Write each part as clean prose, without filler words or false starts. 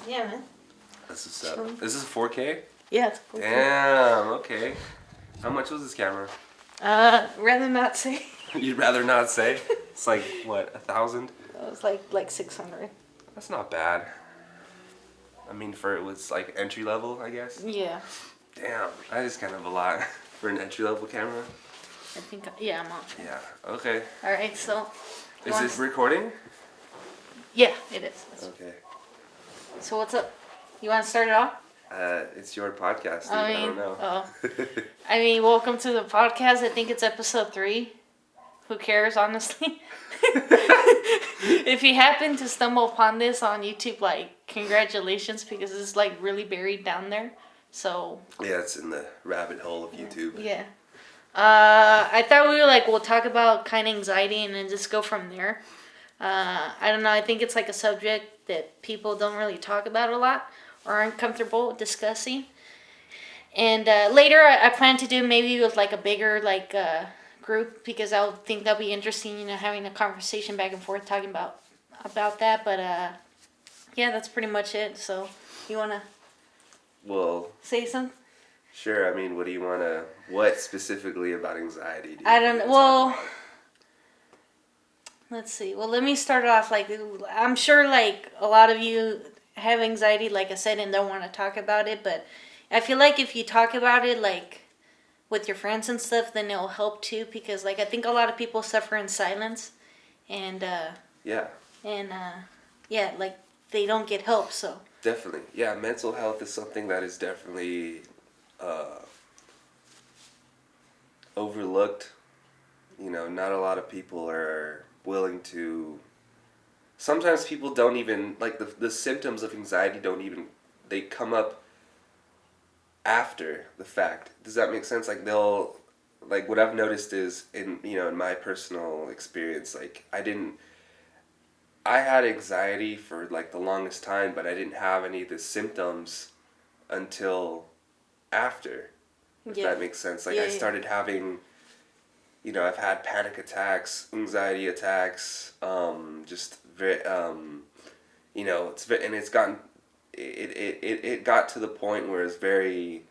Yeah, man. This is This is 4K? Yeah, it's 4K. Damn, okay. How much was this camera? Rather not say. You'd rather not say? It's like, what, 1,000? It was like 600. That's not bad. I mean, it was like entry level, I guess? Yeah. Damn, that is kind of a lot for an entry level camera. I think, yeah, I'm off. Yeah, okay. Alright, so. Is this recording? Yeah, it is. Okay. So what's up? You want to start it off? It's your podcast, dude. I don't know. I mean, welcome to the podcast. I think it's episode 3. Who cares, honestly? If you happen to stumble upon this on YouTube, like, congratulations, because it's, like, really buried down there. So. Yeah, it's in the rabbit hole of YouTube. Yeah. I thought we'll talk about kind of anxiety and then just go from there. I don't know. I think it's, like, a subject that people don't really talk about a lot or aren't comfortable discussing. And later, I plan to do maybe with, like, a bigger, like, group, because I think that'll be interesting, having a conversation back and forth talking about that. But yeah, that's pretty much it. So you want to say something? Sure. I mean, what specifically about anxiety do you I don't know. Well, let's see. Well, let me start off. Like, I'm sure like a lot of you have anxiety, like I said, and don't want to talk about it, but I feel like if you talk about it, like, with your friends and stuff, then it'll help too, because like I think a lot of people suffer in silence, and like they don't get help. So definitely, yeah, mental health is something that is definitely overlooked. Not a lot of people are willing to. Sometimes people don't even like the symptoms of anxiety. They come up after the fact. Does that make sense? Like what I've noticed is in my personal experience, like I had anxiety for like the longest time, but I didn't have any of the symptoms until after. If that makes sense. Like I started having, I've had panic attacks, anxiety attacks, just very, it's gotten. It got to the point where it's very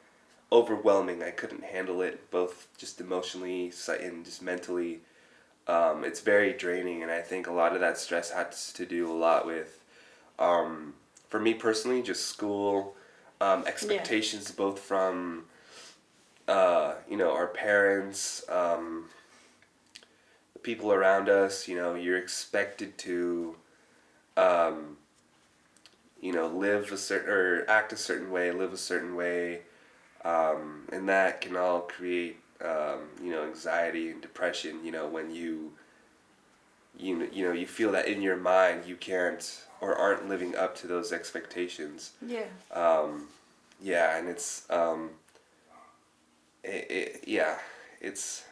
overwhelming. I couldn't handle it, both just emotionally and just mentally. It's very draining, and I think a lot of that stress has to do a lot with, for me personally, just school, expectations both from, our parents, the people around us. You're expected to, live a certain, or act a certain way, live a certain way, and that can all create, anxiety and depression. When you feel that in your mind you can't or aren't living up to those expectations. Yeah. And it's, it's.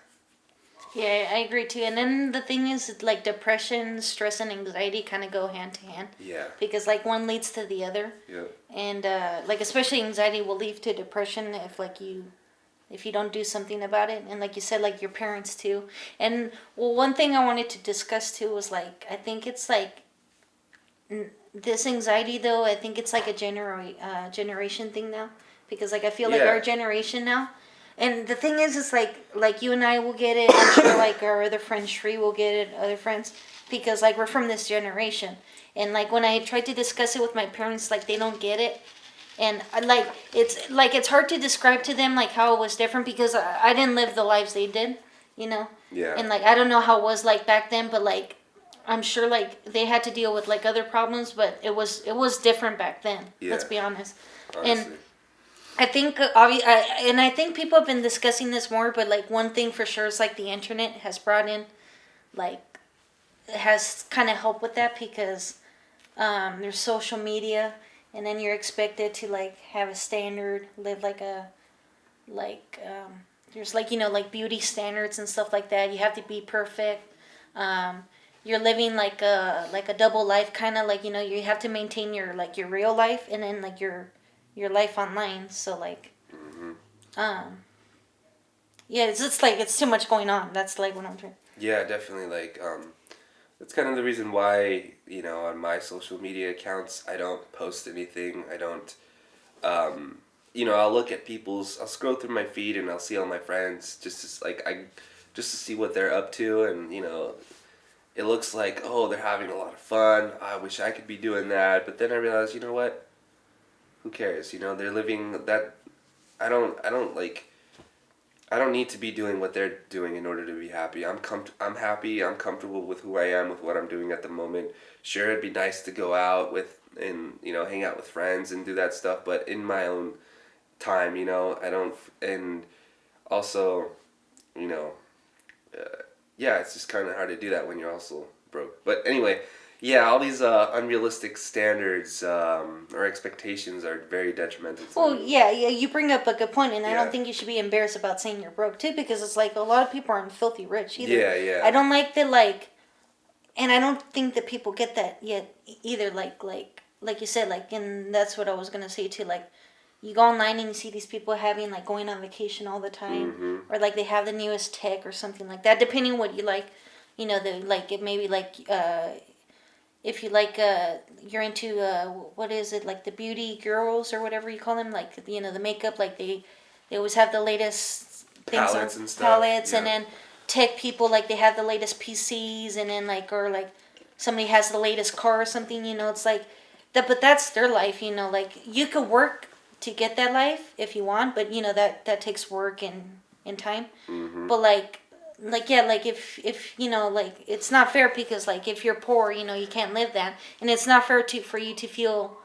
Yeah, I agree too. And then the thing is, like, depression, stress, and anxiety kind of go hand to hand. Yeah. Because, like, one leads to the other. Yeah. And, like, especially anxiety will lead to depression if you don't do something about it. And, like you said, like, your parents too. And, well, one thing I wanted to discuss too was, like, I think it's, like, this anxiety, though, I think it's, like, a generation thing now. Because, like, I feel like our generation now. And the thing is like you and I will get it. I'm sure like our other friend Shri will get it. Other friends, because like we're from this generation. And like when I tried to discuss it with my parents, like they don't get it. And like it's hard to describe to them like how it was different, because I didn't live the lives they did, Yeah. And like I don't know how it was like back then, but like I'm sure like they had to deal with like other problems, but it was different back then. Yeah. Let's be honest. Honestly. And I think, and I think people have been discussing this more, but, like, one thing for sure is, like, the internet has brought in, like, has kind of helped with that, because there's social media, and then you're expected to, like, have a standard, live there's, like, like, beauty standards and stuff like that. You have to be perfect. You're living, like a double life, kind of, like, you have to maintain your real life, and then, like, your life online. So like it's just like it's too much going on. That's like what I'm trying. Yeah, definitely. Like That's kind of the reason why, on my social media accounts, I don't post anything. I don't, I'll look at I'll scroll through my feed and I'll see all my friends just to see what they're up to. And, it looks like, oh, they're having a lot of fun. I wish I could be doing that. But then I realize, you know what? Who cares? They're living that, I don't need to be doing what they're doing in order to be happy. I'm happy. I'm comfortable with who I am, with what I'm doing at the moment. Sure, it'd be nice to go out and hang out with friends and do that stuff, but in my own time, I don't. And also, you know, yeah, it's just kind of hard to do that when you're also broke. But anyway, yeah, all these unrealistic standards or expectations are very detrimental to. Well, yeah, you bring up a good point, and I Yeah. don't think you should be embarrassed about saying you're broke too, because it's like a lot of people aren't filthy rich either. Yeah, yeah. I don't like that, like, and I don't think that people get that yet either. Like you said, like, and that's what I was gonna say too. Like, you go online and you see these people having like going on vacation all the time, Mm-hmm. or like they have the newest tech or something like that. Depending on what you like, the like it maybe like if you like you're into what is it, like the beauty girls or whatever you call them, like the makeup, like they always have the latest things Palettes on and stuff, palettes, yeah. and then tech people, like they have the latest PCs, and then like, or like somebody has the latest car or something, it's like that, but that's their life, like you could work to get that life if you want, but that takes work and time. Mm-hmm. But like yeah, like if like it's not fair, because like if you're poor, you can't live that, and it's not fair for you to feel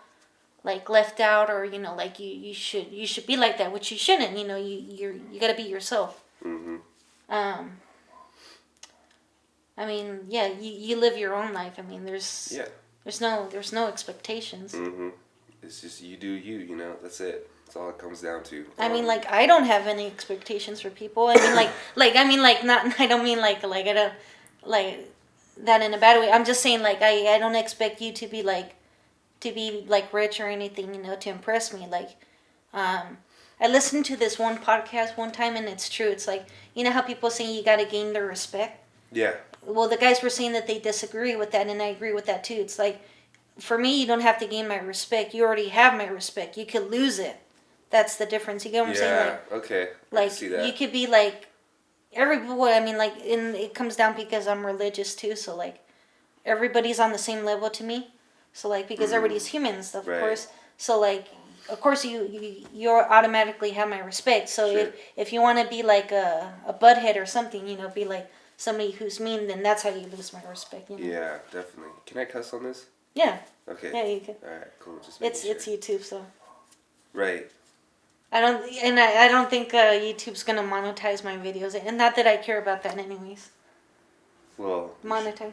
like left out, or like you should be like that, which you shouldn't. You got to be yourself. Mm-hmm. um I mean, yeah, you live your own life. I mean, Yeah. there's no expectations. Mm-hmm. It's just you do you. That's it. That's all it comes down to. I mean, like, I don't have any expectations for people. I mean, I mean, like, not. I don't mean like I don't like that in a bad way. I'm just saying, like, I don't expect you to be like rich or anything, to impress me. Like, I listened to this one podcast one time, and it's true. It's like, how people say you got to gain their respect. Yeah. Well, the guys were saying that they disagree with that, and I agree with that too. It's like, for me, you don't have to gain my respect. You already have my respect. You could lose it. That's the difference. You get what I'm saying? Yeah. Okay. I can Like see that. you could be like everybody. I mean, like, and it comes down because I'm religious too. So like, everybody's on the same level to me. So like, because everybody's human and stuff, of Right. course. So like, of course you automatically have my respect. So Sure. if you want to be like a butthead or something, be like somebody who's mean, then that's how you lose my respect. Yeah, definitely. Can I cuss on this? Yeah. Okay. Yeah, you can. All right. Cool. Just It's making sure. YouTube, so Right. I don't think YouTube's gonna monetize my videos, and not that I care about that anyways. Well. Monetize.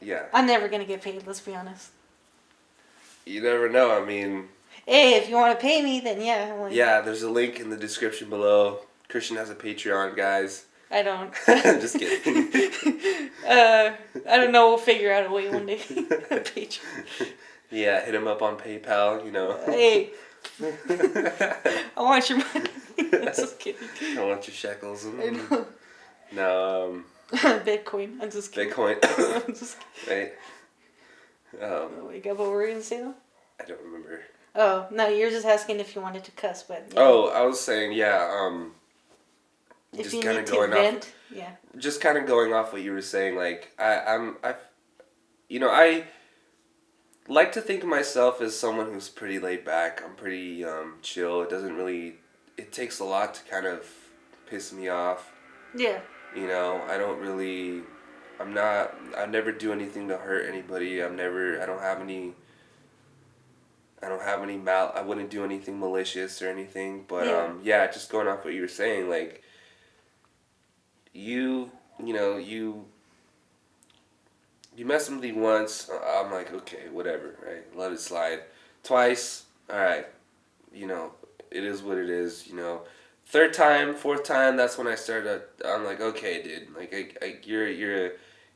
Yeah. I'm never gonna get paid. Let's be honest. You never know. I mean. Hey, if you want to pay me, then yeah. Like, Yeah. There's a link in the description below. Christian has a Patreon, guys. I don't. Just kidding. I don't know. We'll figure out a way one day. Patreon. Yeah. Hit him up on PayPal. Hey, I want your money. I'm just kidding. I want your shekels. I know. No. Bitcoin. I'm just kidding. Bitcoin. I'm just Right. Wake up. What were you gonna say though? I don't remember. Oh no, you're just asking if you wanted to cuss, but yeah. Oh, I was saying, yeah. If Just you kind need of to going vent, off. yeah. Just kind of going off what you were saying. Like I like to think of myself as someone who's pretty laid back. I'm pretty chill. It doesn't really. It takes a lot to kind of piss me off. Yeah. I don't really. I'm not. I never do anything to hurt anybody. I don't have any. I wouldn't do anything malicious or anything. But Yeah. just going off what you were saying, like. You mess with me once, I'm like, okay, whatever, right? Let it slide. Twice, all right, it is what it is, Third time, fourth time, that's when I'm like, okay, dude, like,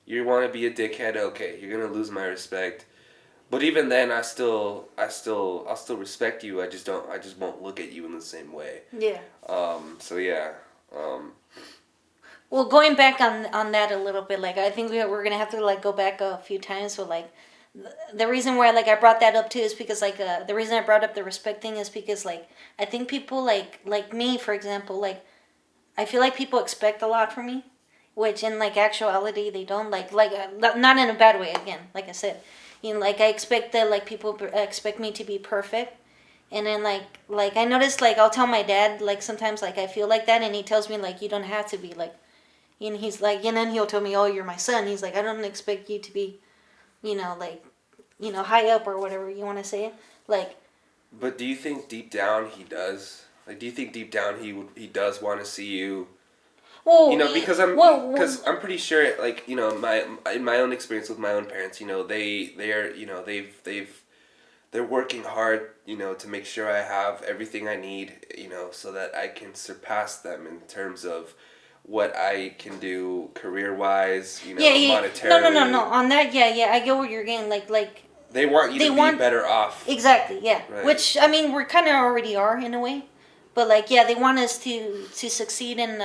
you want to be a dickhead, okay, you're gonna lose my respect. But even then, I'll still respect you. I just won't look at you in the same way. Yeah. So yeah. Well, going back on that a little bit, like I think we're gonna have to like go back a few times. But like the reason why like I brought that up too is because like the reason I brought up the respect thing is because like I think people like me for example, like I feel like people expect a lot from me, which in like actuality they don't, not in a bad way. Again, like I said, like I expect that like people expect me to be perfect. And then like I noticed, like I'll tell my dad like sometimes like I feel like that, and he tells me like you don't have to be like, and he's like, and then he'll tell me, oh, you're my son. He's like, I don't expect you to be, like, high up or whatever you want to say. Like, But do you think deep down he does? Like, do you think deep down he does want to see you? well, Because I'm pretty sure, like, my in my own experience with my own parents, they're they're working hard, to make sure I have everything I need, so that I can surpass them in terms of what I can do career wise, yeah, yeah, monetarily. no. On that, yeah, yeah, I get what you're getting. Like They want you they to want be better off. exactly, yeah. Right. Which I mean, we're kind of already are in a way, but like, yeah, they want us to succeed in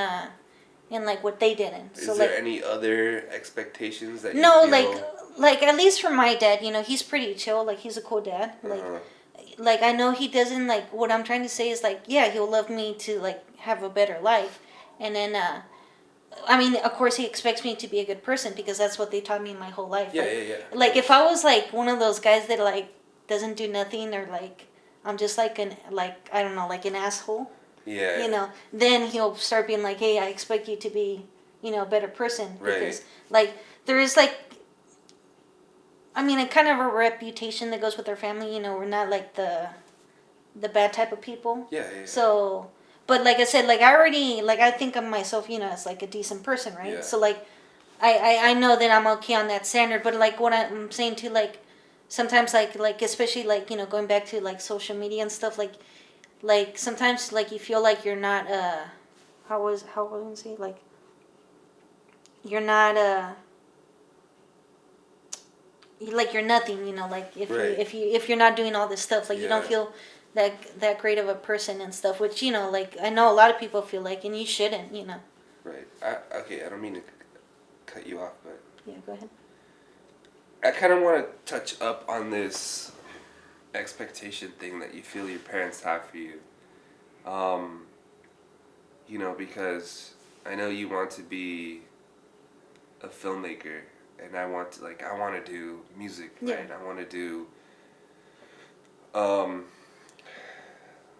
like what they didn't. So Is like, there any other expectations that no, you feel? like at least for my dad, he's pretty chill. Like he's a cool dad. Uh-huh. Like I know he doesn't like what I'm trying to say is like, yeah, he'll love me to like have a better life, and then I mean, of course, he expects me to be a good person because that's what they taught me my whole life. Yeah, like, yeah, yeah. Like if I was like one of those guys that like doesn't do nothing, or like I'm just like I don't know, like an asshole. Yeah. Then he'll start being like, hey, I expect you to be, a better person Right. because like there is like, I mean, a kind of a reputation that goes with our family. We're not like the bad type of people. Yeah, yeah. So, but like I said, like I already like I think of myself, as like a decent person, right? Yeah. So like, I know that I'm okay on that standard. But like what I'm saying too, like sometimes like especially like going back to like social media and stuff, like sometimes like you feel like you're not how was I say, like you're not like you're nothing, like if Right. if you're not doing all this stuff, like you don't Yeah. feel that great of a person and stuff, which like I know a lot of people feel like, and you shouldn't. Right. Okay, I don't mean to cut you off, but Yeah, go ahead. I kind of want to touch up on this expectation thing that you feel your parents have for you. Because I know you want to be a filmmaker, and I want to do music, Yeah. right? Um,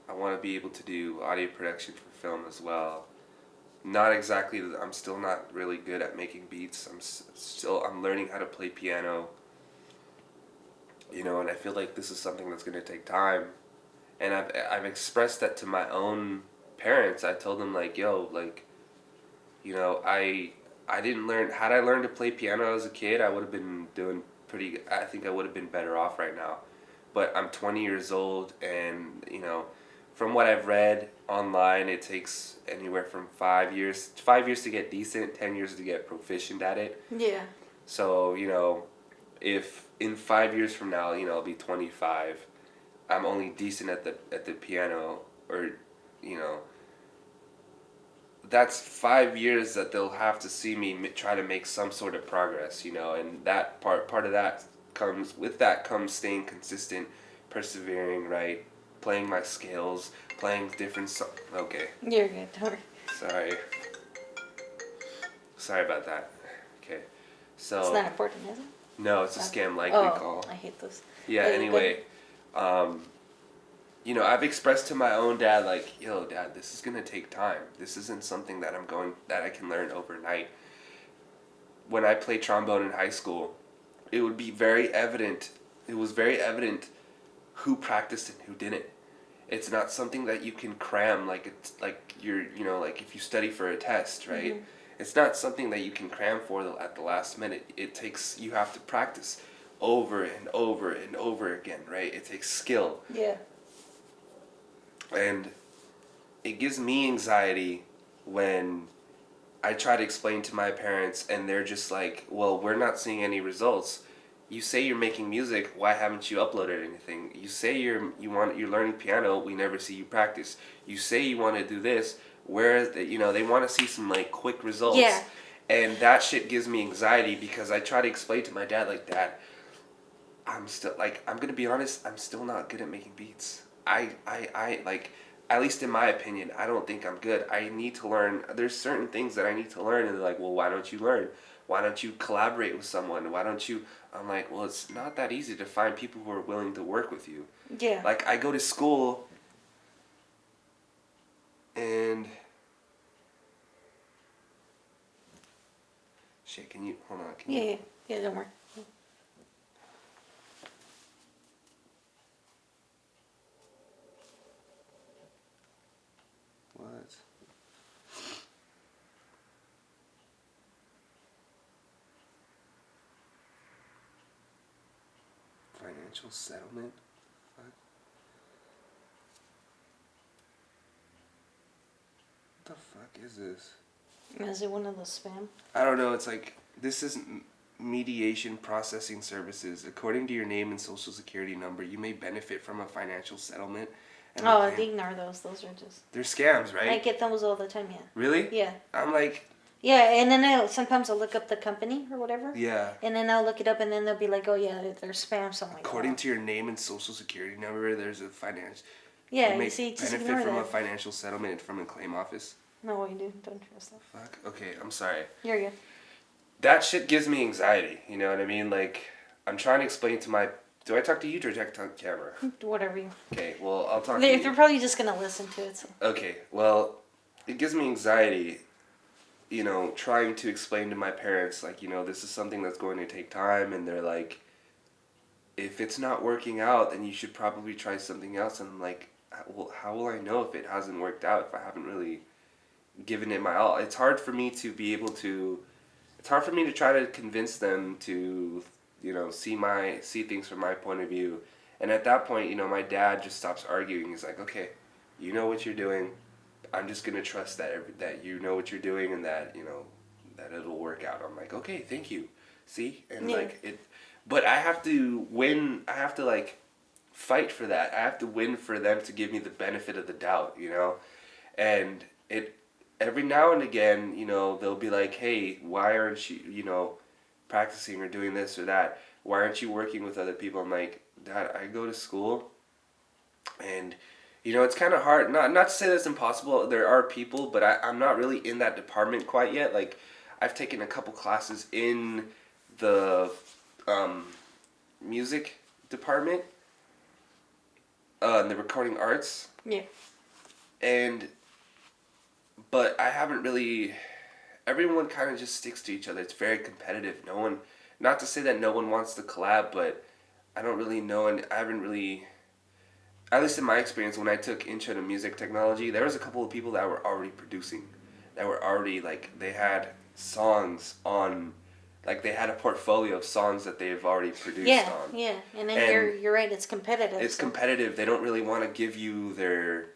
I want to be able to do audio production for film as well. Not exactly. I'm still not really good at making beats. I'm learning how to play piano. And I feel like this is something that's going to take time. And I've expressed that to my own parents. I told them like, yo, like, I didn't learn. Had I learned to play piano as a kid, I would have been doing pretty. I think I would have been better off right now. But I'm 20 years old, and from what I've read online, it takes anywhere from 5 years to get decent, 10 years to get proficient at it. Yeah. So if in 5 years from now, I'll be 25, I'm only decent at the piano, or that's 5 years that they'll have to see me try to make some sort of progress, and that part of that comes staying consistent, persevering, right, playing my scales, playing different okay, You're good. Don't worry. sorry about that. Okay, so It's not important, is it? no, it's a scam like we call. I hate those. Yeah, Okay, anyway, I've expressed to my own dad, like, yo, Dad, this is gonna take time. This isn't something that I can learn overnight. When I played trombone in high school, it would be very evident. It was very evident who practiced and who didn't. It's not something that you can cram, like it's like like if you study for a test, right? Mm-hmm. It's not something that you can cram for at the last minute. You have to practice over and over and over again, right? It takes skill. Yeah. And it gives me anxiety when I try to explain to my parents and they're just like, well, we're not seeing any results. You say you're making music, why haven't you uploaded anything? You say you're learning piano, we never see you practice. You say you want to do this, where they want to see some like quick results. Yeah. And that shit gives me anxiety because I try to explain to my dad like, Dad, I'm still like, I'm gonna be honest, I'm still not good at making beats. I like, at least in my opinion, I don't think I'm good. I need to learn. There's certain things that I need to learn, and they're like, well, why don't you learn? Why don't you collaborate with someone? Why don't you? I'm like, well, it's not that easy to find people who are willing to work with you. Yeah. Like, I go to school, and shit. Can you hold on? Can you? Yeah. Don't worry. What? Financial settlement? Fuck. What the fuck is this? Is it one of the spam? I don't know. It's like, this is mediation processing services. According to your name and social security number, you may benefit from a financial settlement. And Ignore those. Those are just. They're scams, right? I get those all the time. Yeah. Really? Yeah. I'm like. Yeah, and then sometimes I'll look up the company or whatever. Yeah. And then I'll look it up, and then they'll be like, "Oh yeah, they're spam." Something like that. According to your name and social security number, there's a finance. Yeah, you may you see, just benefit ignore from that. a financial settlement from a claim office. No, what you do? Don't trust that. Fuck. Okay, I'm sorry. You're good. That shit gives me anxiety. You know what I mean? Like, I'm trying to explain to my. Do I talk to you or do I talk to camera? Whatever you. Okay, well, I'll talk to They're you. probably just gonna listen to it. So. Okay, well, it gives me anxiety, trying to explain to my parents, like, this is something that's going to take time, and they're like, if it's not working out, then you should probably try something else. And I'm like, well, how will I know if it hasn't worked out if I haven't really given it my all? It's hard for me to be able to. It's hard for me to try to convince them to, see things from my point of view. And at that point, my dad just stops arguing. He's like, okay, you know what you're doing. I'm just gonna trust that you know what you're doing and that that it'll work out. I'm like, okay, thank you. See, and like it, but I have to win. I have to like fight for that. I have to win for them to give me the benefit of the doubt. And it every now and again, they'll be like, hey, why aren't you, practicing or doing this or that? Why aren't you working with other people? I'm like, Dad, I go to school, and it's kind of hard. Not to say that's impossible. There are people, but I'm not really in that department quite yet. Like, I've taken a couple classes in the music department, in the recording arts. Yeah. But I haven't really. Everyone kind of just sticks to each other. It's very competitive. No one. Not to say that no one wants to collab, but I don't really know, and I haven't really. At least in my experience, when I took Intro to Music Technology, there was a couple of people that were already producing, that were already like they had songs on, like they had a portfolio of songs that they've already produced on. Yeah, and then you're right. It's competitive. It's competitive. They don't really want to give you their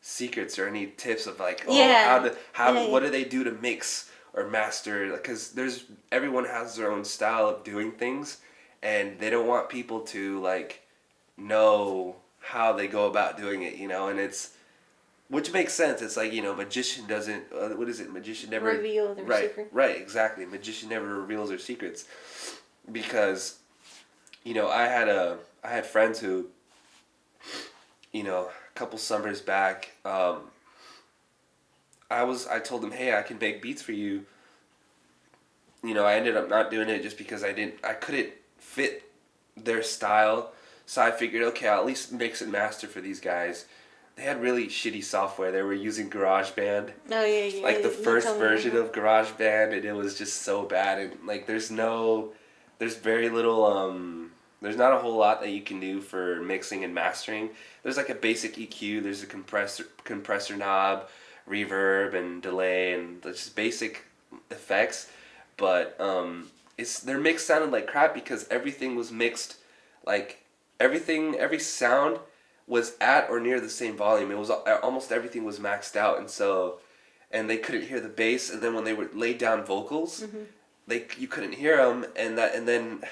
secrets or any tips of like, what do they do to mix or master? Because everyone has their own style of doing things, and they don't want people to like know how they go about doing it, and which makes sense. It's like, magician doesn't, what is it? Magician never reveal their secret. Right, exactly. Magician never reveals their secrets, because, I had friends who, a couple summers back, I told them, hey, I can make beats for you. I ended up not doing it just because I couldn't fit their style. So I figured, okay, I'll at least mix and master for these guys. They had really shitty software. They were using GarageBand. Oh, yeah. Like the first version of GarageBand, and it was just so bad. And like, there's very little, there's not a whole lot that you can do for mixing and mastering. There's like a basic EQ, there's a compressor knob, reverb and delay, and just basic effects. But their mix sounded like crap because everything was mixed, like every sound was at or near the same volume. It was almost everything was maxed out, and they couldn't hear the bass. And then when they would lay down vocals, you couldn't hear them, and then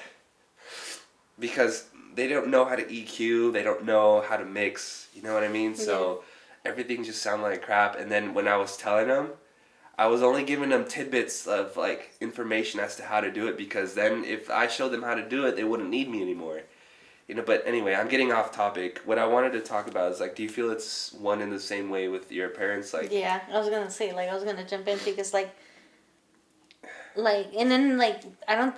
because they don't know how to EQ, they don't know how to mix. You know what I mean? So everything just sounded like crap. And then when I was telling them, I was only giving them tidbits of like information as to how to do it, because then if I showed them how to do it, they wouldn't need me anymore. But anyway, I'm getting off topic. What I wanted to talk about is like, do you feel it's one in the same way with your parents? Like, Yeah, I was gonna say, like, I was gonna jump in because and then like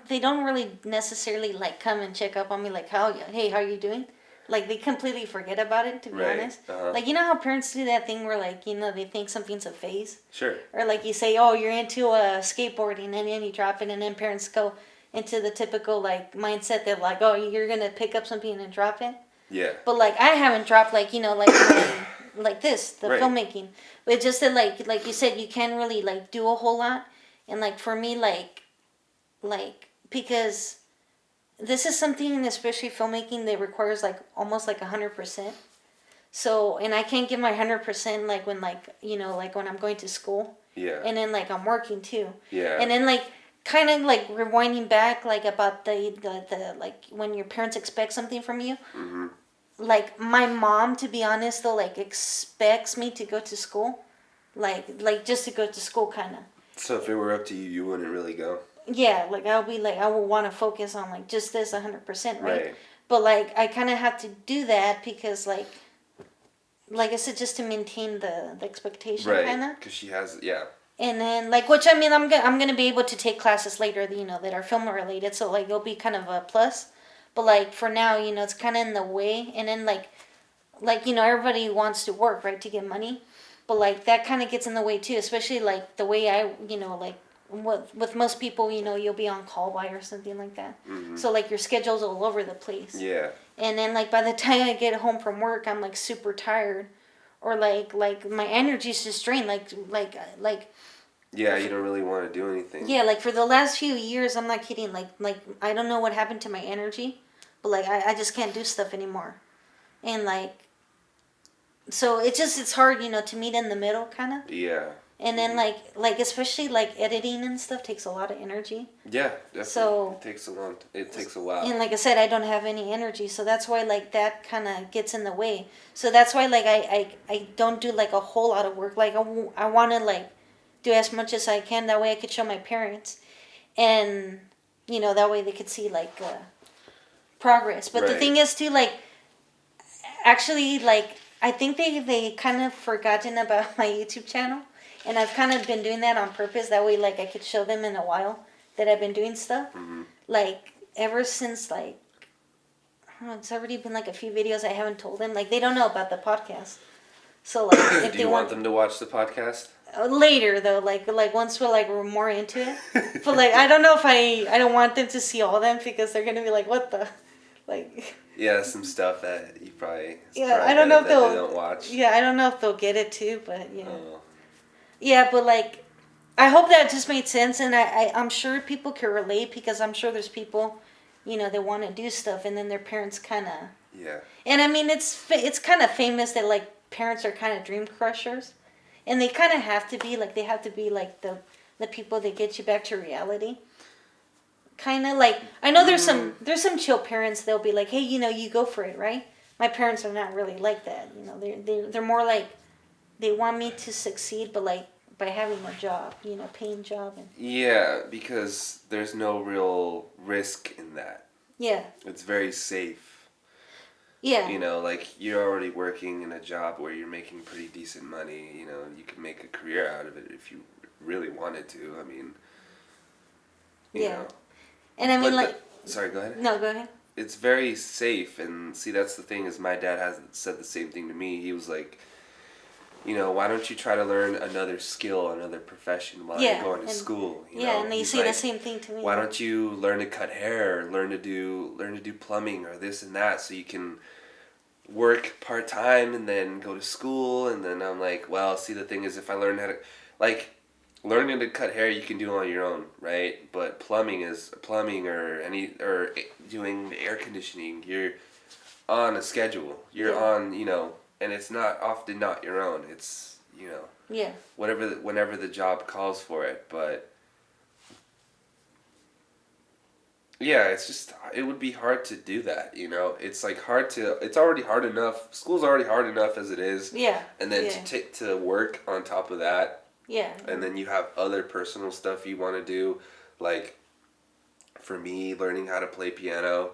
they don't really necessarily like come and check up on me like, hey, how are you doing? Like, they completely forget about it, to be right. honest. Uh-huh. Like, you know how parents do that thing where, like, they think something's a phase? Sure. Or, like, you say, oh, you're into skateboarding, and then you drop it, and then parents go into the typical, like, mindset that, like, oh, you're going to pick up something and drop it. Yeah. But, like, I haven't dropped, like, like this, the right. filmmaking. But it's just that, like you said, you can't really, like, do a whole lot. And, like, for me, because this is something, especially filmmaking, that requires like almost like 100%. So, and I can't give my 100% like when like when I'm going to school. Yeah. And then like I'm working too. Yeah. And then like kind of like rewinding back like about the like when your parents expect something from you. Mm-hmm. Like my mom, to be honest though, like expects me to go to school, like just to go to school kind of. So if it were up to you, you wouldn't really go. Yeah, like I'll be like I will want to focus on like just this 100%, right? Right. But like I kind of have to do that because like I said, just to maintain the expectation, right. kind of. Because she has, yeah. And then like, which I mean, I'm gonna be able to take classes later, that are film related, so like it'll be kind of a plus. But like for now, it's kind of in the way, and then like everybody wants to work, right, to get money, but like that kind of gets in the way too, especially like the way I like. With most people, you'll be on call by or something like that. Mm-hmm. So like your schedule's all over the place. Yeah. And then like by the time I get home from work, I'm like super tired, or like my energy's just drained. Like. Yeah, you don't really want to do anything. Yeah, like for the last few years, I'm not kidding. Like I don't know what happened to my energy, but like I just can't do stuff anymore, and like. So it's hard, to meet in the middle, kind of. Yeah. And then like especially like editing and stuff takes a lot of energy. Yeah, definitely. So it takes a while. And like I said, I don't have any energy, so that's why like that kind of gets in the way. So that's why like I don't do like a whole lot of work. Like I want to like do as much as I can. That way I could show my parents, and that way they could see like progress. But right. the thing is too, like actually like I think they kind of forgotten about my YouTube channel. And I've kind of been doing that on purpose. That way, like, I could show them in a while that I've been doing stuff. Mm-hmm. Like, ever since, like, I don't know, it's already been, like, a few videos I haven't told them. Like, they don't know about the podcast. So, like, if do they you want them to watch the podcast? Later, though. Like once we're more into it. But, like, I don't know if I don't want them to see all of them because they're going to be like, what the? Like... Yeah, some stuff that you probably... Yeah, I don't know if they don't watch. Yeah, I don't know if they'll get it, too, but, Yeah, but like, I hope that just made sense, and I'm sure people can relate because I'm sure there's people, that want to do stuff, and then their parents kind of. Yeah. And I mean, it's kind of famous that like parents are kind of dream crushers, and they kind of have to be they have to be like the people that get you back to reality. Kind of like I know there's some chill parents. They'll be like, hey, you go for it, right? My parents are not really like that. They're more like. They want me to succeed, but like by having a job, paying job. And... Yeah, because there's no real risk in that. Yeah. It's very safe. Yeah. Like you're already working in a job where you're making pretty decent money. You could make a career out of it if you really wanted to. I mean, you know. And I mean, sorry, go ahead. No, go ahead. It's very safe, and see, that's the thing is my dad has said the same thing to me. He was like, why don't you try to learn another skill, another profession while you're going to school? And they say the same thing to me. Why don't you learn to cut hair, learn to do plumbing or this and that, so you can work part time and then go to school? And then I'm like, well, see, the thing is, if I learn how to, like, learning to cut hair, you can do on your own, right? But plumbing or doing air conditioning, you're on a schedule. You're on, and it's often not your own. It's, whenever the job calls for it. But yeah, it's just it would be hard to do that, you know. It's like hard to. It's already hard enough. School's already hard enough as it is, Yeah. and then Yeah. to work on top of that, Yeah. and then you have other personal stuff you want to do, like for me, learning how to play piano,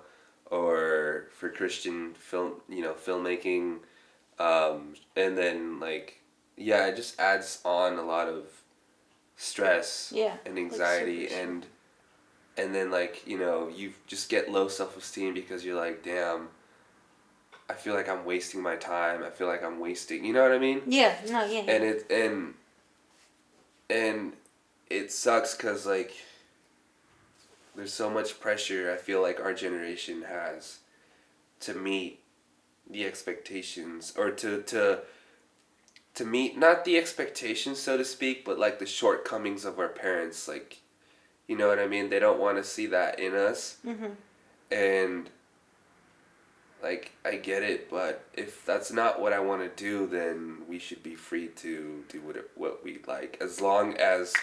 or for Christian film, filmmaking, and then like yeah, it just adds on a lot of stress Yeah. and Like anxiety super. and then like you just get low self-esteem because you're like, damn, I feel like I'm wasting my time, I feel like I'm wasting, you know what I mean? Yeah. No. Yeah. And Yeah. and it sucks because like there's so much pressure I feel like our generation has to meet the expectations, or to meet not the expectations so to speak, but like the shortcomings of our parents, like, you know what I mean? They don't want to see that in us. Mhm. And like I get it, but if that's not what I want to do, then we should be free to do what we like, as long as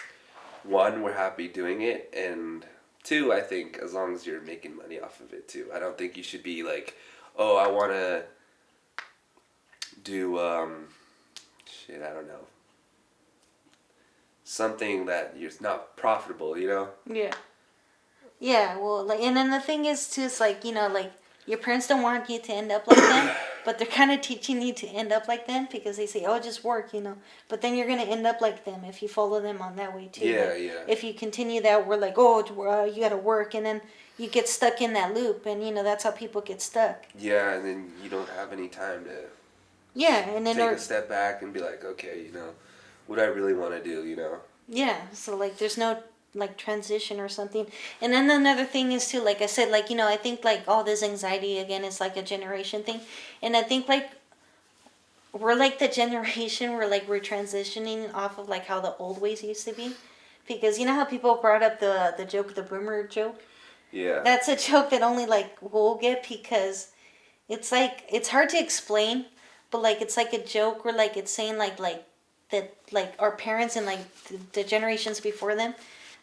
one, we're happy doing it, and two, I think as long as you're making money off of it too. I don't think you should be like, oh, I want to do shit, I don't know, something that is not profitable, you know? Yeah. Yeah. Well, like, and then the thing is too, it's like like your parents don't want you to end up like them, but they're kind of teaching you to end up like them because they say, "Oh, just work." But then you're gonna end up like them if you follow them on that way too. Yeah, Like, yeah. if you continue that, we're like, "Oh, you gotta work," and then you get stuck in that loop, and that's how people get stuck. Yeah, and then you don't have any time to Yeah, and then take a step back and be like, okay, what I really want to do, yeah, so like there's no like transition or something. And then another thing is too, like I said, like I think like all this anxiety again is like a generation thing. And I think like we're like the generation where like we're transitioning off of like how the old ways used to be. Because you know how people brought up the joke, the boomer joke? Yeah. That's a joke that only like we'll get because it's like it's hard to explain, but like it's like a joke where like it's saying like that like our parents and like the generations before them,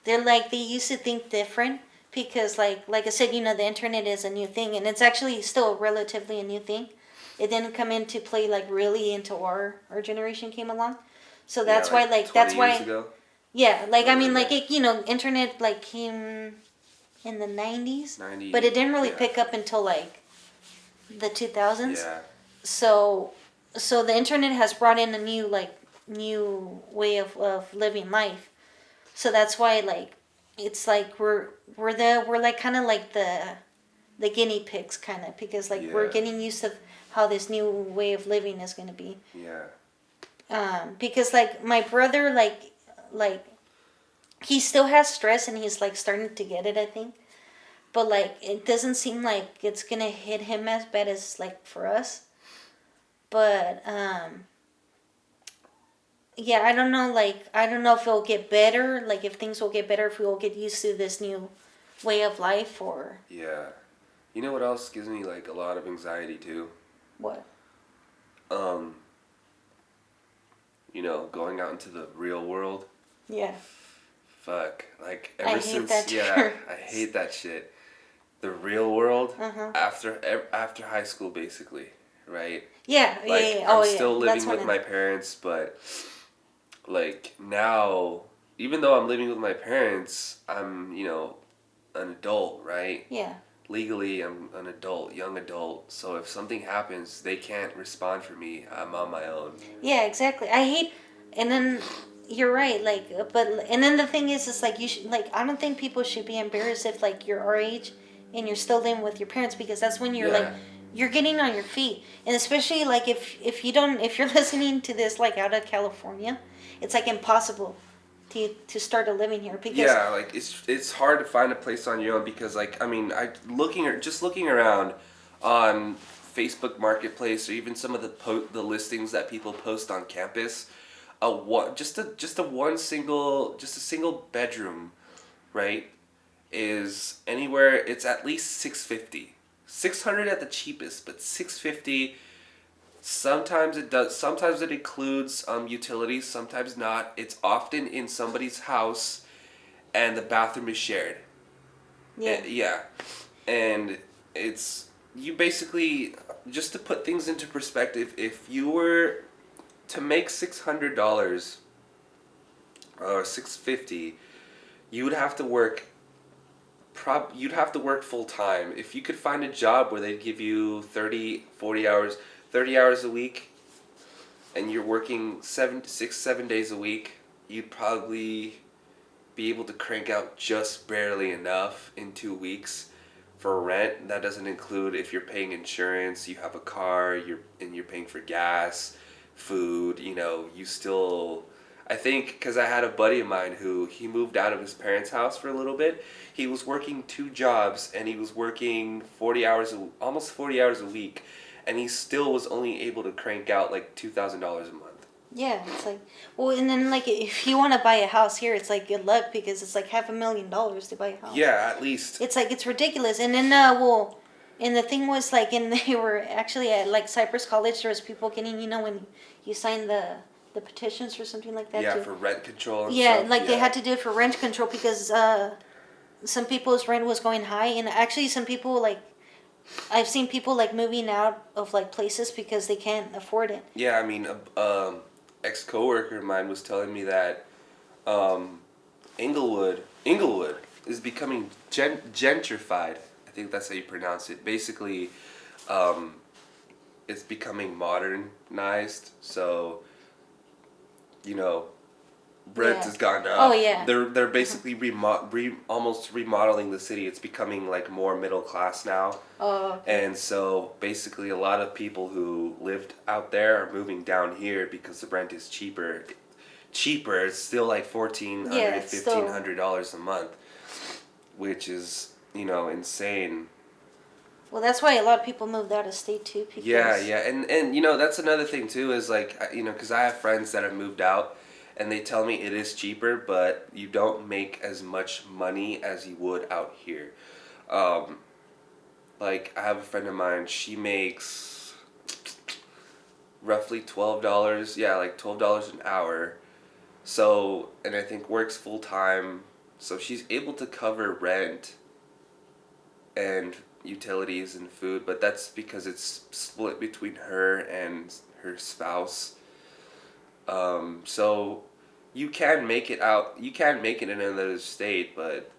they're like they used to think different because like I said, the internet is a new thing and it's actually still relatively a new thing. It didn't come into play like really until our generation came along. So Yeah, that's why like like 20 that's years why ago. yeah, like I Something mean like like that. it internet like came in the 90s, 90. but it didn't really Yeah. pick up until like the 2000s. Yeah. So the internet has brought in a new way of living life. So that's why like it's like we're like kind of like the guinea pigs kind of because like we're Yeah. getting used to how this new way of living is going to be. Yeah. Because like my brother like he still has stress and he's like starting to get it, I think. But like it doesn't seem like it's going to hit him as bad as like for us. But yeah, I don't know. Like, I don't know if it'll get better. Like, if things will get better, if we will get used to this new way of life, or Yeah. You know what else gives me like a lot of anxiety too? what? Um, going out into the real world. Yeah, Fuck. Like I ever hate since that yeah, term. I hate that shit. The real world Uh-huh. after high school basically, right? Yeah, yeah, Like yeah. I'm Oh, still yeah. That's living when with my parents, but like now, even though I'm living with my parents, I'm, an adult, right? yeah, Legally, I'm an adult, young adult. So if something happens, they can't respond for me. I'm on my own. yeah. Exactly. I hate, and then you're right. Like, but and then the thing is like you should like I don't think people should be embarrassed if like you're our age and you're still living with your parents because that's when you're like Yeah. you're getting on your feet and especially like if you don't if you're listening to this like out of California, it's like impossible to start a living here because Yeah, like it's hard to find a place on your own because like I mean just looking around on Facebook Marketplace or even some of the listings that people post on campus, just a single bedroom, right, is anywhere, it's at least 650. 600 at the cheapest, but 650. Sometimes it includes utilities, sometimes not. It's often in somebody's house and the bathroom is shared. Yeah. Yeah, and it's you basically just to put things into perspective. If you were to make $600 or $650, you would have to work. You'd have to work full time. If you could find a job where they'd give you 30, 40 hours, 30 hours a week, and you're working 7 days a week, you'd probably be able to crank out just barely enough in 2 weeks for rent. That doesn't include if you're paying insurance, you have a car, you're paying for gas, food. You still. I think because I had a buddy of mine who he moved out of his parents' house for a little bit. He was working 2 jobs and he was working 40 hours, almost 40 hours a week, and he still was only able to crank out like $2,000 a month. Yeah, it's like, well, and then like if you want to buy a house here, it's like good luck because it's like $500,000 to buy a house. Yeah, at least. It's like it's ridiculous, and then well, and the thing was like, and they were actually at like Cypress College. There was people getting, when you sign the petitions or something like that. Yeah, too. for rent control. And Yeah, stuff. like they had to do it for rent control because some people's rent was going high, and actually some people like. I've seen people like moving out of like places because they can't afford it. Yeah, I mean, ex-coworker of mine was telling me that Inglewood is becoming gentrified. I think that's how you pronounce it. Basically, it's becoming modernized. So, rent has gone up. Oh yeah. They're basically almost remodeling the city. It's becoming like more middle class now. Oh. Okay. And so basically, a lot of people who lived out there are moving down here because the rent is cheaper. It's still like $1,400, $1,500 a month, which is insane. Well, that's why a lot of people moved out of state too. Because Yeah, and that's another thing too is like because I have friends that have moved out. And they tell me it is cheaper, but you don't make as much money as you would out here. Like, I have a friend of mine, she makes roughly $12, yeah, like $12 an hour. So, and I think works full time. So she's able to cover rent and utilities and food, but that's because it's split between her and her spouse. So you can make it out. You can make it in another state, but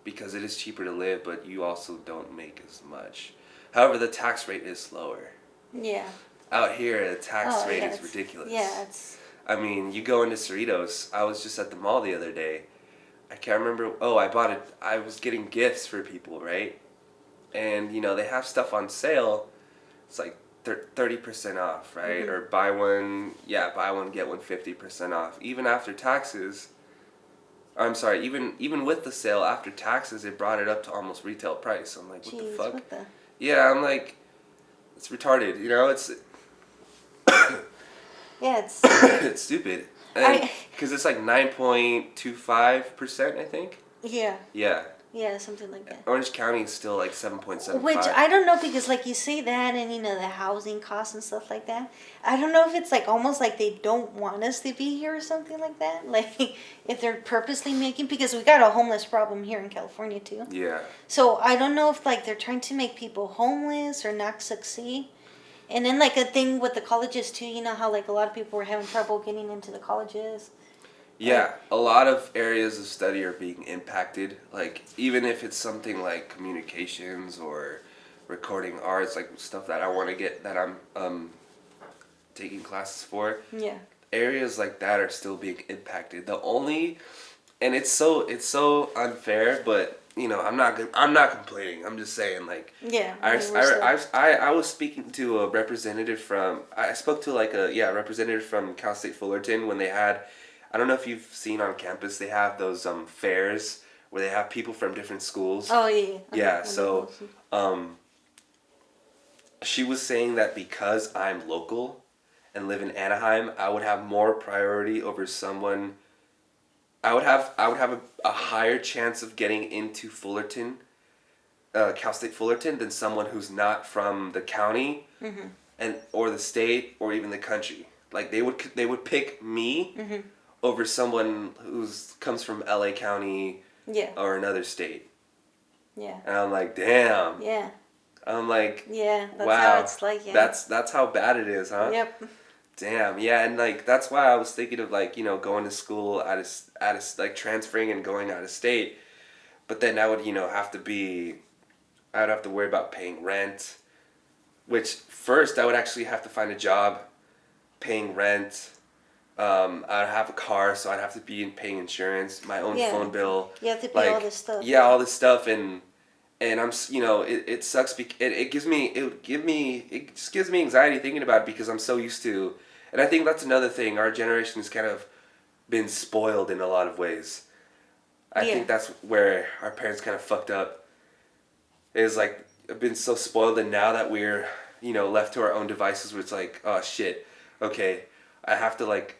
because it is cheaper to live, but you also don't make as much. However, the tax rate is lower. Yeah. Out here, the tax rate is ridiculous. Yeah, it's. I mean, you go into Cerritos. I was just at the mall the other day. I can't remember. Oh, I bought it. I was getting gifts for people, right? And they have stuff on sale. It's like 30% off, right? Mm-hmm. Or buy one get one 50% off. Even after taxes, I'm sorry, even with the sale after taxes, it brought it up to almost retail price. I'm like, what the fuck? Yeah, I'm like, it's retarded. It's yeah, it's it's stupid. Because it's like 9.25%, I think. Yeah. Yeah. Yeah, something like that. Orange County is still like 7.75. Which I don't know because like you say that and the housing costs and stuff like that. I don't know if it's like almost like they don't want us to be here or something like that. Like if they're purposely making because we got a homeless problem here in California too. Yeah. So I don't know if like they're trying to make people homeless or not succeed. And then like a thing with the colleges too, how like a lot of people were having trouble getting into the colleges. Yeah, a lot of areas of study are being impacted. Like, even if it's something like communications or recording arts, like stuff that I want to get, that I'm taking classes for. Yeah. Areas like that are still being impacted. And it's so unfair, but I'm not complaining. I'm just saying, like, yeah. I was speaking to a representative I spoke to like a representative from Cal State Fullerton when they had. I don't know if you've seen on campus, they have those fairs where they have people from different schools. Oh, yeah. Yeah, so she was saying that because I'm local and live in Anaheim, I would have more priority over someone. I would have a higher chance of getting into Fullerton, Cal State Fullerton, than someone who's not from the county or the state or even the country. Like they would pick me. over someone who's comes from LA County or another state. Yeah. And I'm like, damn. Yeah. I'm like, Yeah. That's how wow. it's like. Yeah. That's how bad it is, huh? Yep. Damn. Yeah, and like that's why I was thinking of like going to school like transferring and going out of state, but then I would have to be I'd have to worry about paying rent, which first I would actually have to find a job, paying rent. I'd have a car, so I'd have to be paying insurance, my own Yeah. phone bill, You have to pay all like this stuff. yeah, all this stuff, and it sucks. It gives me it just gives me anxiety thinking about it because I'm so used to, and I think that's another thing. Our generation has kind of been spoiled in a lot of ways. I Yeah. think that's where our parents kind of fucked up. Is like been so spoiled, and now that we're left to our own devices, where it's like, oh shit, okay, I have to like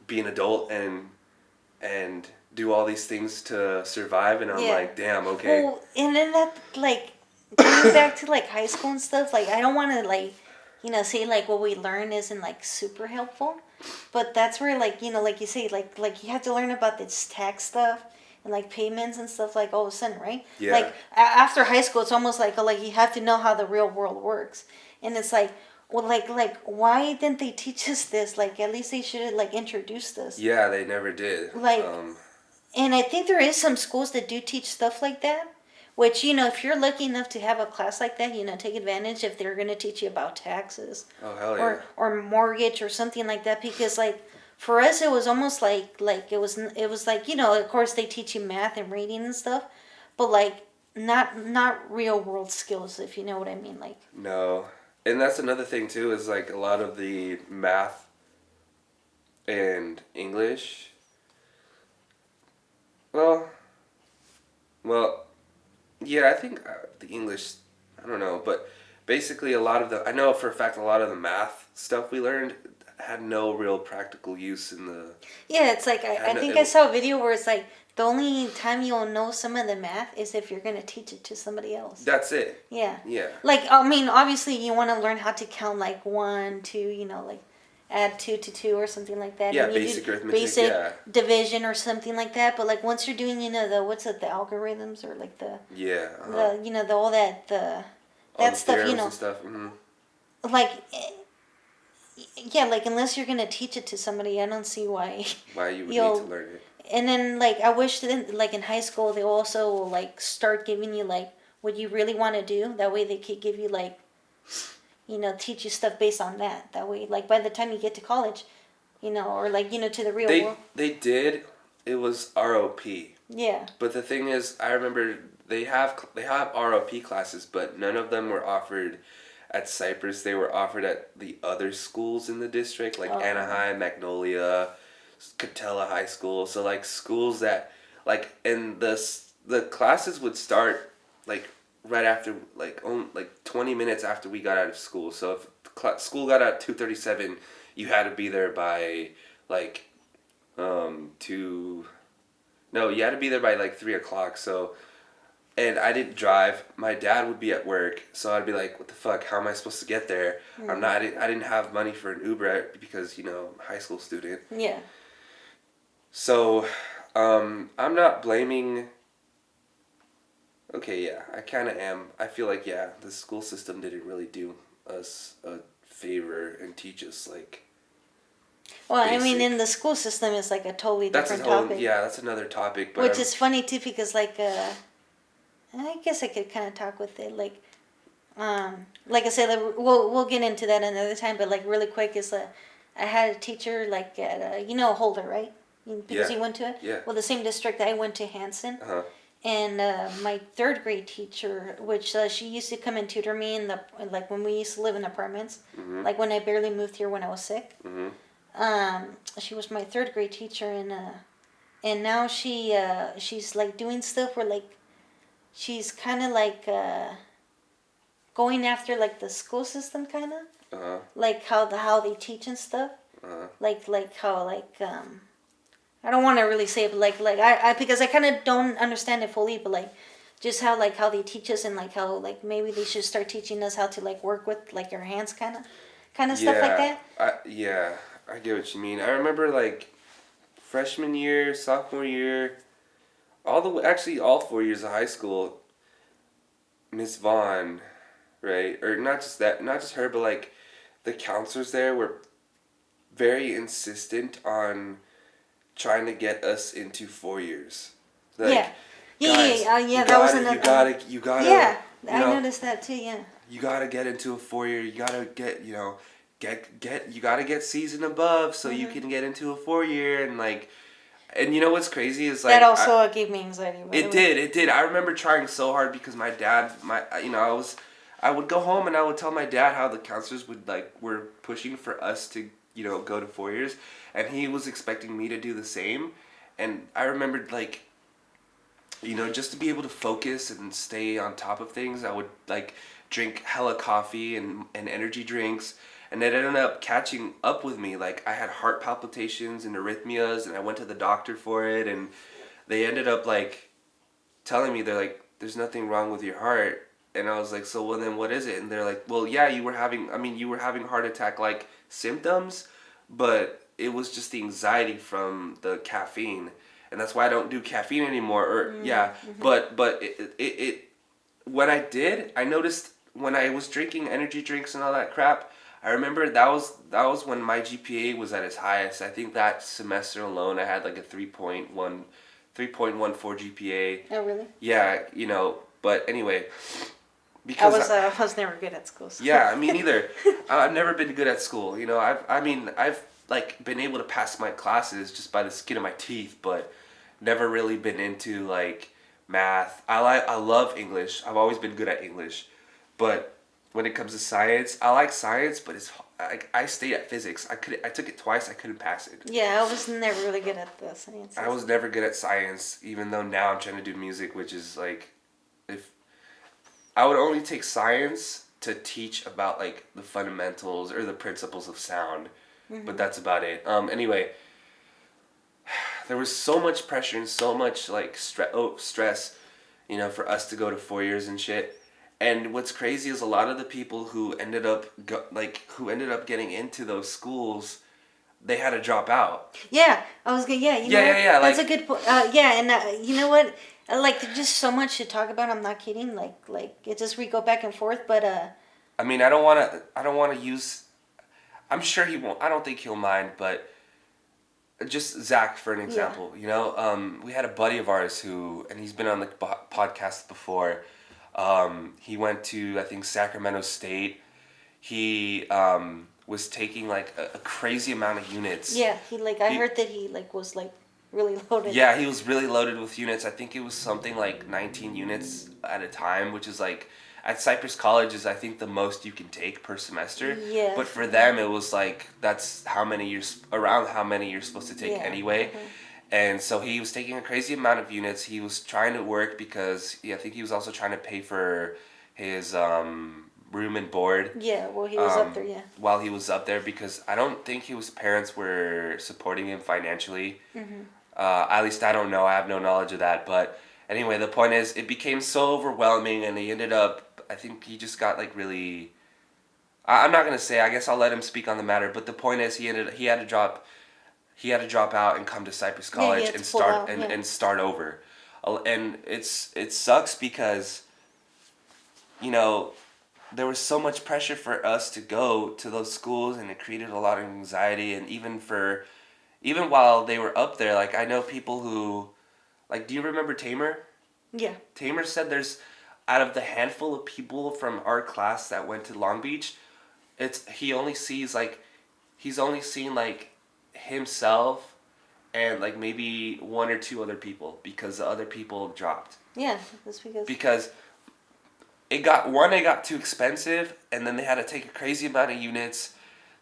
be an adult and do all these things to survive, and I'm Yeah. like, damn, okay. Well, and then that like going back to like high school and stuff. Like I don't want to like, say like what we learn isn't like super helpful, but that's where like like you say like you have to learn about this tax stuff and like payments and stuff like all of a sudden, right? Yeah. Like after high school, it's almost like you have to know how the real world works, and it's like. Well, like, why didn't they teach us this? Like, at least they should have like introduced us. Yeah, they never did. Like, and I think there is some schools that do teach stuff like that. Which if you're lucky enough to have a class like that, take advantage if they're gonna teach you about taxes, Oh hell yeah. or mortgage or something like that. Because like for us, it was almost like it was like of course they teach you math and reading and stuff, but like not real world skills, if you know what I mean. Like No. And that's another thing too, is like a lot of the math and English. Well, well, yeah, I think the English, I don't know, but basically I know for a fact a lot of the math stuff we learned had no real practical use in the. yeah, it's like I And think it- I saw a video where it's like the only time you'll know some of the math is if you're gonna teach it to somebody else. That's it. Yeah. Yeah. Like I mean, obviously you want to learn how to count like 1, 2, like add 2 to 2 or something like that. Yeah, and you basic do arithmetic, basic yeah. division or something like that. But like once you're doing, the what's it, the algorithms or like the Yeah. Uh-huh. the all that All that the stuff, theorems and stuff. Mm-hmm. like yeah, like unless you're gonna teach it to somebody, I don't see why. Why you would need You'll- to learn it. And then like I wish that like in high school they also will like start giving you like what you really want to do. That way they could give you like teach you stuff based on that. That way like by the time you get to college, or like to the real world. They did. It was ROP. Yeah. But the thing is, I remember they have ROP classes, but none of them were offered at Cypress. They were offered at the other schools in the district, like Oh. Anaheim, Magnolia, Catella High School. So like schools that like, and the classes would start like right after like 20 minutes after we got out of school. So if school got out at 2:37, you had to be there by like you had to be there by like 3 o'clock. So, and I didn't drive. My dad would be at work, so I'd be like, "What the fuck? How am I supposed to get there?" Mm. I'm not. I didn't have money for an Uber because high school student. Yeah. So, I'm not blaming. Okay, yeah, I kind of am. I feel like the school system didn't really do us a favor and teach us like. Well, I mean, Basic. in the school system, it's like a totally That's different a whole topic. that's another topic. But Which is funny too, because like I guess I could kind of talk with it like I said, like, we'll get into that another time. But like really quick is I had a teacher like at Holder, right? Because Yeah. you went to it. Yeah. Well, the same district I went to, Hanson. Uh-huh. And my third grade teacher, which she used to come and tutor me in the like when we used to live in apartments, Mhm. like when I barely moved here when I was sick. Mhm. She was my third grade teacher, and now she's like doing stuff where like she's kind of like going after like the school system kind of Uh-huh. like how they teach and stuff, Uh-huh. like how like I don't want to really say it, but like I because I kind of don't understand it fully, but like just how they teach us, and like how like maybe they should start teaching us how to like work with like our hands kind of stuff like that. I get what you mean. I remember like freshman year, sophomore year, all 4 years of high school. Miss Vaughn, right? Or not just that, not just her, but like the counselors there were very insistent on trying to get us into 4 years. Yeah. Like, Yeah. guys, Yeah. That was you gotta, Yeah, you I know, noticed that too. Yeah. you gotta get into a 4 year. You gotta get, you gotta get C's and above so you Hmm. can get into a 4 year and like, and you know what's crazy is That like, also gave me anxiety. By the way. it did. I remember trying so hard because my dad, I would go home and I would tell my dad how the counselors were pushing for us to, go to 4 years, and he was expecting me to do the same, and I remembered like, just to be able to focus and stay on top of things, I would like drink hella coffee and energy drinks, and it ended up catching up with me. Like I had heart palpitations and arrhythmias, and I went to the doctor for it, and they ended up like telling me, they're like, there's nothing wrong with your heart. And I was like, so well then what is it? And they're like, well yeah, you were having heart attack like symptoms, but it was just the anxiety from the caffeine, and that's why I don't do caffeine anymore. Or yeah, Mm-hmm. but it when I did, I noticed when I was drinking energy drinks and all that crap. I remember that was when my GPA was at its highest. I think that semester alone I had like a 3.14 GPA. Oh really? Yeah, but anyway, because I was never good at school. So. yeah, me neither. I've never been good at school. I've like been able to pass my classes just by the skin of my teeth, but never really been into like math. I love English. I've always been good at English, but when it comes to science, I like science, but it's like I stayed at physics. I took it twice. I couldn't pass it. Yeah, I was never really good at the sciences. I was never good at science, even though now I'm trying to do music, which is like, if I would only take science to teach about like the fundamentals or the principles of sound, but that's about it. Anyway, there was so much pressure and so much like stress, for us to go to 4 years and shit. And what's crazy is a lot of the people who ended up getting into those schools, they had to drop out. Yeah, I was good. Yeah, you know Yeah, what? yeah, yeah. That's Like, a good point. Yeah, and you know what? Like, there's just so much to talk about. I'm not kidding. Like it just we go back and forth. But I mean, I don't want to use. I'm sure he won't. I don't think he'll mind, but just Zach for an example. We had a buddy of ours and he's been on the podcast before. He went to, I think, Sacramento State. He was taking like a crazy amount of units. yeah, I heard that he was really loaded. Yeah, he was really loaded with units. I think it was something like 19 units at a time, which is like, at Cypress College is I think the most you can take per semester. Yeah. But for them it was like that's around how many you're supposed to take anyway. Mm-hmm. And so he was taking a crazy amount of units. He was trying to work because I think he was also trying to pay for his room and board. Yeah, well, he was up there, yeah. While he was up there, because I don't think his parents were supporting him financially. Mm-hmm. At least I don't know. I have no knowledge of that. But anyway, the point is, it became so overwhelming, and he ended up. I think he just got like really. I'm not gonna say. I guess I'll let him speak on the matter. But the point is, he had to drop. He had to drop out and come to Cypress College and start and start over, and it sucks because. There was so much pressure for us to go to those schools, and it created a lot of anxiety, and even while they were up there, like I know people who, like, do you remember Tamer? Yeah. Tamer said out of the handful of people from our class that went to Long Beach, he's only seen like himself and like maybe one or two other people, because the other people dropped. Yeah, that's because it got too expensive, and then they had to take a crazy amount of units.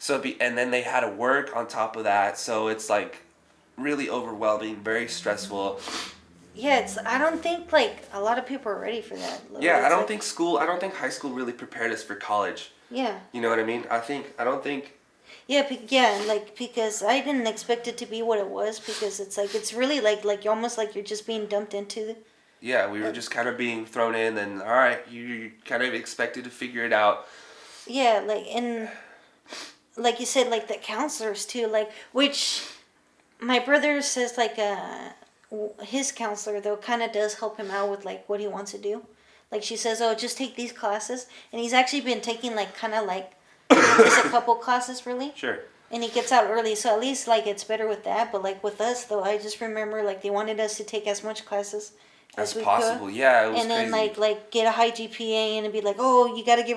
And then they had to work on top of that, so it's like really overwhelming, very stressful. Yeah, I don't think like a lot of people are ready for that. Yeah, I don't think high school really prepared us for college. Yeah. You know what I mean? I don't think. Yeah, because I didn't expect it to be what it was, because it's really like almost like you're just being dumped into. Yeah, we were just kind of being thrown in, and all right, you kind of expected to figure it out. Yeah, and like you said, like the counselors too, which my brother says his counselor though kind of does help him out with like what he wants to do. Like she says, oh, just take these classes, and he's actually been taking like kind of like just a couple classes really. Sure. And he gets out early, so at least like it's better with that. But like with us though, I just remember like they wanted us to take as much classes As as we possible. could, Yeah, it was and then crazy. like get a high GPA and be like, oh, you gotta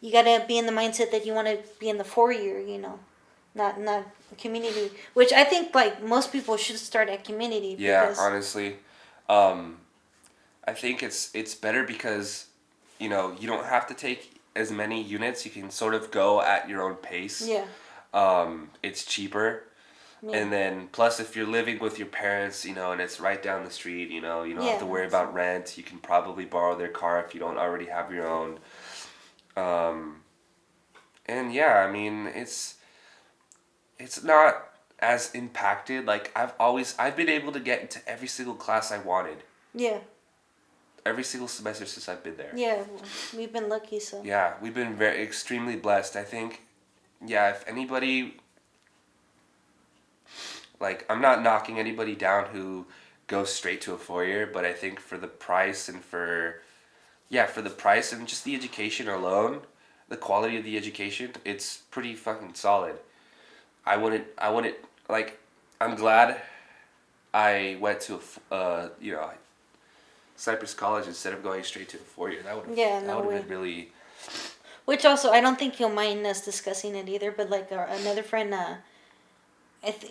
you gotta be in the mindset that you want to be in the 4 year, not community. Which I think like most people should start at community Yeah, because honestly. Um, I think it's better because, you don't have to take as many units. You can sort of go at your own pace. yeah, It's cheaper. yeah, And then plus if you're living with your parents, and it's right down the street, you don't have to yeah. worry about rent. You can probably borrow their car if you don't already have your own. Um, and yeah, I mean, it's not as impacted. Like I've been able to get into every single class I wanted. Yeah, Every single semester since I've been there. yeah, we've been lucky, so. Yeah, we've been very extremely blessed. I think, yeah, if anybody, like, I'm not knocking anybody down who goes straight to a 4 year, but I think for the price and for the price and just the education alone, the quality of the education, it's pretty fucking solid. I wouldn't, like, I'm glad I went to Cypress College instead of going straight to a 4 year. Yeah, That no would way. have been really. Which also, I don't think you'll mind us discussing it either. But like another friend,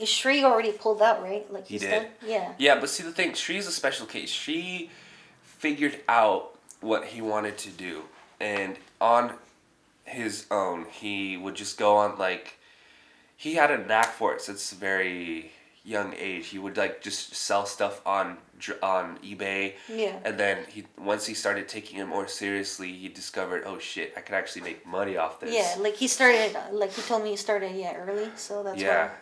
Shree already pulled out, right? Like He he's did. done. Yeah. Yeah, but see the thing, Shree's a special case. She figured out what he wanted to do, and on his own, he would just go on like he had a knack for it since a very young age. He would like just sell stuff on eBay, Yeah. and then once he started taking it more seriously, he discovered, oh shit, I could actually make money off this. Yeah, like he started, like he told me he started early, so that's Yeah, why.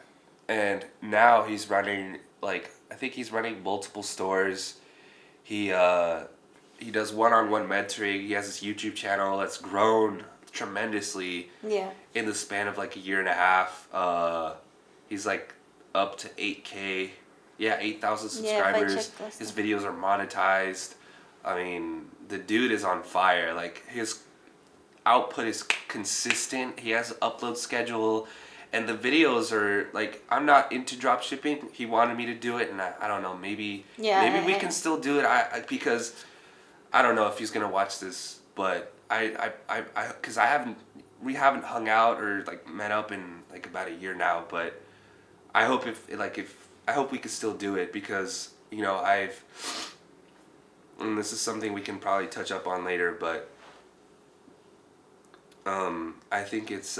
and now he's running I think he's running multiple stores. He does one-on-one mentoring. He has this YouTube channel that's grown tremendously Yeah. in the span of like a year and a half. He's like up to 8K. Yeah, 8,000 Yeah, if I subscribers. checked last His time. videos are monetized. I mean, the dude is on fire. Like his output is consistent. He has an upload schedule, and the videos are like, I'm not into drop shipping. He wanted me to do it, and I don't know, maybe Yeah. maybe we can still do it. Because I don't know if he's gonna watch this, but because we haven't hung out or like met up in like about a year now, but I hope if I hope we could still do it because and this is something we can probably touch up on later, but I think it's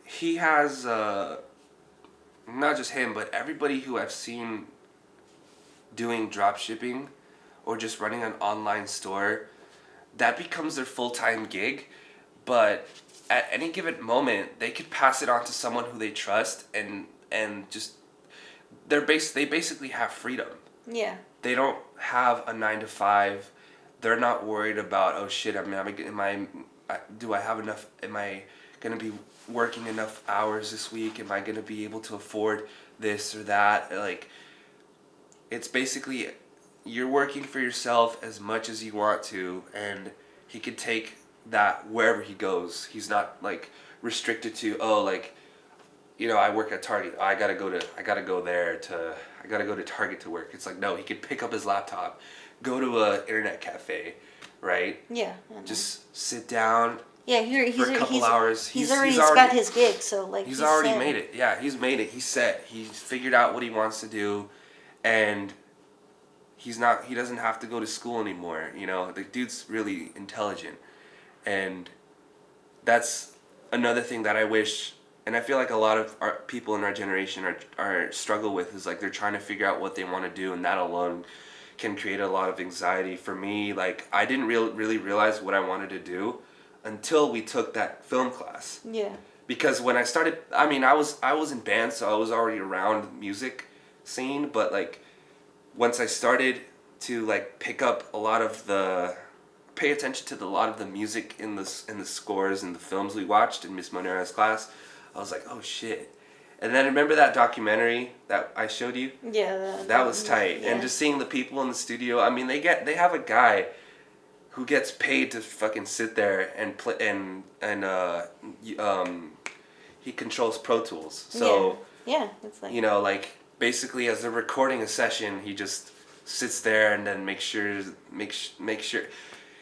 he has not just him but everybody who I've seen doing drop shipping or just running an online store, that becomes their full-time gig, but at any given moment they could pass it on to someone who they trust and just they basically have freedom. Yeah. They don't have a 9 to 5. They're not worried about, oh shit, do I have enough, am I gonna be working enough hours this week, am I gonna be able to afford this or that. Like, it's basically you're working for yourself as much as you want to, and he could take that wherever he goes. He's not like restricted to, I work at Target. I gotta go to Target to work. It's like, no, he could pick up his laptop, go to a internet cafe, right? Yeah. I know. Just sit down Yeah, for a couple hours. He's already got his gig, so like he's already set. made it. Yeah, he's made it. He's set. He's figured out what he wants to do, and he doesn't have to go to school anymore. The dude's really intelligent, and that's another thing that I wish. And I feel like a lot of people in our generation are struggle with is like they're trying to figure out what they want to do, and that alone can create a lot of anxiety for me. Like, I didn't really realize what I wanted to do until we took that film class. Yeah. Because when I started, I mean, I was in band, so I was already around the music scene, but like once I started to like pay attention to a lot of the music in the scores and the films we watched in Miss Monera's class, I was like, oh shit. And then remember that documentary that I showed you? Yeah. That was tight. Yeah. And just seeing the people in the studio, I mean, they have a guy who gets paid to fucking sit there and play he controls Pro Tools. So yeah, it's like, you know, like basically as they're recording a session, he just sits there and then make sure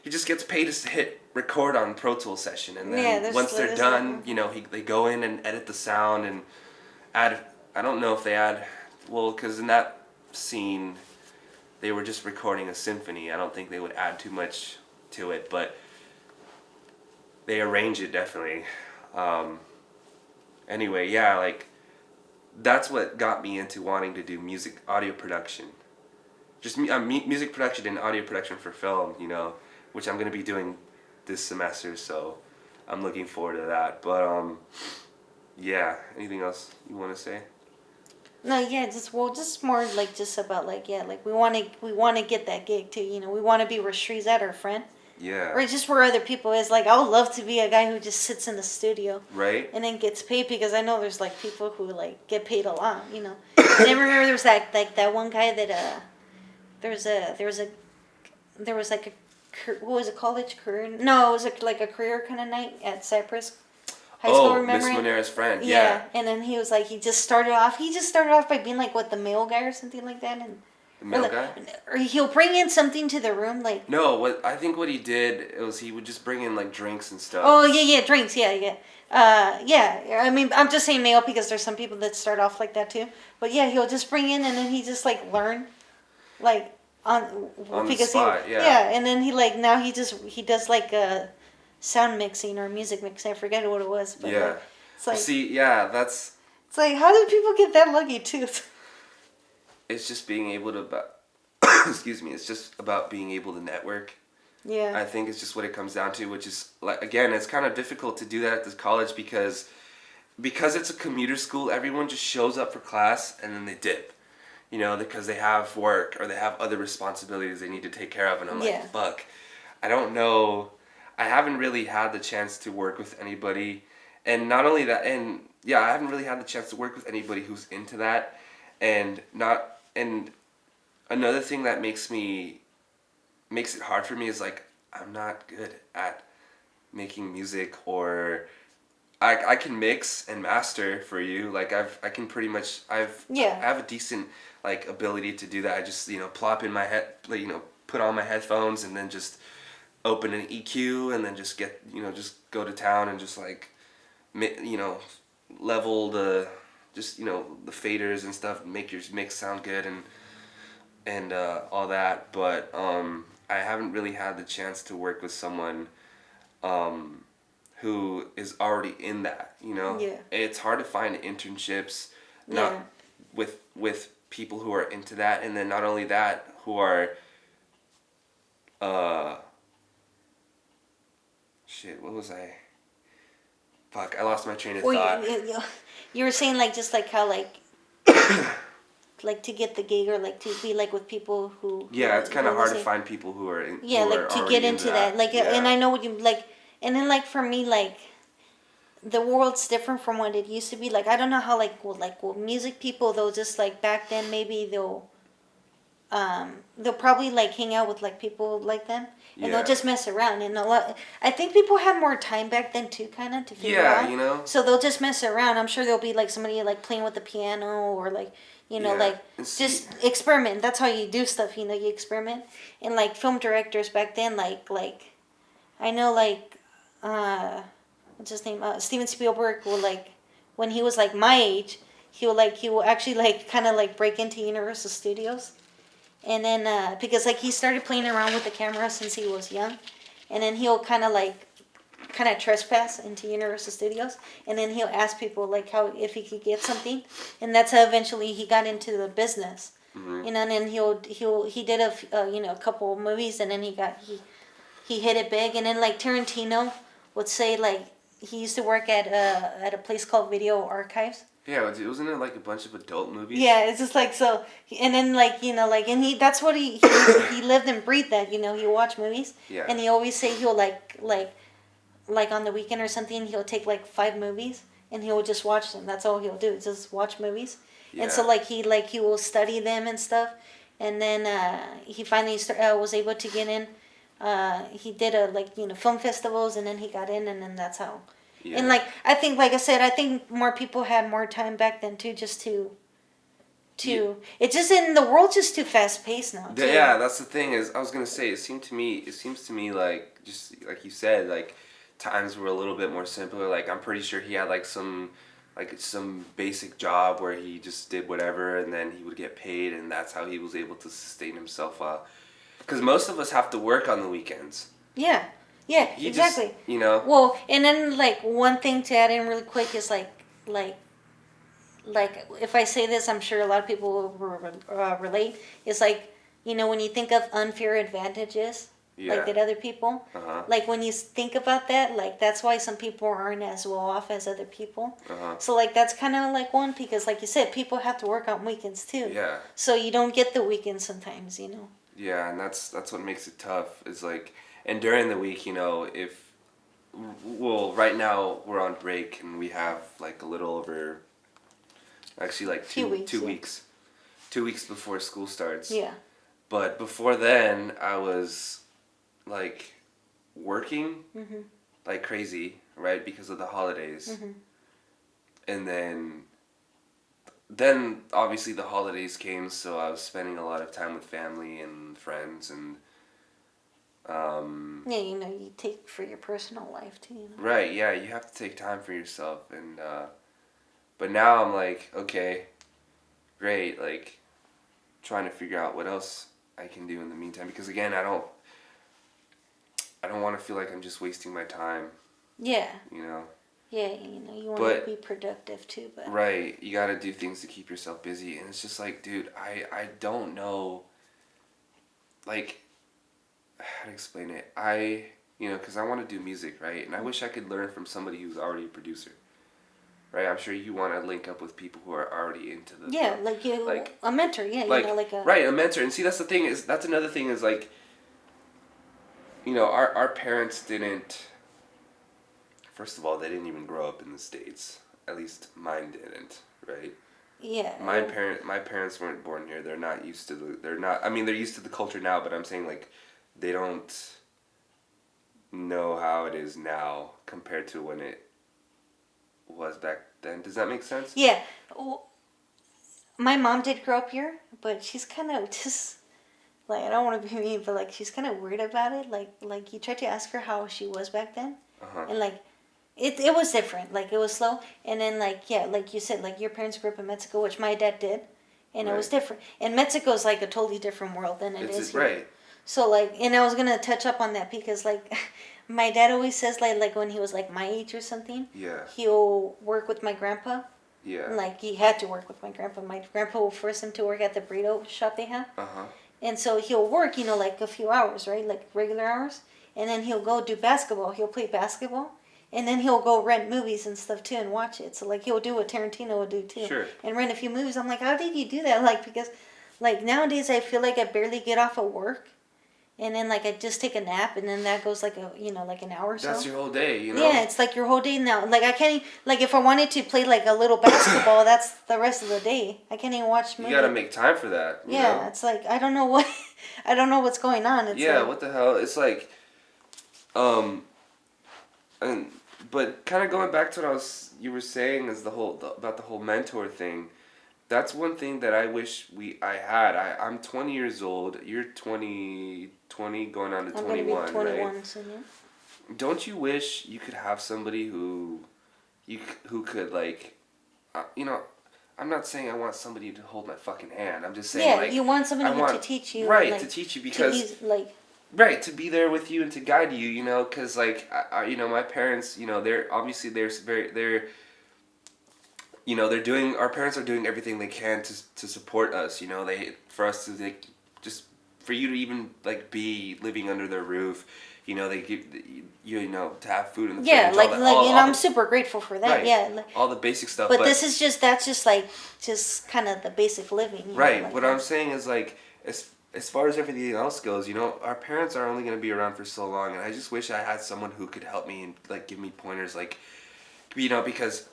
he just gets paid to hit record on Pro Tools session, and then once they're done, you know, they go in and edit the sound and add. I don't know if they add, well, because in that scene they were just recording a symphony. I don't think they would add too much to it, but they arrange it definitely. Anyway, yeah, like that's what got me into wanting to do audio production. Just music production and audio production for film, you know, which I'm going to be doing this semester, so I'm looking forward to that. But yeah, anything else you want to say? No, yeah, just more like just about like, yeah, like we want to get that gig too, you know. We want to be where Shree's at, our friend. Yeah. Or just where other people is. Like, I would love to be a guy who just sits in the studio. Right. And then gets paid, because I know there's like people who like get paid a lot, you know. And I remember there was that one guy that there was like a what was it, college career? No, it was like a career kind of night at Cypress High School. Remember? Miss Monera's friend. Yeah. And then he was like, he just started off by being like the mail guy or something like that, and the mail guy? Or he'll bring in something to the room, like... No, I think what he did was he would just bring in, like, drinks and stuff. Oh, yeah, drinks, yeah. I mean, I'm just saying male because there's some people that start off like that, too. But, yeah, he'll just bring in, and then he just, like, learn, like, on the spot, Yeah, and then he, like, now he does, like, sound mixing or music mixing. I forget what it was. But, yeah. Like, it's like... See, yeah, that's... It's like, how did people get that lucky, too? It's just being able to, excuse me, it's just about being able to network. Yeah. I think it's just what it comes down to, which is, like, again, it's kind of difficult to do that at this college because it's a commuter school, everyone just shows up for class and then they dip. You know, because they have work or they have other responsibilities they need to take care of, and I'm like, fuck, I don't know, I haven't really had the chance to work with anybody, and not only that, and yeah, I haven't really had the chance to work with anybody who's into that, and another thing that makes it hard for me is, like, I'm not good at making music, or I can mix and master for you. Like, I have a decent, like, ability to do that. I just, you know, plop in my head, like, you know, put on my headphones and then just open an EQ and then just just go to town and just, like, you know, level the faders and stuff, make your mix sound good and all that. But I haven't really had the chance to work with someone who is already in that, you know. Yeah. It's hard to find internships with people who are into that, and then not only that, who are what was I? Fuck, I lost my train of thought. You were saying, like, just like how, like, like to get the gig, or like to be like with people who... Yeah, it's kind of hard to find people who are in... Yeah, like to get into that. Like, yeah. And I know what you, like, and then, like, for me, like, the world's different from what it used to be. Like, I don't know how, like, music people, they'll just, like, back then, maybe they'll probably, like, hang out with, like, people like them, and they'll just mess around. And I think people had more time back then too, kind of, to figure out. Yeah, you know. So they'll just mess around. I'm sure there'll be, like, somebody, like, playing with the piano, or, like, you know, like, just experiment. That's how you do stuff, you know, you experiment. And, like, film directors back then, like I know, like, what's his name? Steven Spielberg will, like, when he was, like, my age, he will actually, like, kind of, like, break into Universal Studios. And then, because, like, he started playing around with the camera since he was young. And then he'll kind of trespass into Universal Studios. And then he'll ask people, like, if he could get something. And that's how eventually he got into the business. Mm-hmm. You know, and then he did a couple of movies, and then he hit it big. And then, like, Tarantino would say, like, he used to work at a place called Video Archives. Yeah, wasn't it like a bunch of adult movies? Yeah, it's just like, so, and then, like, you know, like, and that's what he lived and breathed that, you know, he'll watch movies. Yeah. And he always say he'll, like on the weekend or something, he'll take, like, 5 movies, and he will just watch them. That's all he'll do, is just watch movies. Yeah. And so he will study them and stuff, and then he finally was able to get in. He did film festivals, and then he got in, and then that's how. Yeah. And I think, like I said, I think more people had more time back then too, just to. Yeah. It's just in the world's just too fast paced now. Too. Yeah, that's the thing. Is I was gonna say, it seems to me like, just like you said, like times were a little bit more simpler. Like I'm pretty sure he had some basic job where he just did whatever, and then he would get paid, and that's how he was able to sustain himself. Because most of us have to work on the weekends. Yeah, exactly. Just, Well, and then one thing to add in really quick is like if I say this, I'm sure a lot of people will relate. It's when you think of unfair advantages, that other people, when you think about that, that's why some people aren't as well off as other people. So that's kind of one, because like you said, people have to work on weekends too. Yeah. So you don't get the weekends sometimes, Yeah, and that's what makes it tough. Is and during the week, if right now we're on break and we have a little over. Actually, two weeks. 2 weeks before school starts. Yeah. But before then, I was, working like crazy, right? Because of the holidays. Mm-hmm. And then obviously the holidays came, so I was spending a lot of time with family and friends and... yeah, you take for your personal life too. Right, yeah, you have to take time for yourself, and... But now I'm okay, great, trying to figure out what else I can do in the meantime, because again, I don't want to feel like I'm just wasting my time. Yeah. Yeah, you want to be productive too, but... Right, you got to do things to keep yourself busy, and it's just dude, I don't know, how to explain it. Because I want to do music, right, and I wish I could learn from somebody who's already a producer. Right, I'm sure you want to link up with people who are already into the... Yeah, a mentor, yeah, Right, a mentor. And see, that's the thing, that's another thing is, our parents didn't... First of all, they didn't even grow up in the States. At least mine didn't, right? Yeah. My parents weren't born here. They're not used to they're used to the culture now, but I'm saying, they don't know how it is now compared to when it was back then. Does that make sense? Yeah. Well, my mom did grow up here, but she's kind of just I don't want to be mean, but she's kind of weird about it. You tried to ask her how she was back then, and it was different. It was slow, and then like you said, your parents grew up in Mexico, which my dad did, and it was different. And Mexico's a totally different world than it is here. Right. So and I was gonna touch up on that because my dad always says when he was my age or something, yeah, he'll work with my grandpa. Yeah. He had to work with my grandpa. My grandpa will force him to work at the burrito shop they have. And so he'll work, a few hours, right? Regular hours. And then he'll go do basketball. He'll play basketball. And then he'll go rent movies and stuff too and watch it. So he'll do what Tarantino would do too. Sure. And rent a few movies. I'm how did you do that? Because nowadays I feel I barely get off of work. And then I just take a nap, and then that goes an hour or so. That's your whole day, Yeah, it's your whole day now. I can't if I wanted to play a little basketball, that's the rest of the day. I can't even watch movies. You gotta make time for that. You yeah, know? It's I don't know what, I don't know what's going on. It's what the hell? It's but kind of going back to what you were saying is about the whole mentor thing. That's one thing that I wish I had. I'm 20 years old. You're 20 going on to 21, I'm gonna be 21 right? soon, yeah. Don't you wish you could have somebody who could I'm not saying I want somebody to hold my fucking hand. I'm just saying you want somebody to teach you. Right, to teach you because right, to be there with you and to guide you, because my parents, our parents are doing everything they can to support us, for you to even be living under their roof, they give to have food in the fridge. I'm super grateful for that. Right, yeah, all the basic stuff. But this is just kind of the basic living. Right. What I'm saying is as far as everything else goes, our parents are only going to be around for so long, and I just wish I had someone who could help me and give me pointers, because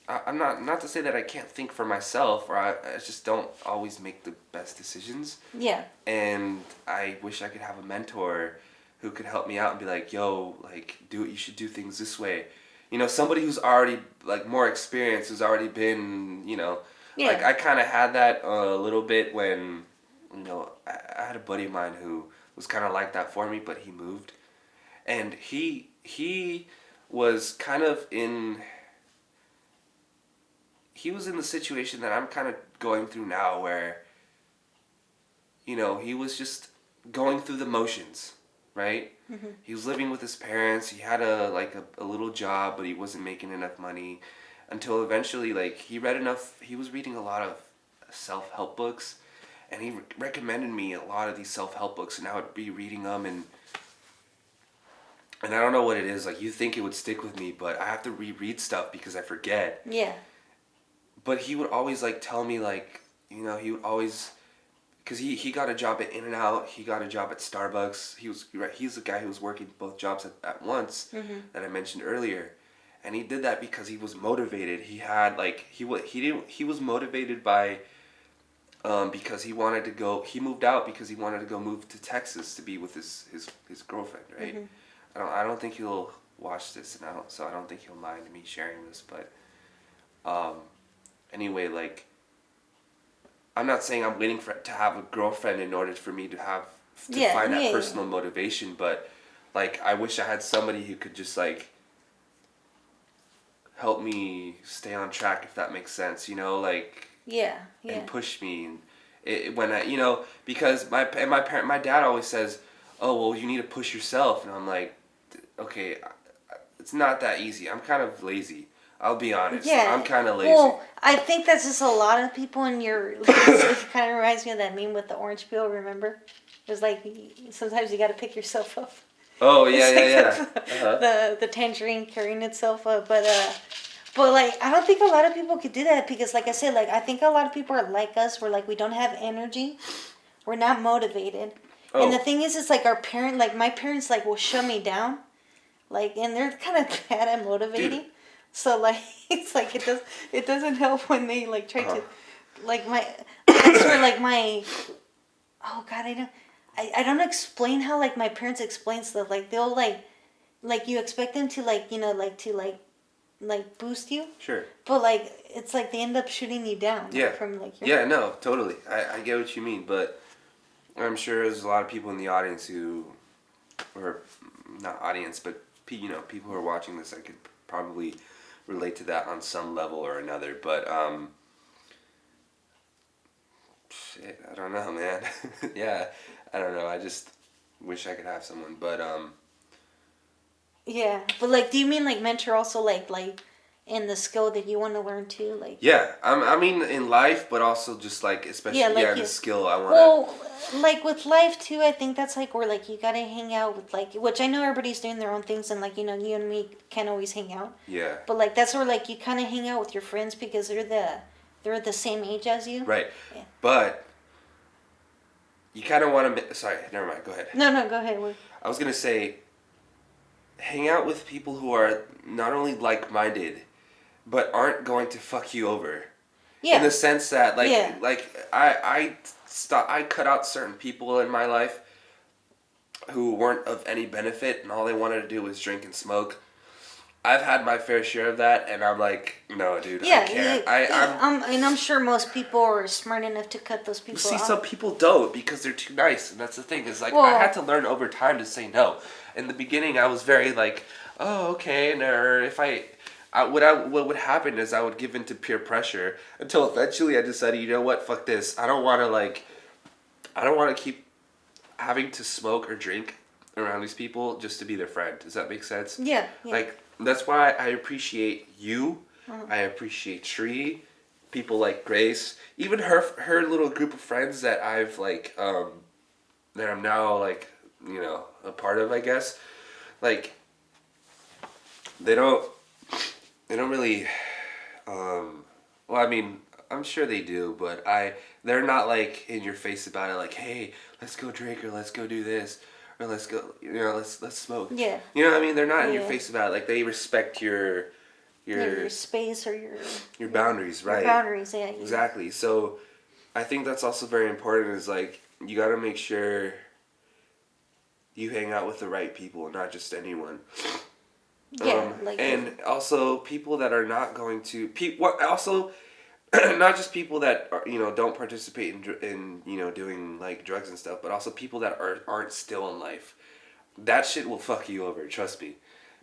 I'm not to say that I can't think for myself, or I just don't always make the best decisions. Yeah. And I wish I could have a mentor who could help me out and be like, yo, like, you should do things this way. You know, somebody who's already, like, more experienced, who's already been, you know, like, Yeah. I kind of had that a little bit when, you know, I had a buddy of mine who was kind of like that for me, but he moved. And he was kind of in, he was in the situation that I'm kind of going through now where, you know, he was just going through the motions, right? Mm-hmm. He was living with his parents. He had a little job, but he wasn't making enough money until eventually, like, he read enough. He was reading a lot of self-help books, and he recommended me a lot of these self-help books, and I would be reading them, and I don't know what it is. Like, you think it would stick with me, but I have to reread stuff because I forget. Yeah. But he would always, like, tell me, like, you know, he would always, because he got a job at In-N-Out, he got a job at Starbucks. He's the guy who was working both jobs at once, Mm-hmm. that I mentioned earlier, and he did that because he was motivated. He had, like, he was motivated by, because he wanted to go. He moved out because he wanted to go move to Texas to be with his girlfriend, right? Mm-hmm. I don't think he'll watch this, and so I don't think he'll mind me sharing this, but um, anyway, like, I'm not saying I'm waiting to have a girlfriend in order for me to Yeah. find that Yeah. personal motivation, but, like, I wish I had somebody who could just, like, help me stay on track, if that makes sense, you know, like, Yeah. Yeah. and push me, and when I, you know, because my dad always says, oh, well, you need to push yourself, and I'm like, okay, it's not that easy. I'm kind of lazy. I'll be honest. Yeah. I'm kind of lazy. Well, I think that's just a lot of people in your. It kind of reminds me of that meme with the orange peel. Remember, it was like sometimes you got to pick yourself up. Oh yeah, It's yeah, like yeah. Uh-huh. the tangerine carrying itself up, but like I don't think a lot of people could do that because, like I said, like I think a lot of people are like us. We're like we don't have energy, we're not motivated, and the Oh, thing is, it's like our parent, like my parents, like will shut me down, like and they're kind of bad at motivating. dude. So like it's like it doesn't help when they like try Uh-huh. to, like my that's where like my oh god I don't explain how like my parents explain stuff like they'll like you expect them to like you know like to like boost you, Sure. but like it's like they end up shooting you down Yeah. from like your Yeah. No. Totally. I get what you mean, but I'm sure there's a lot of people in the audience who, or not audience, but you know, people who are watching this, I could probably relate to that on some level or another. But shit, I don't know, man. Yeah, I don't know. I just wish I could have someone, but yeah. But like, do you mean like mentor also like in the skill that you want to learn too, like yeah. I mean, in life, but also just like, especially, yeah like the you skill I want to. well like with life too I think that's like where like you gotta hang out with like which I know everybody's doing their own things and like you know you and me can't always hang out. Yeah. But like that's where like you kind of hang out with your friends because they're the same age as you. Right. Yeah. But you kind of want to. Sorry, never mind. Go ahead. No, go ahead. I was gonna say, hang out with people who are not only like-minded, but aren't going to fuck you over. Yeah. In the sense that, like, Yeah. I cut out certain people in my life who weren't of any benefit, and all they wanted to do was drink and smoke. I've had my fair share of that, and I'm like, no, dude, Yeah, I can't. and I'm sure most people are smart enough to cut those people See, off. some people don't because they're too nice, and that's the thing. Is like, Well- I had to learn over time to say no. In the beginning, I was very like, oh, okay, and or if what would happen is I would give in to peer pressure until eventually I decided, you know what, fuck this. I don't want to keep having to smoke or drink around these people just to be their friend. Does that make sense? Yeah. Like, that's why I appreciate you. Uh-huh. I appreciate Tree, people like Grace, even her little group of friends that I've like that I'm now like, you know, a part of, I guess. Like, they don't really well, I mean, I'm sure they do, but they're not like in your face about it, like, hey, let's go drink, or let's go do this, or let's go, you know, let's smoke. Yeah. You know what I mean? They're not in your Yeah. face about it. Like, they respect your your space or your boundaries, right? Your boundaries, yeah. Exactly. So I think that's also very important. Is like you got to make sure you hang out with the right people, not just anyone. Yeah, And also people that are not going to also not just people that are, don't participate in doing like drugs and stuff, but also people that aren't still in life. That shit will fuck you over. Trust me.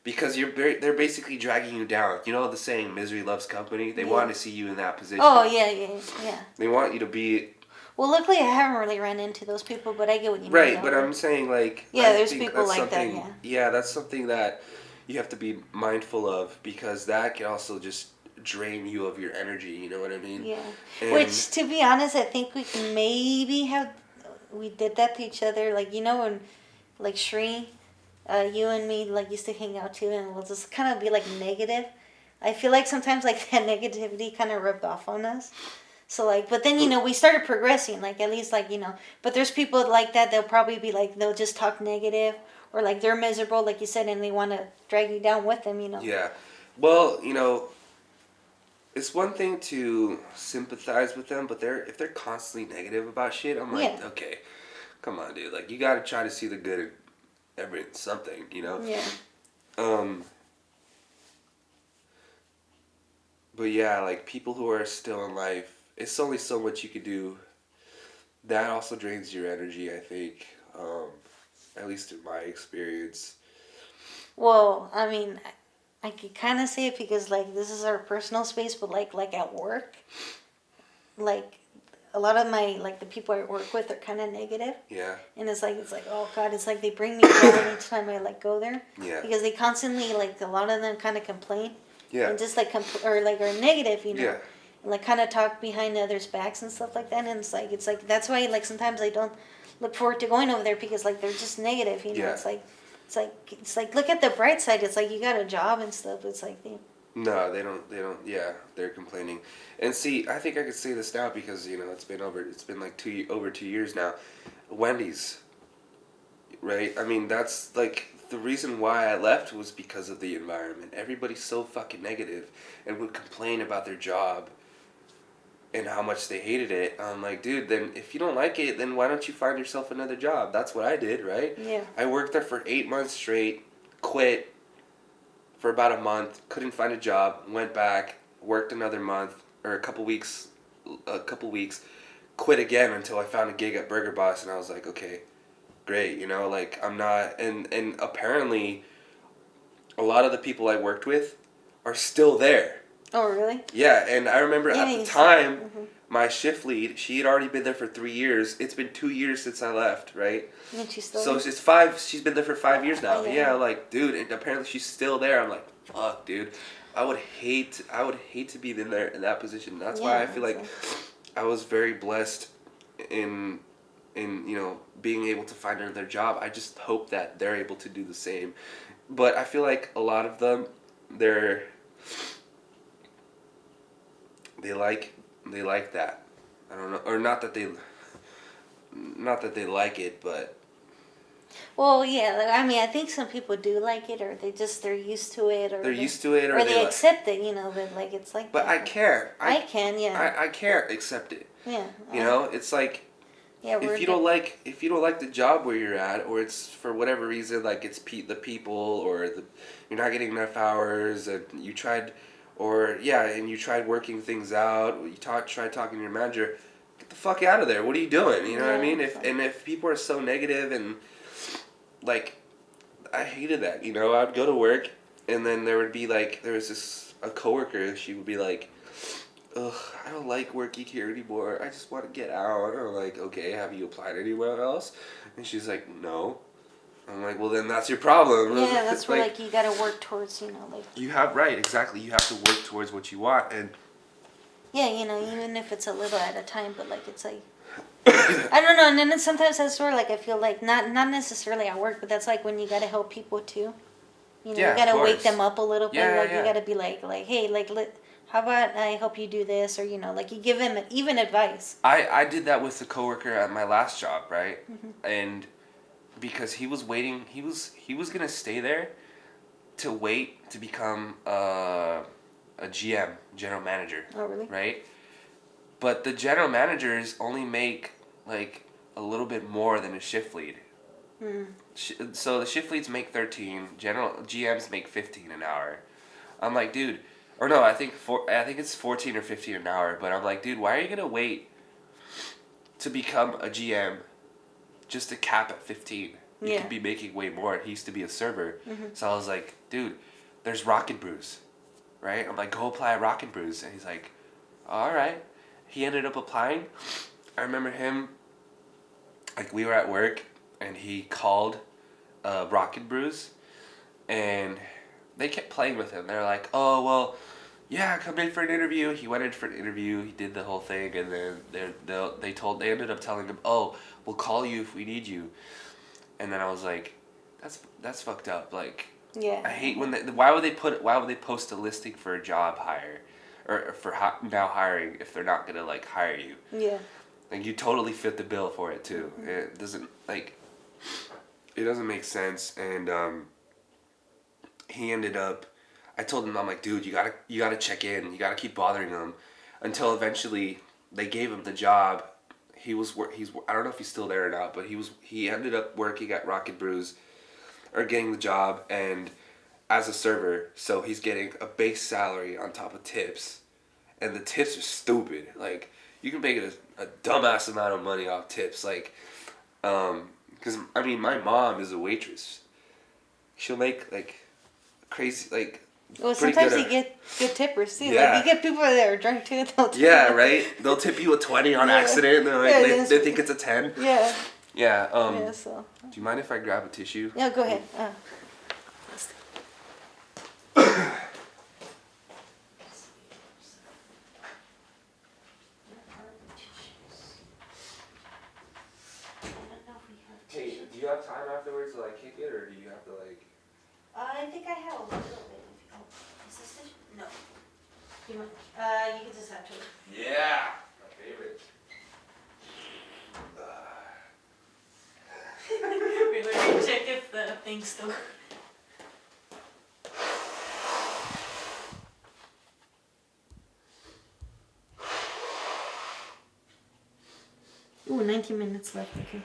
Because they're basically dragging you down. You know the saying, "Misery loves company." They want to see you in that position. Oh yeah. They want you to be. Well, luckily I haven't really run into those people, but I get what you mean. Right, but I'm saying like. Yeah, there's people like that. Yeah. Yeah, that's something that you have to be mindful of because that can also just drain you of your energy. You know what I mean? Yeah. And which, to be honest, I think we did that to each other. Like when, like Shri. You and me like used to hang out too, and we'll just kind of be like negative. I feel like sometimes like that negativity kind of rubbed off on us. So like, but then we started progressing. Like at least like but there's people like that. They'll probably be like they'll just talk negative or like they're miserable, like you said, and they want to drag you down with them. Yeah, well, it's one thing to sympathize with them, but if they're constantly negative about shit, I'm like, okay, come on, dude. Like you got to try to see the good in something, Yeah. But yeah, like people who are still in life, it's only so much you could do. That also drains your energy, I think. At least in my experience. Well, I mean, I could kind of say it because like this is our personal space, but like at work, like a lot of my like the people I work with are kind of negative. Yeah. And it's like oh god, it's like they bring me down each time I like go there. Yeah. Because they constantly like a lot of them kind of complain. Yeah. And just like are negative, Yeah. And like kind of talk behind others' backs and stuff like that. And it's like that's why like sometimes I don't look forward to going over there because like they're just negative. Yeah. It's like look at the bright side. It's like you got a job and stuff. It's like No, they don't. Yeah, they're complaining. And see, I think I could say this now because it's been like over 2 years now. Wendy's, right? I mean, that's like the reason why I left was because of the environment. Everybody's so fucking negative and would complain about their job and how much they hated it. I'm like, dude, then if you don't like it, then why don't you find yourself another job? That's what I did, right? Yeah. I worked there for 8 months straight, quit for about a month, couldn't find a job, went back, worked another month or a couple weeks, quit again until I found a gig at Burger Boss, and I was like, okay, great, like I'm not, and apparently a lot of the people I worked with are still there. Oh, really? Yeah, and I remember at the time, my shift lead, she had already been there for 3 years. It's been 2 years since I left, right? And she's still so there? it's 5, she's been there for 5 years now. Oh, yeah. Yeah, like, dude, and apparently she's still there. I'm like, fuck, dude. I would hate to be in that position. That's why I feel like I was very blessed in being able to find another job. I just hope that they're able to do the same. But I feel like a lot of them, they like that. I don't know, or not that they like it, but. Well, yeah. I mean, I think some people do like it, or they're used to it, or or they accept it. But like it's like. But I care. I can, yeah. I can't accept it. Yeah. It's like. Yeah, if you don't like the job where you're at, or it's for whatever reason, like it's the people, or you're not getting enough hours, and you tried, and you tried working things out. You tried talking to your manager. Get the fuck out of there! What are you doing? You know what I mean? If people are so negative and like, I hated that. I'd go to work, and then there was a coworker. She would be like, ugh, I don't like working here anymore. I just want to get out. And I'm like, okay, have you applied anywhere else? And she's like, no. I'm like, well, then that's your problem. Yeah, that's where like you gotta work towards, like. You have exactly. You have to work towards what you want, and. Yeah, even if it's a little at a time, but like it's like. I don't know, and then sometimes that's where like I feel like not necessarily at work, but that's like when you gotta help people too. You gotta wake them up a little bit. Yeah, you gotta be like hey, how about I help you do this, or like you give him even advice. I did that with the coworker at my last job, right? Mm-hmm. And because he was waiting, he was gonna stay there to wait to become a GM, general manager. Oh, really? Right? But the general managers only make like a little bit more than a shift lead. So the shift leads make 13, general GMs make 15 an hour. I'm like, dude, or no, I think it's 14 or 15 an hour, but I'm like, dude, why are you going to wait to become a GM just to cap at 15? You could be making way more. He used to be a server. So I was like, dude, there's Rocket Brews, right? I'm like, go apply at Rocket Brews. And he's like, all right. He ended up applying. I remember him, like, we were at work, and he called Rocket Brews, and they kept playing with him. They're like, oh, well, yeah, come in for an interview. He went in for an interview. He did the whole thing, and then they ended up telling him, oh, we'll call you if we need you. And then I was like, that's fucked up. Like, yeah, I hate when why would they post a listing for a job hire, or for now hiring if they're not gonna like hire you. Yeah. Like, you totally fit the bill for it too. It doesn't make sense. And he ended up, I told him, I'm like, dude, you gotta check in. You gotta keep bothering him, until eventually they gave him the job. He's I don't know if he's still there or not, but he ended up working at Rocket Brews, or getting the job, and as a server, so he's getting a base salary on top of tips, and the tips are stupid. Like, you can make a dumbass amount of money off tips, like, because I mean, my mom is a waitress. She'll make like crazy, like. Well, sometimes you get good tippers too. Yeah. Like, you get people that are drunk too. They'll tip Yeah, you. right. They'll tip you a 20 on accident. They're like, they think it's a 10. Yeah. Yeah. Yeah. So. Do you mind if I grab a tissue? Yeah. Go ahead. Hey, do you have time afterwards to like kick it, or do you have to like? I think I have a little bit. Oh, is this tissue? No. You want? You can just have to. Yeah, my favorite. We're gonna check if the thing's still. Ooh, 19 minutes left. Okay.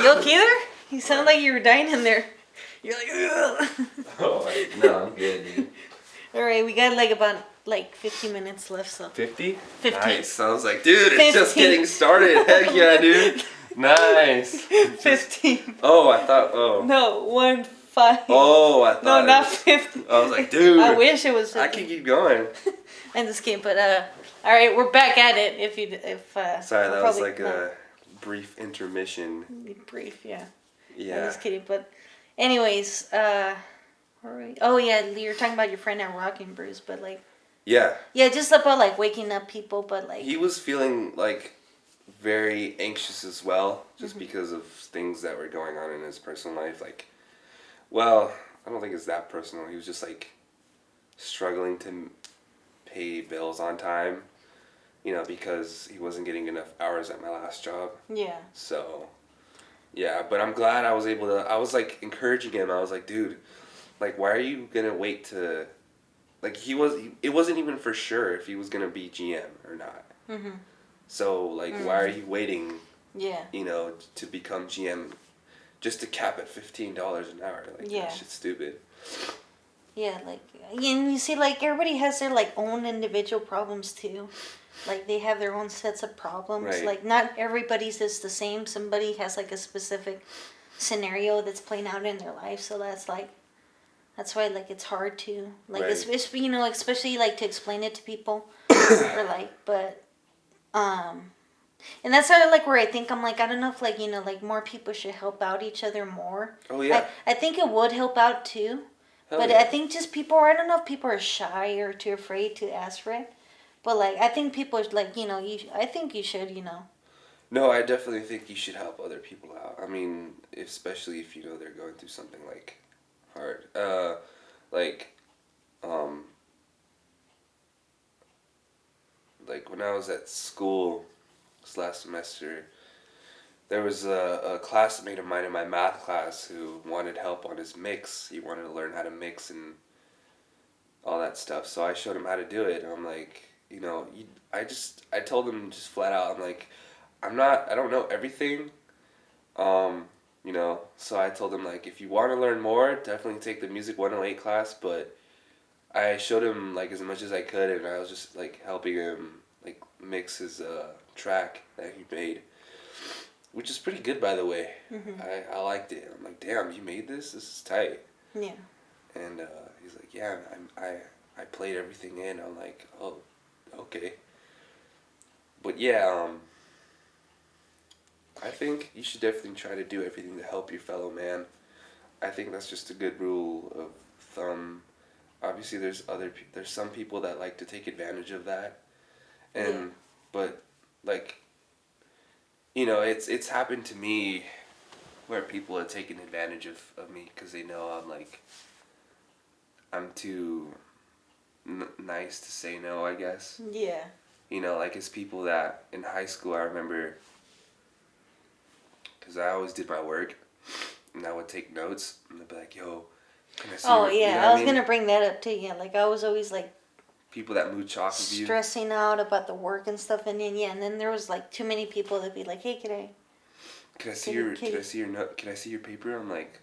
You okay there? You sound like you were dying in there. You're like, ugh. Oh, no, I'm good, dude. Alright, we got like about 15 minutes left, so. 50? 15. Nice. I was like, dude, it's just getting started. Heck yeah, dude. Nice. 15. Oh, I thought. Oh. No, 1, 5. Oh, I thought. No, not 50. I was like, dude. I wish it was 50. I can keep going. I'm just kidding, but all right, we're back at it. Sorry, that was like not a brief intermission. brief, yeah. Yeah. I'm just kidding, but anyways, all right. Oh yeah, you're talking about your friend at Rocking Bruce, but like. Yeah. Yeah, just about like waking up people, but like. He was feeling like very anxious as well, just because of things that were going on in his personal life. Like, well, I don't think it's that personal. He was just like struggling to pay bills on time, because he wasn't getting enough hours at my last job. Yeah. So, yeah, but I'm glad I was able to. I was like encouraging him. I was like, dude, like, why are you gonna wait to, like, it wasn't even for sure if he was gonna be GM or not. Mm-hmm. So, like, why are you waiting? Yeah. To become GM, just to cap at $15 an hour. Like, yeah. That shit's stupid. Yeah, like, and you see, like, everybody has their, like, own individual problems, too. Like, they have their own sets of problems. Right. Like, not everybody's just the same. Somebody has, like, a specific scenario that's playing out in their life. So that's, like, that's why, like, it's hard to, like, Right. especially, like, to explain it to people. Or, like, but, and that's sort of like where I think I'm like, I don't know if like, like more people should help out each other more. Oh, yeah. I think it would help out too. Hell But yeah. I think just people, I don't know if people are shy or too afraid to ask for it. But like, I think people are like, I think you should, No, I definitely think you should help other people out. I mean, especially if they're going through something like hard. Like when I was at school this last semester, there was a classmate of mine in my math class who wanted help on his mix. He wanted to learn how to mix and all that stuff. So I showed him how to do it. And I'm like, I told him just flat out, I'm like, I don't know everything. So I told him, like, if you want to learn more, definitely take the Music 108 class, but I showed him, like, as much as I could, and I was just, like, helping him, like, mix his track that he made, which is pretty good, by the way. Mm-hmm. I liked it. I'm like, damn, you made this? This is tight. Yeah. And he's like, yeah, I played everything in. I'm like, oh, okay. But yeah, I think you should definitely try to do everything to help your fellow man. I think that's just a good rule of thumb. Obviously, there's some people that like to take advantage of that, but like, it's happened to me where people have taken advantage of me because they know I'm too nice to say no, I guess. Yeah. Like it's people that in high school I remember, because I always did my work, and I would take notes, and they'd be like, yo, can I see Oh, your, yeah, I was going to bring that up too, yeah. Like, I was always, like, people that mooch off of you. stressing out about the work and stuff, and then there was, like, too many people that'd be like, hey, Can I see your note? Can I see your paper? I'm like,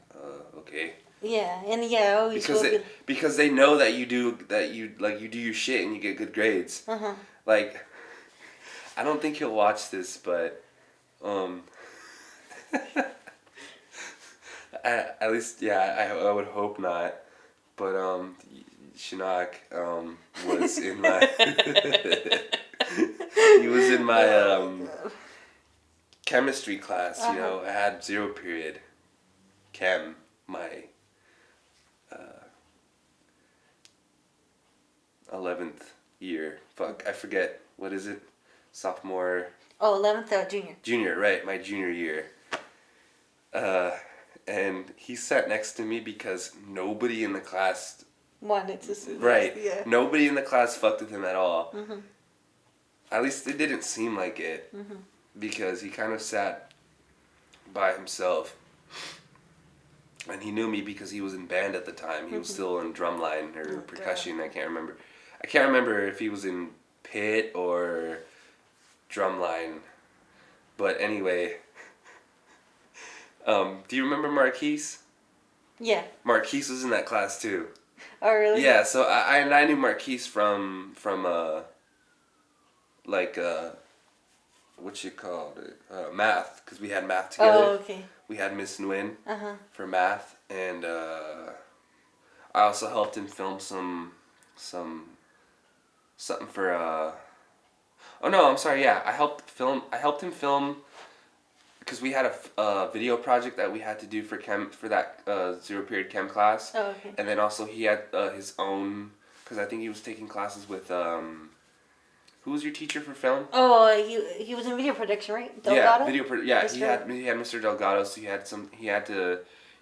okay. Yeah, and I always because they know that you do your shit and you get good grades. Uh-huh. Like, I don't think he'll watch this, but at least I would hope not. But Shinak was in my he was in my chemistry class. I had 0 period chem my 11th year. Fuck, I forget. What is it? Sophomore. Oh, 11th, junior. Junior, right. My junior year. And he sat next to me because nobody in the class... wanted to see Right. this, yeah. Nobody in the class fucked with him at all. Mm-hmm. At least it didn't seem like it. Mm-hmm. Because he kind of sat by himself. And he knew me because he was in band at the time. He was still in drumline or percussion. God. I can't remember if he was in pit or drumline. But anyway, do you remember Marquise? Yeah. Marquise was in that class too. Oh, really? Yeah, so I knew Marquise from what you called it, math, because we had math together. Oh, okay. We had Miss Nguyen Uh-huh. for math, and I also helped him film something for. Oh no, I'm sorry. Yeah, I helped him film because we had a video project that we had to do for that zero period chem class. Oh, okay. And then also he had his own, because I think he was taking classes with who was your teacher for film? Oh, he was in video production, right? Delgado? Yeah, Mr. he had Mr. Delgado, so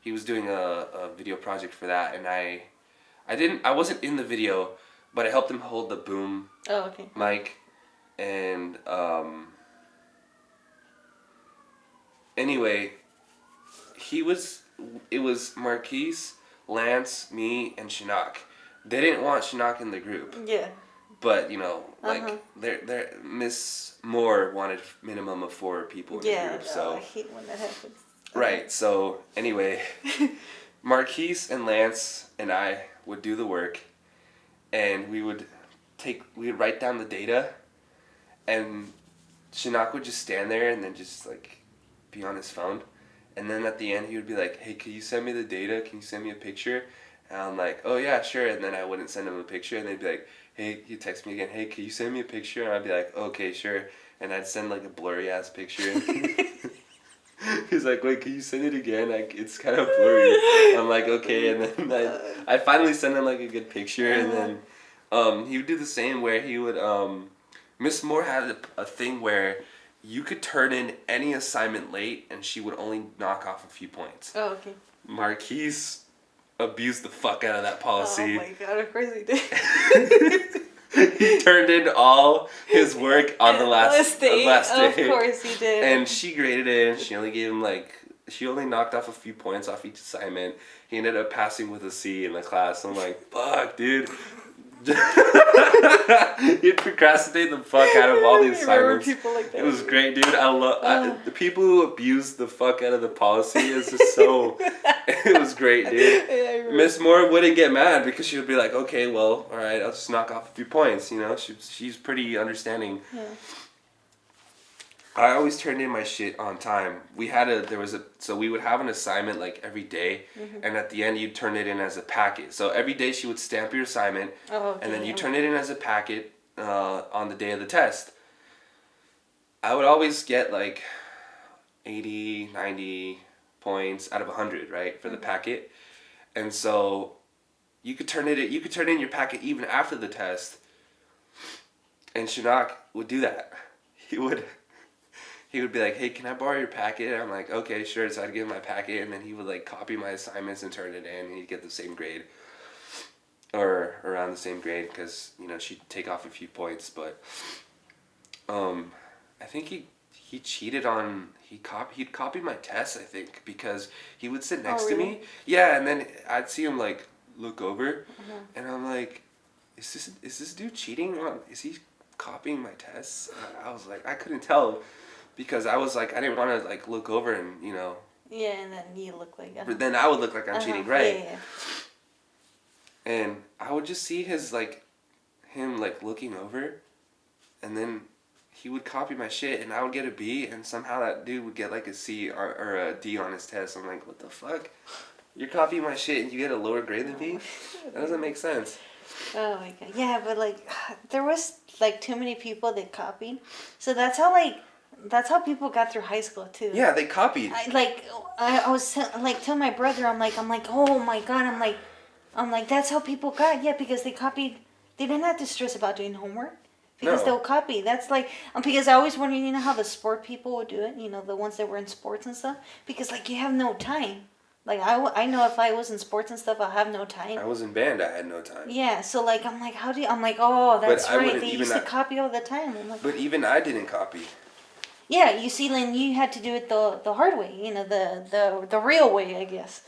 he was doing a video project for that, and I wasn't in the video, but I helped him hold the boom Oh, okay. mic, and anyway, it was Marquise, Lance, me, and Shinnok. They didn't want Shinnok in the group. Yeah. But, you know, like, Uh-huh. Miss Moore wanted minimum of 4 people in the group, so. I hate when that happens. Right, so, anyway, Marquise and Lance and I would do the work, and we would write down the data, and Shinnok would just stand there and then just, like, be on his phone. And then at the end, he would be like, hey, can you send me the data? Can you send me a picture? And I'm like, oh, yeah, sure. And then I wouldn't send him a picture, and they'd be like, hey, he'd text me again, hey, can you send me a picture? And I'd be like, okay, sure. And I'd send, like, a blurry-ass picture. He's like, wait, can you send it again? Like, it's kind of blurry. I'm like, okay. And then I finally send him, like, a good picture. And then he would do the same where he would, Miss Moore had a thing where you could turn in any assignment late and she would only knock off a few points. Oh, okay. Marquise abused the fuck out of that policy. Oh my god, of course he did. He turned in all his work on the last day. Of course he did. And she graded it, and she only knocked off a few points off each assignment. He ended up passing with a C in the class. I'm like, fuck, dude. He'd procrastinate the fuck out of all the assignments. People like that. It was great, dude. The people who abused the fuck out of the policy is just so. It was great, dude. Yeah, Miss Moore wouldn't get mad because she would be like, okay, well, all right, I'll just knock off a few points. You know, she's pretty understanding. Yeah. I always turned in my shit on time. So we would have an assignment like every day, and at the end you'd turn it in as a packet. So every day she would stamp your assignment, and then you turn it in as a packet on the day of the test. I would always get like 80, 90 points out of 100, right, for the packet. And so you could turn in your packet even after the test. And Shinnok would do that. He would be like, hey, can I borrow your packet? And I'm like, okay, sure. So I'd give him my packet, and then he would like copy my assignments and turn it in, and he'd get the same grade. Or around the same grade, because, you know, she'd take off a few points, but I think he cheated on, he'd copy my tests, I think, because he would sit next to me. Yeah, and then I'd see him like look over, and I'm like, is this dude cheating on, is he copying my tests? I was like, I couldn't tell. Because I was like, I didn't want to like look over and, you know. Yeah, and then you look like. But then I would look like I'm cheating, right? Yeah. And I would just see him like looking over, and then he would copy my shit, and I would get a B, and somehow that dude would get like a C or a D on his test. I'm like, what the fuck? You're copying my shit, and you get a lower grade than me? That doesn't make sense. Oh my god. Yeah, but like, there was like too many people that copied, so that's how people got through high school too. Yeah, they copied. I was telling my brother, I'm like, oh my god, I'm like, that's how people got. Yeah, because they copied. They didn't have to stress about doing homework because they'll copy. That's like, because I always wondered, you know how the sport people would do it, you know, the ones that were in sports and stuff, because like you have no time. Like I know if I was in sports and stuff, I'll have no time. I was in band, I had no time. Yeah, so like I'm like, oh, that's right. They used to copy all the time. I'm like, but even I didn't copy. Yeah, you see, Lynn, you had to do it the hard way, you know, the real way, I guess.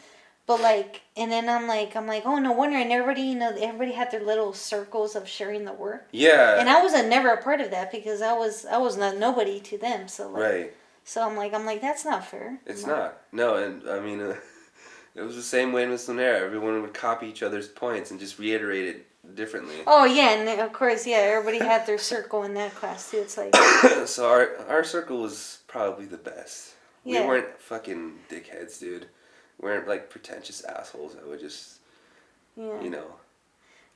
But like, and then I'm like, oh, no wonder. And everybody, you know, everybody had their little circles of sharing the work. Yeah. And I was never a part of that because I was not nobody to them. So like, right. So I'm like, that's not fair. It's not. No, and I mean, it was the same way in Miss Lunera. Everyone would copy each other's points and just reiterate it differently. Oh yeah, and of course, yeah, everybody had their circle in that class too. It's like, So our circle was probably the best. yeah, We weren't fucking dickheads, dude. We weren't like pretentious assholes that would just, yeah, you know,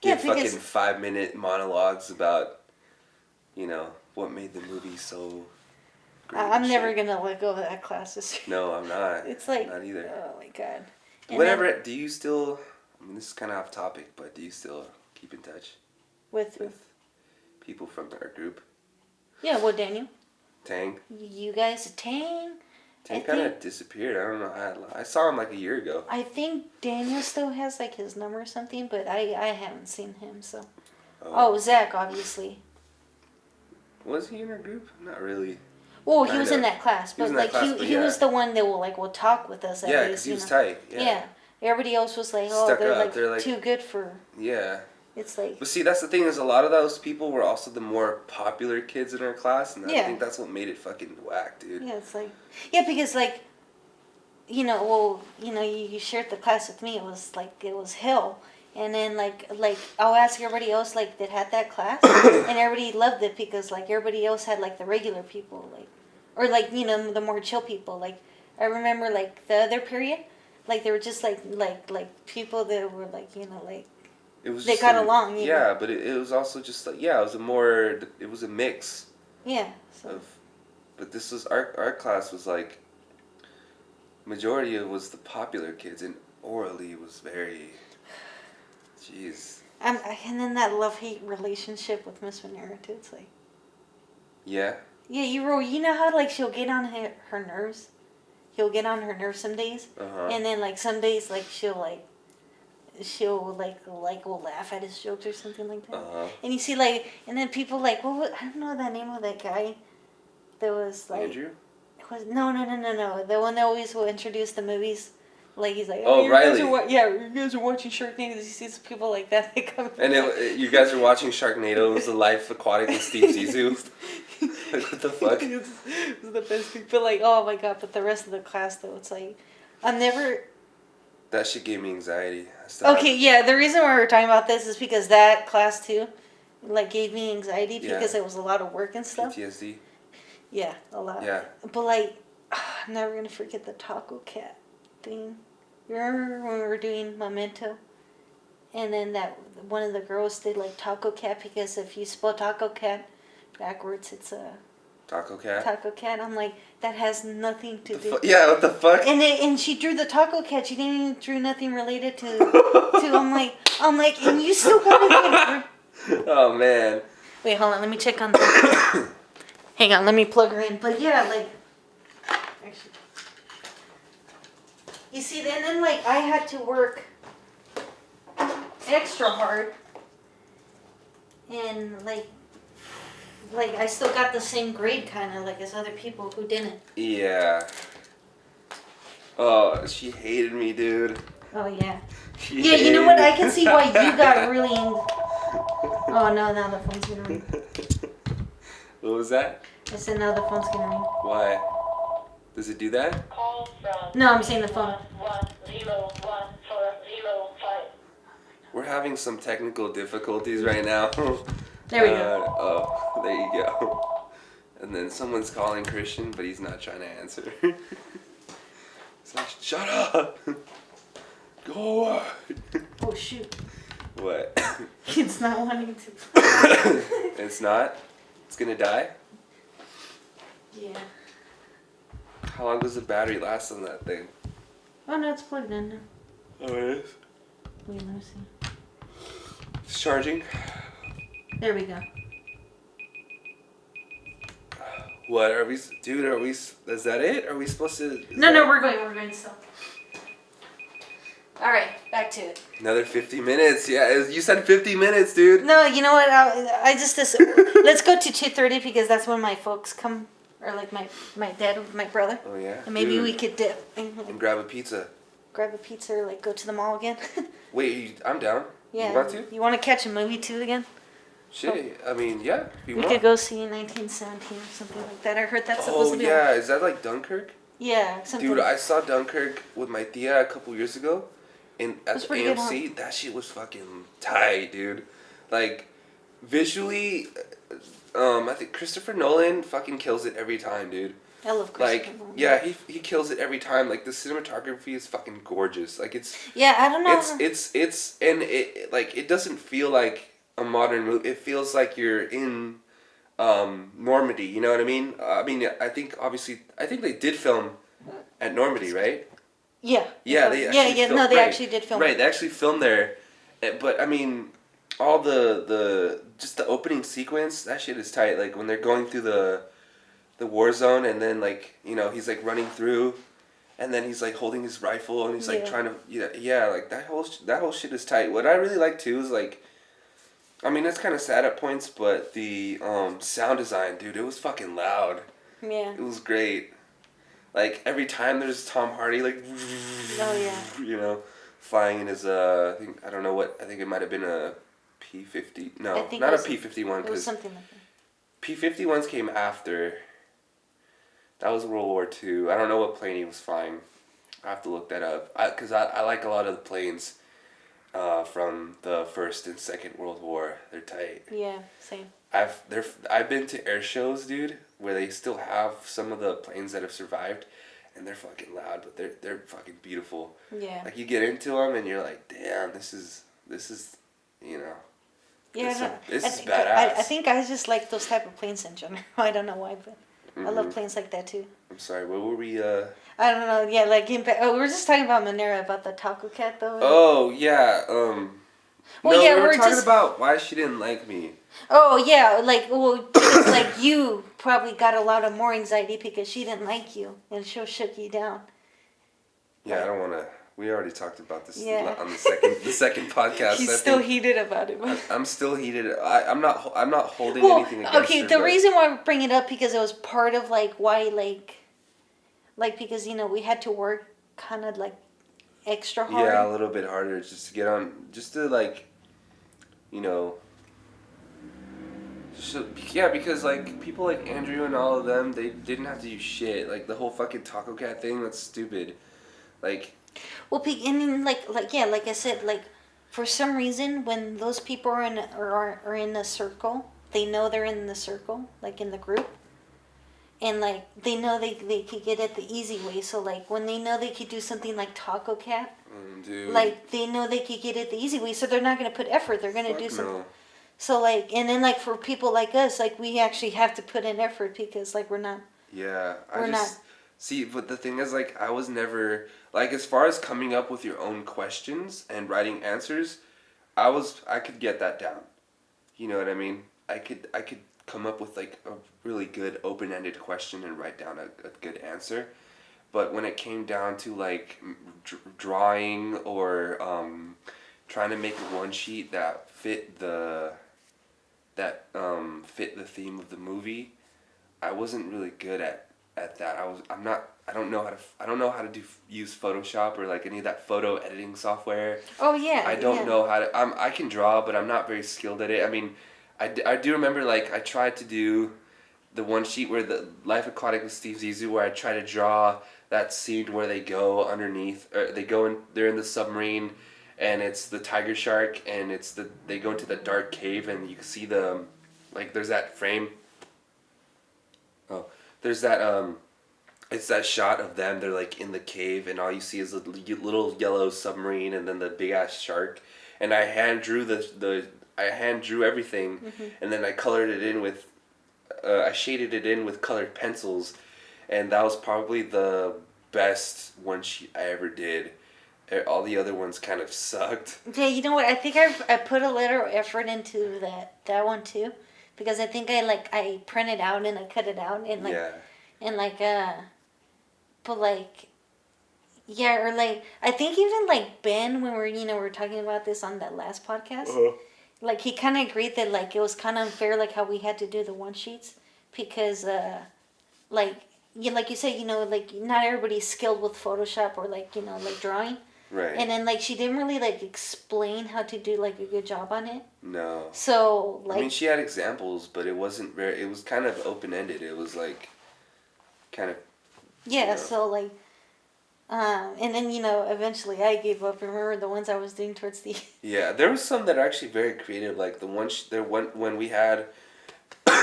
yeah, give because fucking 5-minute monologues about, you know, what made the movie so great. I'm and never shit. gonna let go of that class. No, I'm not. It's like, Not either. oh my god. And Whatever. then Do you still? I mean, this is kind of off topic, but do you still keep in touch with with people from our group? yeah, well, Daniel, Tang. you guys, Tang. Tang kind of disappeared. I don't know. I saw him like a year ago. I think Daniel still has like his number or something, but I haven't seen him. So, oh, Zach, obviously. Was he in our group? Not really. Well, he Kind was of. in that class, He was but in that like class, but he yeah. was the one that will talk with us. At Yeah, least, because he you was know? tight. Yeah. Everybody else was like, oh, Stuck they're up. like, They're like too good for. Yeah. It's like. But see, that's the thing is a lot of those people were also the more popular kids in our class, and I think that's what made it fucking whack, dude. Yeah, it's like, yeah, because like, you shared the class with me. It was hell, and then like I'll ask everybody else like that had that class, and everybody loved it because like everybody else had like the regular people like, or like the more chill people. Like I remember like the other period, like they were just like people that were like like. It was They just got like, along, yeah, but it was also just like it was a mix. Yeah. So. Of, but this was our class was like majority of was the popular kids, and orally was very, jeez. And then that love-hate relationship with Miss Monera too. It's like. Yeah. Yeah, you know how like she'll get on her nerves. He'll get on her nerves some days, and then like some days like she'll will laugh at his jokes or something like that. And you see like, and then people like, I don't know the name of that guy. That was like Andrew. No. The one that always will introduce the movies. Like he's like, oh, Riley. You guys are watching Sharknado. You see people like that. They come. And you guys are watching Sharknado. It was the Life Aquatic with Steve Zissou. Like, what the fuck? It was the best thing. But like, oh my god! But the rest of the class though, it's like, I'm never. That shit gave me anxiety. Okay, yeah. The reason why we're talking about this is because that class too, like, gave me anxiety because it was a lot of work and stuff. PTSD. Yeah, a lot. Yeah. But like, I'm never gonna forget the Taco Cat thing. You remember when we were doing Memento? And then that one of the girls did like Taco Cat because if you spell Taco Cat backwards, it's a Taco Cat. Taco Cat. I'm like, that has nothing to do. Yeah, what the fuck? And she drew the Taco Cat. She didn't even drew nothing related to. I'm like, and you still want to. Oh man. Wait, hold on. Let me check on that. Hang on. Let me plug her in. But yeah, like. Actually. You see, then like I had to work extra hard, and like I still got the same grade kind of like as other people who didn't. Yeah. Oh, she hated me, dude. Oh yeah. Yeah, you know what? I can see why you got really. Oh no! Now the phone's gonna ring. What was that? I said now the phone's gonna ring. Why? Does it do that? No, I'm saying the phone. We're having some technical difficulties right now. There we go. Oh, there you go. And then someone's calling Christian, but he's not trying to answer. It's like, shut up! Go away! Oh shoot. What? It's not wanting to. It's not? It's gonna die? Yeah. How long does the battery last on that thing? Oh no, it's plugged in now. Oh, it is? Wait, let me see. It's charging? There we go. What are we, dude? Are we? Is that it? Are we supposed to? No, we're going still. All right, back to it. Another 50 minutes. Yeah, you said 50 minutes, dude. No, you know what? I just let's go to 2:30 because that's when my folks come, or like my dad, my brother. Oh yeah. And maybe dude. we could dip And grab a pizza. grab a pizza or like go to the mall again. Wait, I'm down. Yeah. You want to? You want to catch a movie too again? Shit, I mean, yeah. If you We want. could go see 1917 or something like that. I heard that's supposed to be. Yeah, is that like Dunkirk? Yeah, something. Dude, I saw Dunkirk with my tia a couple years ago, and at the pretty good, AMC, that shit was fucking tight, dude. Like, visually, I think Christopher Nolan fucking kills it every time, dude. I love Christopher Like, Nolan. yeah, he kills it every time. Like, the cinematography is fucking gorgeous. Like, Yeah, I don't know. and like, it doesn't feel like a modern movie. It feels like you're in, Normandy, you know what I mean? I think, obviously, I think they did film at Normandy, right? Yeah. Yeah, they Yeah, actually yeah. filmed, No, they right, actually did film. right, they actually filmed there. But, I mean, all just the opening sequence, that shit is tight. Like, when they're going through the war zone, and then, like, he's like running through, and then he's like holding his rifle, and he's like trying to, like that whole shit is tight. What I really like too is, like, I mean, it's kind of sad at points, but the sound design, dude, it was fucking loud. Yeah. It was great. Like, every time there's Tom Hardy, like, Oh yeah. flying in his I don't know what, I think it might have been a P-50. No, I think not it a was P-51, It was because something like that. P-51s came after. That was World War II. I don't know what plane he was flying. I have to look that up. Because I like a lot of the planes from the First and Second World War. They're tight. Yeah, same. I've been to air shows, dude, where they still have some of the planes that have survived, and they're fucking loud, but they're fucking beautiful. Yeah. Like, you get into them, and you're like, damn, this is, Yeah, this I is think badass. I think I just like those type of planes in general. I don't know why, but I love planes like that too. I'm sorry, what were we, I don't know. Yeah, like we were just talking about Monera, about the taco cat though. Oh, yeah, Well, no, yeah, we were we're talking just. about why she didn't like me. Oh yeah, like well, because, like you probably got a lot of more anxiety because she didn't like you and she shook you down. Yeah, I don't want to. We already talked about this Yeah. on the second podcast. She's I still think heated about it. But... I'm still heated. I'm not. I'm not holding Well, anything against okay. her. The But reason why I bring it up because it was part of like why like because we had to work kind of like extra hard. yeah, a little bit harder just to get on, just to like, you know. So, yeah, because like people like Andrew and all of them, they didn't have to do shit. Like the whole fucking Taco Cat thing, that's stupid. Like. Well, and then like yeah, like I said, like for some reason when those people are in a circle, they know they're in the circle, like in the group, and like they know they could get it the easy way. So like when they know they could do something like Taco Cat, Dude. like they know they could get it the easy way, so they're not gonna put effort. They're gonna do something. No. So like, and then like for people like us, like we actually have to put in effort because like we're not. Yeah, We're not. See, but the thing is, like, I was never like, as far as coming up with your own questions and writing answers, I could get that down. You know what I mean? I could come up with like a really good open-ended question and write down a good answer. But when it came down to like drawing or trying to make one sheet that fit fit the theme of the movie, I wasn't really good at that. I don't know how to use Photoshop or like any of that photo editing software. Oh yeah. I don't know how to. I can draw, but I'm not very skilled at it. I mean, I do remember like I tried to do the one sheet where the Life Aquatic with Steve Zissou, where I try to draw that scene where they go underneath, or they're in the submarine, and it's the tiger shark, and they go into the dark cave, and you can see like there's that frame. Oh, there's that it's that shot of them. They're like in the cave, and all you see is a little yellow submarine, and then the big ass shark. And I hand drew everything, and then I colored it in with, I shaded it in with colored pencils, and that was probably the best one sheet I ever did. All the other ones kind of sucked. Yeah, you know what? I think I put a little effort into that one too, because I think I printed out and I cut it out and like Yeah. and like but like yeah, or like I think even like Ben, when we're talking about this on that last podcast, like he kind of agreed that like it was kind of unfair like how we had to do the one sheets because like like you said, like not everybody's skilled with Photoshop or like like drawing. Right. And then like she didn't really like explain how to do like a good job on it. No. So like I mean, she had examples, but it wasn't very. It was kind of open ended. It was like, kind of. yeah. So like, And then eventually I gave up. Remember the ones I was doing towards the. Yeah, there was some that are actually very creative. Like the one there one when we had,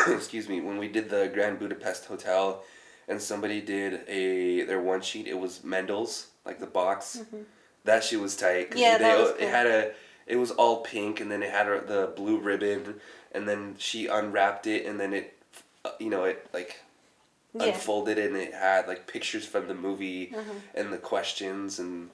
excuse me, when we did the Grand Budapest Hotel, and somebody did their one sheet. It was Mendel's, like the box. Mhm. That shit was tight. Cause Yeah, they that was it cool. had it was all pink, and then it had the blue ribbon, and then she unwrapped it, and then it, it like Yeah. unfolded, and it had like pictures from the movie, Uh-huh. and the questions, and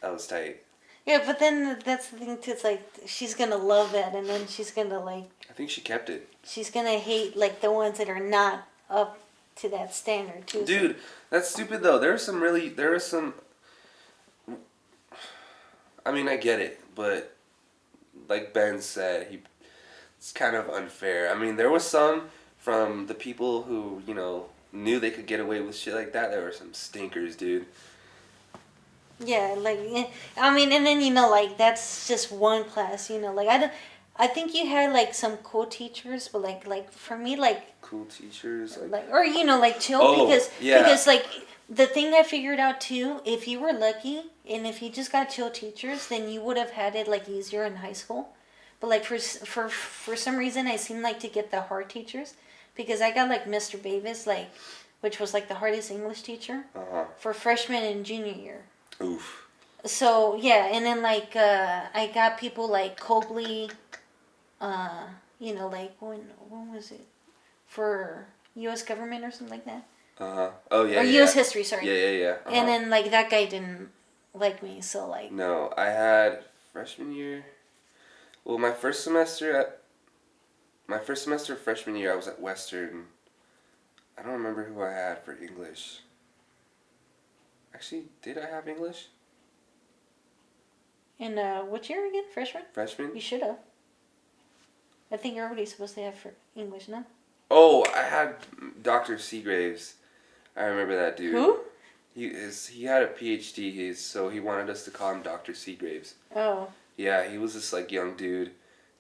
that was tight. Yeah, but then that's the thing too. It's like she's gonna love that, and then she's gonna I think she kept it. she's gonna hate like the ones that are not up to that standard too. Dude, that's stupid though. There are some. I mean, I get it, but like Ben said, it's kind of unfair. I mean, there was some from the people who knew they could get away with shit like that. There were some stinkers, dude. Yeah, like I mean, and then like that's just one class. Like I don't. I think you had like some cool teachers, but like for me Cool teachers, like or like chill Oh, because yeah. like the thing I figured out too, if you were lucky and if you just got chill teachers, then you would have had it like easier in high school. But like for some reason, I seem like to get the hard teachers because I got like Mr. Bavis which was like the hardest English teacher for freshman and junior year. Oof. So yeah, and then like I got people like Cobley, like when was it for U.S. government or something like that. Oh yeah. Or yeah, U.S. yeah. history, sorry. Yeah. And then like that guy didn't like me, so like. No, I had freshman year. Well, my first semester of freshman year, I was at Western. I don't remember who I had for English. Actually, did I have English? And what year again? Freshman? Freshman? You should have. I think everybody's supposed to have for English, no? Oh, I had Dr. Seagraves. I remember that dude. Who? He had a PhD, so he wanted us to call him Dr. Seagraves. Oh. Yeah, he was this like young dude,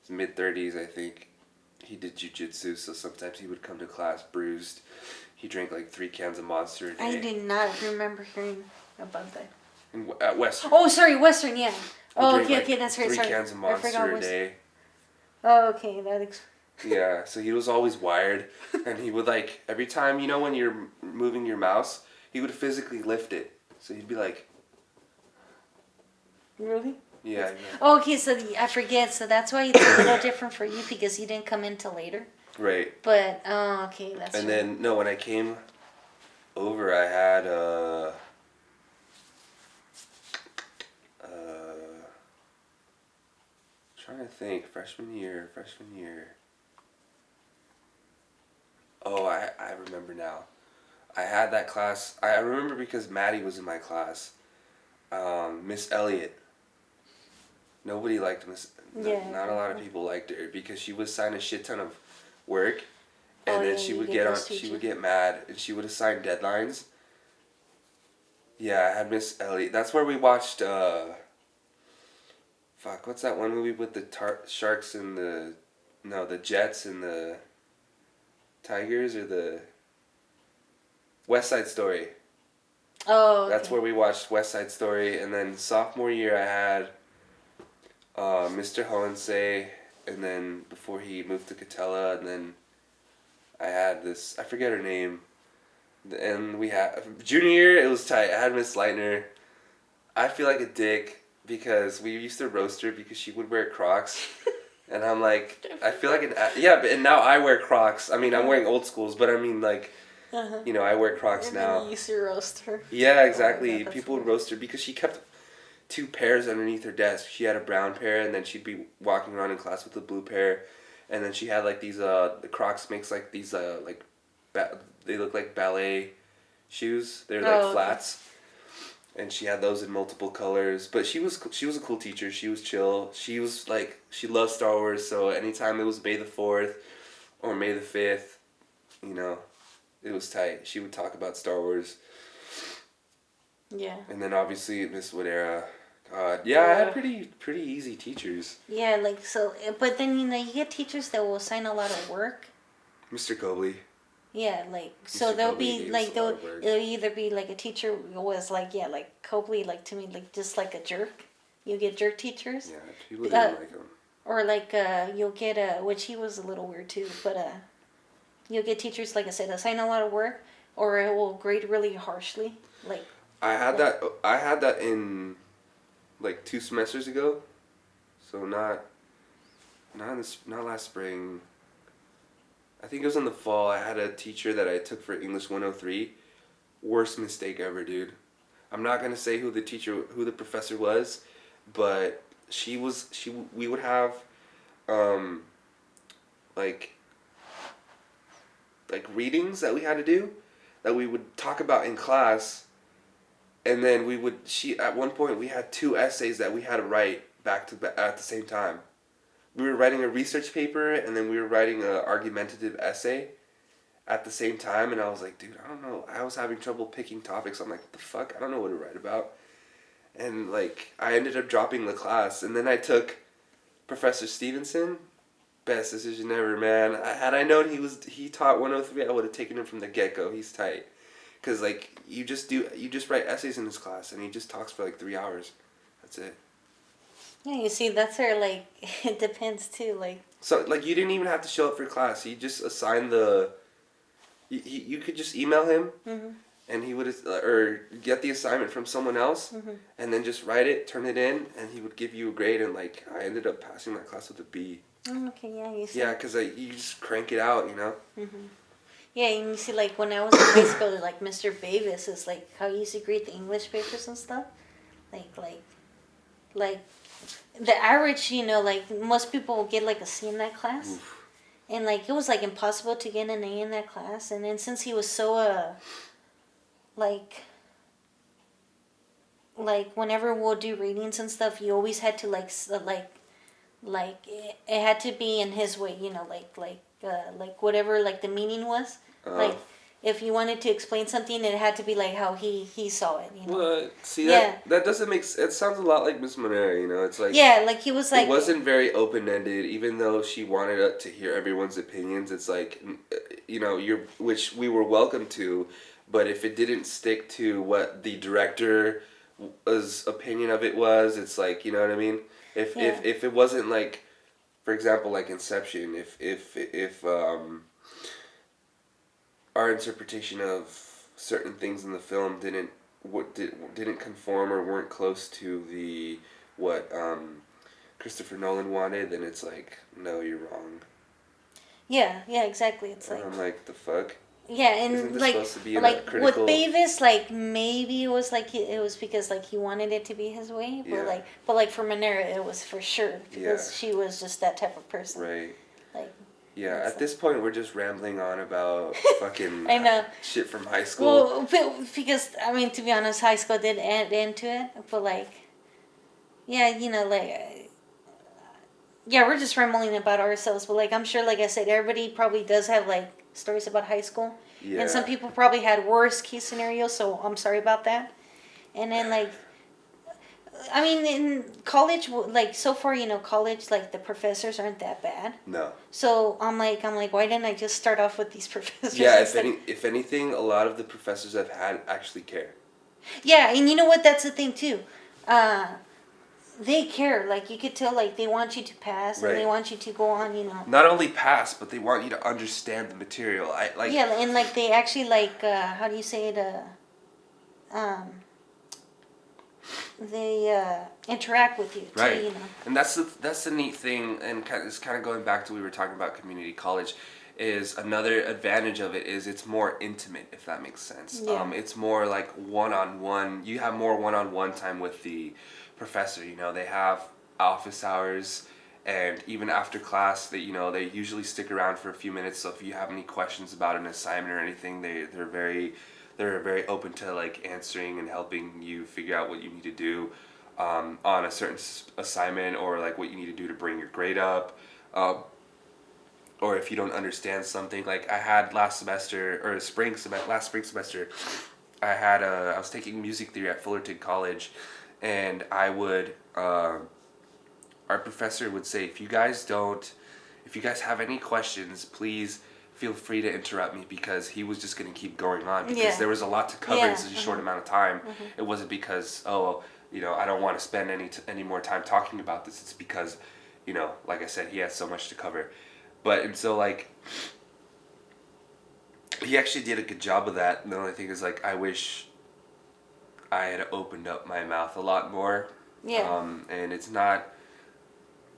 his mid-30s, I think. He did jujitsu, so sometimes he would come to class bruised. He drank like 3 cans of Monster a day. I did not remember hearing about that. At Western. Oh, sorry, Western, yeah. Oh, He drank, okay, that's right, 3 sorry. cans of I forgot Monster a Western. day. Oh, okay, that Yeah, so he was always wired, and he would like every time when you're moving your mouse, he would physically lift it. So he'd be like, Really? yeah. Oh, okay, so I forget. So that's why it's a little different for you because you didn't come in till later. Right. But oh, okay, that's. And right. then no, when I came over, I had trying to think, freshman year. Oh, I remember now. I had that class. I remember because Maddie was in my class. Miss Elliott. Nobody liked Miss. Yeah. Not a lot of people liked her because she would assign a shit ton of work, and Oh, then yeah, she you would get get on. those She teachers. would get mad, and she would assign deadlines. Yeah, I had Miss Elliott. That's where we watched. Fuck, what's that one movie with the sharks and the Jets and the Tigers or the West Side Story. Oh. Okay. That's where we watched West Side Story, and then sophomore year I had Mr. Hohensee, and then before he moved to Catella, and then I had this, I forget her name, and we had, junior year it was tight. I had Miss Leitner. I feel like a dick because we used to roast her because she would wear Crocs. And I'm like, I feel like and now I wear Crocs. I mean, I'm wearing old schools, but I mean, like, I wear Crocs And now. then you used to roast her. Yeah, exactly. Oh my God, People would roast her because she kept 2 pairs underneath her desk. She had a brown pair, and then she'd be walking around in class with a blue pair. And then she had like these the Crocs makes like these they look like ballet shoes. They're like Okay. flats. And she had those in multiple colors, but she was a cool teacher. She was chill. She was like, she loved Star Wars, so anytime it was May the 4th or May the 5th, it was tight. She would talk about Star Wars. Yeah. And then obviously Miss Wadera. God, yeah, I had pretty easy teachers. Yeah, like so, but then you get teachers that will assign a lot of work. Mr. Cobley. Yeah, like so Mr. they'll Kobe be gave us like a lot they'll of work. it'll either be like a teacher was like yeah like Copley like to me like just like a jerk. You get jerk teachers, Yeah, people uh, didn't like him. or like you'll get which he was a little weird too, but you'll get teachers like I said assign a lot of work, or it will grade really harshly. Like like I had that in like 2 semesters ago. So not last spring. I think it was in the fall. I had a teacher that I took for English 103. Worst mistake ever, dude. I'm not gonna say who the professor was, but we would have, um, like readings that we had to do, that we would talk about in class, and then she at one point we had two essays that we had to write back to back at the same time. We were writing a research paper and then we were writing a argumentative essay at the same time, and I was like, dude, I don't know. I was having trouble picking topics. I'm like, what the fuck? I don't know what to write about. And like I ended up dropping the class, and then I took Professor Stevenson. Best decision ever, man. Had I known he taught 103, I would have taken him from the get go. He's tight, cause like you just write essays in his class, and he just talks for like 3 hours. That's it. yeah, you see that's where like it depends too. Like So like you didn't even have to show up for class. He just assigned the. You could just email him, mm-hmm, and he would or get the assignment from someone else, mm-hmm. and then just write it, turn it in, and he would give you a grade. And like I ended up passing that class with a B. Oh, okay, yeah, you see. Yeah, cause you just crank it out, you know. Mm-hmm. Yeah, and you see, like when I was in high school, like Mr. Bavis is like how he used to grade the English papers and stuff. Like the average, like most people will get like a C in that class, Oof. and like it was like impossible to get an A in that class. And then since he was so like whenever we'll do readings and stuff, you always had to it had to be in his way, like whatever like the meaning was. Uh, Like if you wanted to explain something, it had to be like how he saw it. well, see Yeah. that doesn't make it sounds a lot like Miss Monera, you know. It's like Yeah, like he was like it wasn't very open ended, even though she wanted to hear everyone's opinions. It's like, which we were welcome to, but if it didn't stick to what the director's opinion of it was, it's like, you know what I mean. If it wasn't like, for example, like Inception, if our interpretation of certain things in the film didn't conform or weren't close to the what Christopher Nolan wanted, then it's like, no, you're wrong. yeah, exactly. It's And like I'm like, the fuck? yeah, Isn't and this like supposed to be in a like with critical? Bavis, like maybe it was like it was because like he wanted it to be his way, Yeah. but like for Monera, it was for sure because Yeah. she was just that type of person. Right. Like Yeah, it's at this point we're just rambling on about fucking I know. shit from high school. Well, but because I mean, to be honest, high school did add into it, but like, yeah, yeah, we're just rambling about ourselves. But like, I'm sure, like I said, everybody probably does have like stories about high school, Yeah. and some people probably had worst case scenarios. So I'm sorry about that. And then like, I mean, in college, like so far, college, like the professors aren't that bad. No. So I'm like, why didn't I just start off with these professors? Yeah, instead? if anything, a lot of the professors I've had actually care. Yeah, and you know what? That's the thing too. They care. Like you could tell, like they want you to pass and they Right. want you to go on. Not only pass, but they want you to understand the material. I like. Yeah, and like they actually like how do you say it? Um, they interact with you too. Right. And that's the neat thing, and it's kind of going back to we were talking about community college. Is another advantage of it is it's more intimate, if that makes sense. Yeah. It's more like one-on-one. You have more one-on-one time with the professor. They have office hours, and even after class, they usually stick around for a few minutes. So if you have any questions about an assignment or anything, they're very open to like answering and helping you figure out what you need to do on a certain assignment, or like what you need to do to bring your grade up. Or if you don't understand something, like I had last spring semester, I was taking music theory at Fullerton College, and our professor would say, if you guys have any questions, please feel free to interrupt me, because he was just going to keep going on, because Yeah. there was a lot to cover in such a short Uh-huh. amount of time. It wasn't because, oh, I don't want to spend any more time talking about this. It's because, like I said, he has so much to cover. And so, like, he actually did a good job of that. And the only thing is, like, I wish I had opened up my mouth a lot more. Yeah. And it's not.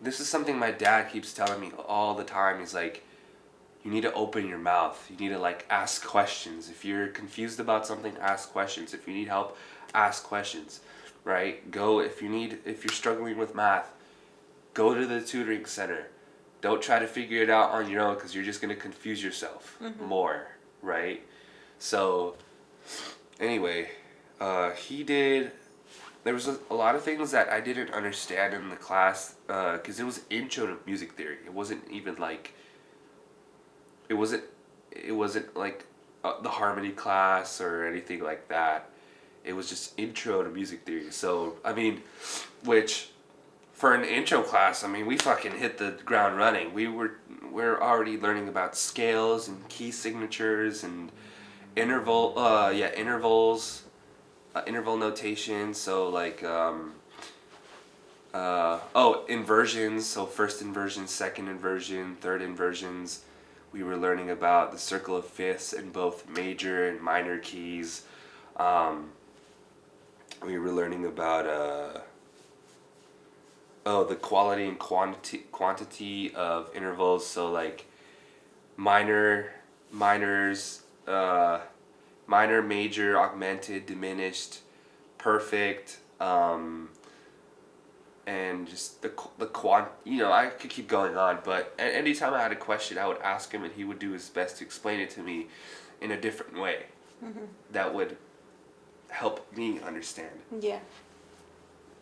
This is something my dad keeps telling me all the time. He's like, you need to open your mouth. You need to, like, ask questions. If you're confused about something, ask questions. If you need help, ask questions. Right? If you're struggling with math, go to the tutoring center. Don't try to figure it out on your own, because you're just going to confuse yourself more. Right? So, anyway, there was a lot of things that I didn't understand in the class, because it was intro to music theory. It wasn't even like, it wasn't like the harmony class or anything like that. It was just intro to music theory. So, I mean, which, for an intro class, I mean, we fucking hit the ground running. We're already learning about scales and key signatures and intervals, interval notation. So, like, inversions. So first inversion, second inversion, third inversions. We were learning about the circle of fifths in both major and minor keys. We were learning about the quality and quantity of intervals. So, like, minors, minor, major, augmented, diminished, perfect, and just the quant. I could keep going on, but anytime I had a question, I would ask him, and he would do his best to explain it to me in a different way that would help me understand. Yeah.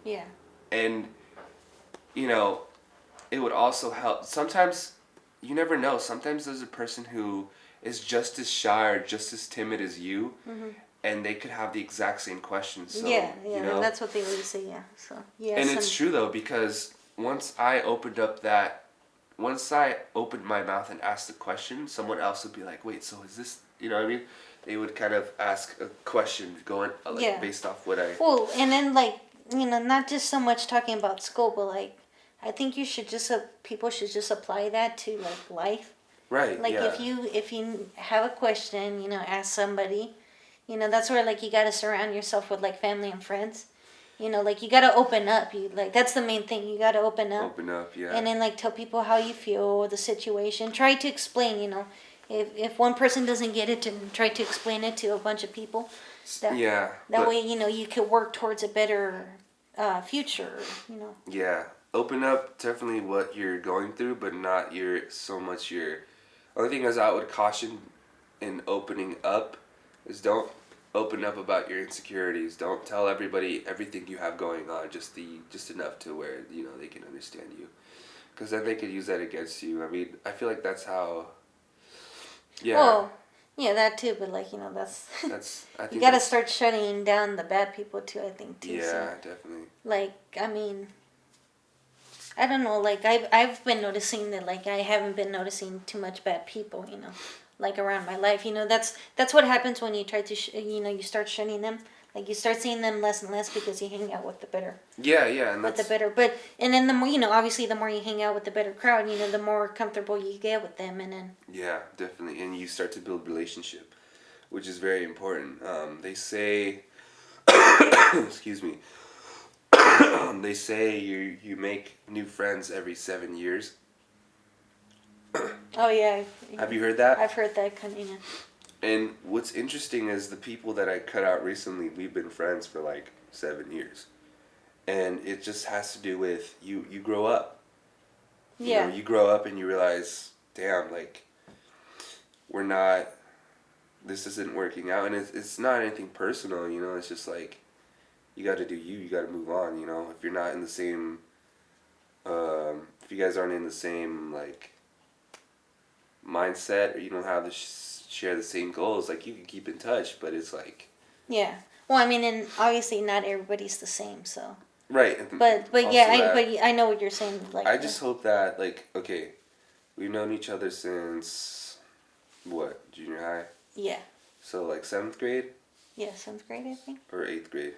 Yeah. And it would also help. Sometimes, you never know. Sometimes there's a person who is just as shy or just as timid as you, and they could have the exact same question. So, Yeah. And that's what they always say. Yeah. So yeah. And it's true though, because once I opened my mouth and asked the question, someone else would be like, "Wait, so is this?" You know what I mean? They would kind of ask a question going based off what I. Well, and then, like, not just so much talking about school, but, like, I think people should just apply that to, like, life. Right. Like, yeah. if you have a question, ask somebody. That's where, like, you gotta surround yourself with, like, family and friends. Like, you gotta open up. That's the main thing. You gotta open up. Open up, yeah. And then, like, tell people how you feel, the situation. Try to explain. If one person doesn't get it, and try to explain it to a bunch of people. That way, you could work towards a better future. Yeah, open up definitely what you're going through, but not so much your. Only thing is, I would caution in opening up is don't open up about your insecurities. Don't tell everybody everything you have going on. Just enough to where they can understand you, because then they could use that against you. I mean, I feel like that's how. Yeah. Well, yeah, that too. But, like, that's. I think you gotta start shutting down the bad people too. I think too. Yeah, so, definitely. like, I mean, I don't know. Like, I've been noticing that, like, I haven't been noticing too much bad people. Like, around my life. That's what happens when you try to you start shunning them. Like, you start seeing them less and less because you hang out with the better. Yeah, and with the better, and then the more obviously the more you hang out with the better crowd, the more comfortable you get with them, and then. Yeah, definitely, and you start to build relationship, which is very important. They say, excuse me. They say you make new friends every 7 years. Oh yeah. Have you heard that? I've heard that kind of. And what's interesting is the people that I cut out recently, we've been friends for like 7 years. And it just has to do with you grow up. Yeah. You grow up and you realize, damn, like, this isn't working out. And it's not anything personal, it's just like, you got to do you got to move on, if you're not in the same, if you guys aren't in the same, like, mindset, or you don't have share the same goals, like, you can keep in touch, but it's like. Yeah. Well, I mean, and obviously not everybody's the same, so. Right. But yeah, I know what you're saying. Like, I just hope that, like, okay, we've known each other since What, junior high? Yeah. So like 7th grade Yeah, 7th grade, I think. or 8th grade?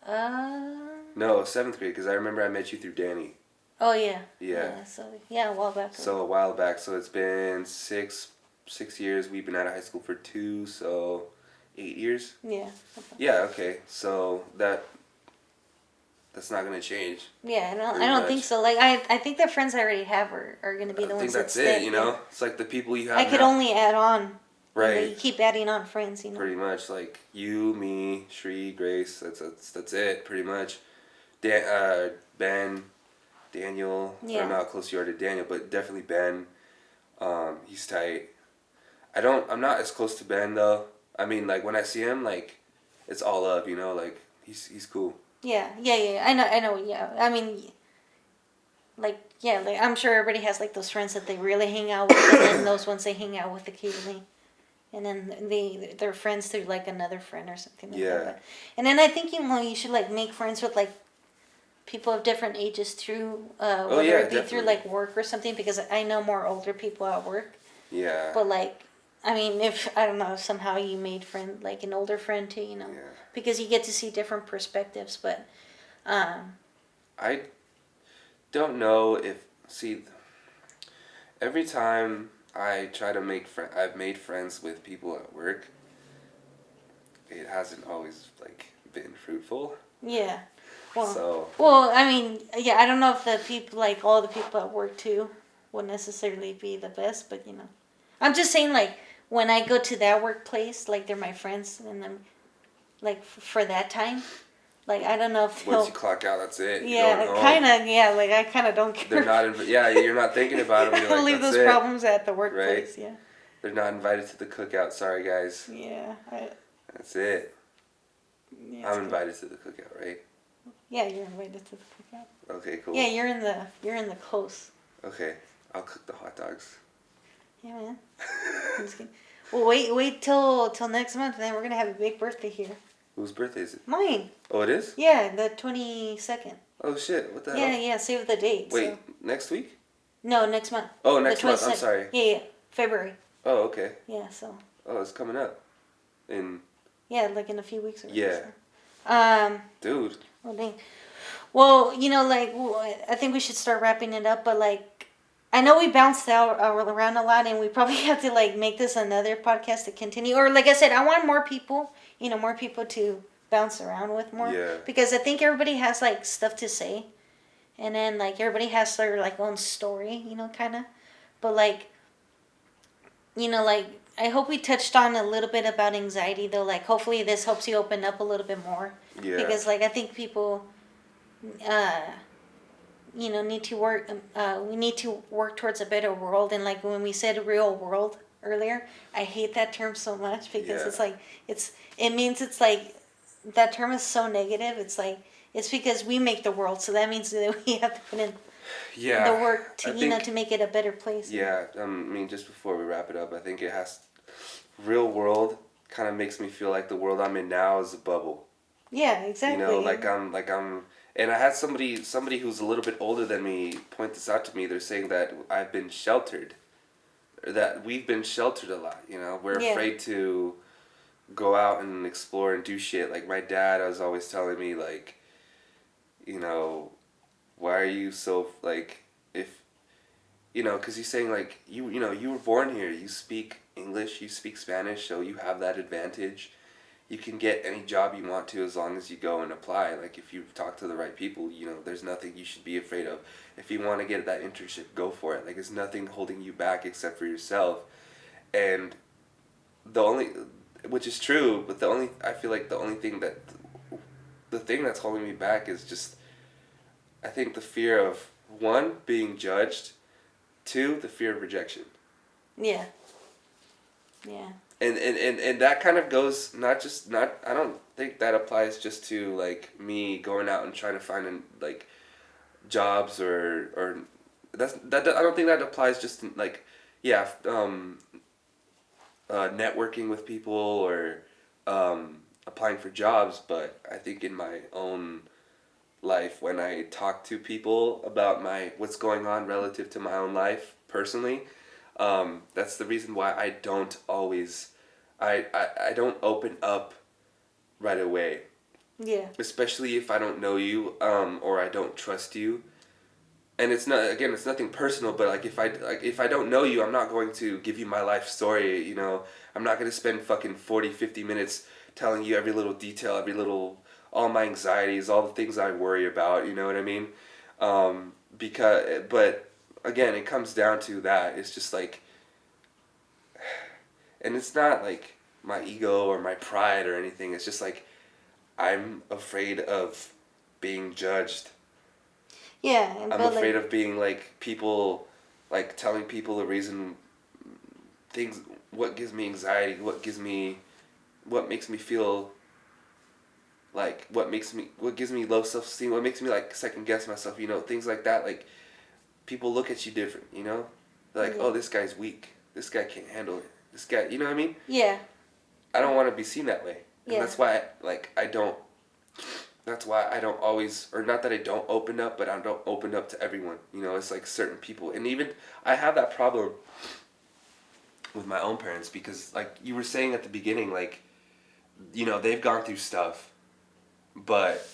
Uh. No, 7th grade, because I remember I met you through Danny. Oh yeah. Yeah. Yeah. So yeah, a while back. So a while back. So it's been 6 years. We've been out of high school for 2, so 8 years. Yeah. Yeah. Okay. So that's not gonna change. Yeah, I Pretty don't think much. so. Like I think the friends I already have are gonna be I the think ones that that's stick. it. You Yeah. know, it's like the people you have I could now. only add on. Right. You keep adding on friends. Pretty much like you, me, Shri, Grace. That's it. Pretty much. Ben, Daniel. I Yeah. don't know how close you are to Daniel, but definitely Ben. He's tight. I'm not as close to Ben though. I mean, like when I see him, like it's all up. You know, like he's cool. Yeah. Yeah. I know. Yeah. I mean, like yeah, like I'm sure everybody has like those friends that they really hang out with, and then those ones they hang out with occasionally. And then they're friends through like another friend or something like Yeah. that. And then I think you should like make friends with like people of different ages through whether yeah, it be through definitely. like work or something, because I know more older people at work. Yeah. But like I mean, if I don't know, somehow you made like an older friend too, Yeah. because you get to see different perspectives. But I don't know if see. Every time I try to I've made friends with people at work. It hasn't always like been fruitful. yeah, well, So. well, I mean, yeah, I don't know if the people like all the people at work too would necessarily be the best, but I'm just saying like when I go to that workplace, like they're my friends, and then like for that time, like I don't know if Once they'll. you clock out, that's it. Yeah, kind of. Yeah, like I kind of don't care. They're not. Yeah, you're not thinking about them. You're like, leave that's those it. problems at the workplace. Right? Yeah. They're not invited to the cookout. Sorry, guys. Yeah. That's it. Yeah, I'm invited to the cookout, right? yeah, you're invited to the cookout. Okay, cool. Yeah, you're in the close. Okay, I'll cook the hot dogs. Yeah, man. I'm just kidding. Well, wait till next month, and then we're gonna have a big birthday here. Whose birthday is it? Mine. Oh, it is? Yeah, the 22nd. Oh, shit. What the Yeah, hell? yeah. Save the date. Wait, So. next week? No, next month. Oh, next month. I'm 22nd. sorry. Yeah, February. Oh, okay. Yeah, so. Oh, it's coming up. Yeah, like in a few weeks. Yeah. So. Dude. Well, dang. Well, like I think we should start wrapping it up, but like I know we bounced out around a lot, and we probably have to like make this another podcast to continue. Or like I said, I want more people, more people to bounce around with more. Yeah. Because I think everybody has like stuff to say, and then like everybody has their like own story, kind of. But like, like I hope we touched on a little bit about anxiety though. Like hopefully this helps you open up a little bit more. Yeah. Because like I think people need to work we need to work towards a better world. And like when we said real world earlier, I hate that term so much because it's like it means it's like that term is so negative. It's like it's because we make the world, so that means that we have to put in the work to to make it a better place. Yeah, I mean, just before we wrap it up, I think it has real world kind of makes me feel like the world I'm in now is a bubble. Yeah, exactly. Like I'm and I had somebody who's a little bit older than me point this out to me. They're saying that I've been sheltered, or that we've been sheltered a lot. We're afraid to go out and explore and do shit. Like my dad was always telling me like, why are you so like if, because he's saying like you were born here. You speak English, you speak Spanish, so you have that advantage. You can get any job you want to as long as you go and apply. Like if you talk to the right people, there's nothing you should be afraid of. If you want to get that internship, go for it. Like there's nothing holding you back except for yourself. And which is true, but I feel like the thing that's holding me back is just, I think the fear of, 1, being judged, 2, the fear of rejection. Yeah. Yeah. And that kind of goes I don't think that applies just to like me going out and trying to find like jobs or that I don't think that applies just to, like networking with people or applying for jobs, but I think in my own life when I talk to people about what's going on relative to my own life personally, That's the reason why I don't always, I don't open up right away. Yeah. Especially if I don't know you, or I don't trust you. And it's not, again, it's nothing personal, but like if I don't know you, I'm not going to give you my life story, you know. I'm not going to spend fucking 40, 50 minutes telling you every little detail, every little, all my anxieties, all the things I worry about, you know what I mean? But again, it comes down to that. It's just like, and it's not like my ego or my pride or anything. It's just like, I'm afraid of being judged. Yeah, I'm but afraid like, of being like people, like telling people the reason, things, what gives me anxiety, what makes me feel like, what gives me low self esteem, what makes me like second guess myself, you know, things like that. Like, people look at you different, you know? They're like, yeah, oh, this guy's weak. This guy can't handle it. This guy, you know what I mean? yeah, I don't want to be seen that way. And yeah, that's why, like, that's why I don't always, or not that I don't open up, but I don't open up to everyone. You know, it's like certain people. And even, I have that problem with my own parents because, like you were saying at the beginning, like, you know, they've gone through stuff, but,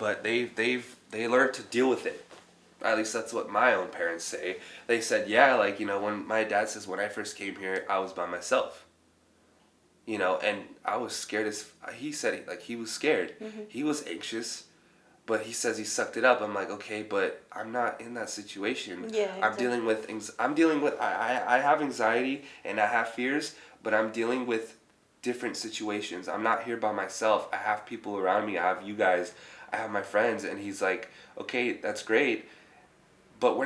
they learned to deal with it. At least that's what my own parents say. They said, yeah, like, you know, when my dad says, when I first came here, I was by myself. You know, and I was scared as, he said, like, he was scared. mm-hmm. He was anxious. But he says he sucked it up. I'm like, okay, but I'm not in that situation. Yeah, I'm exactly. dealing with I have anxiety and I have fears, but I'm dealing with different situations. I'm not here by myself. I have people around me. I have you guys. I have my friends. And he's like, okay, that's great, but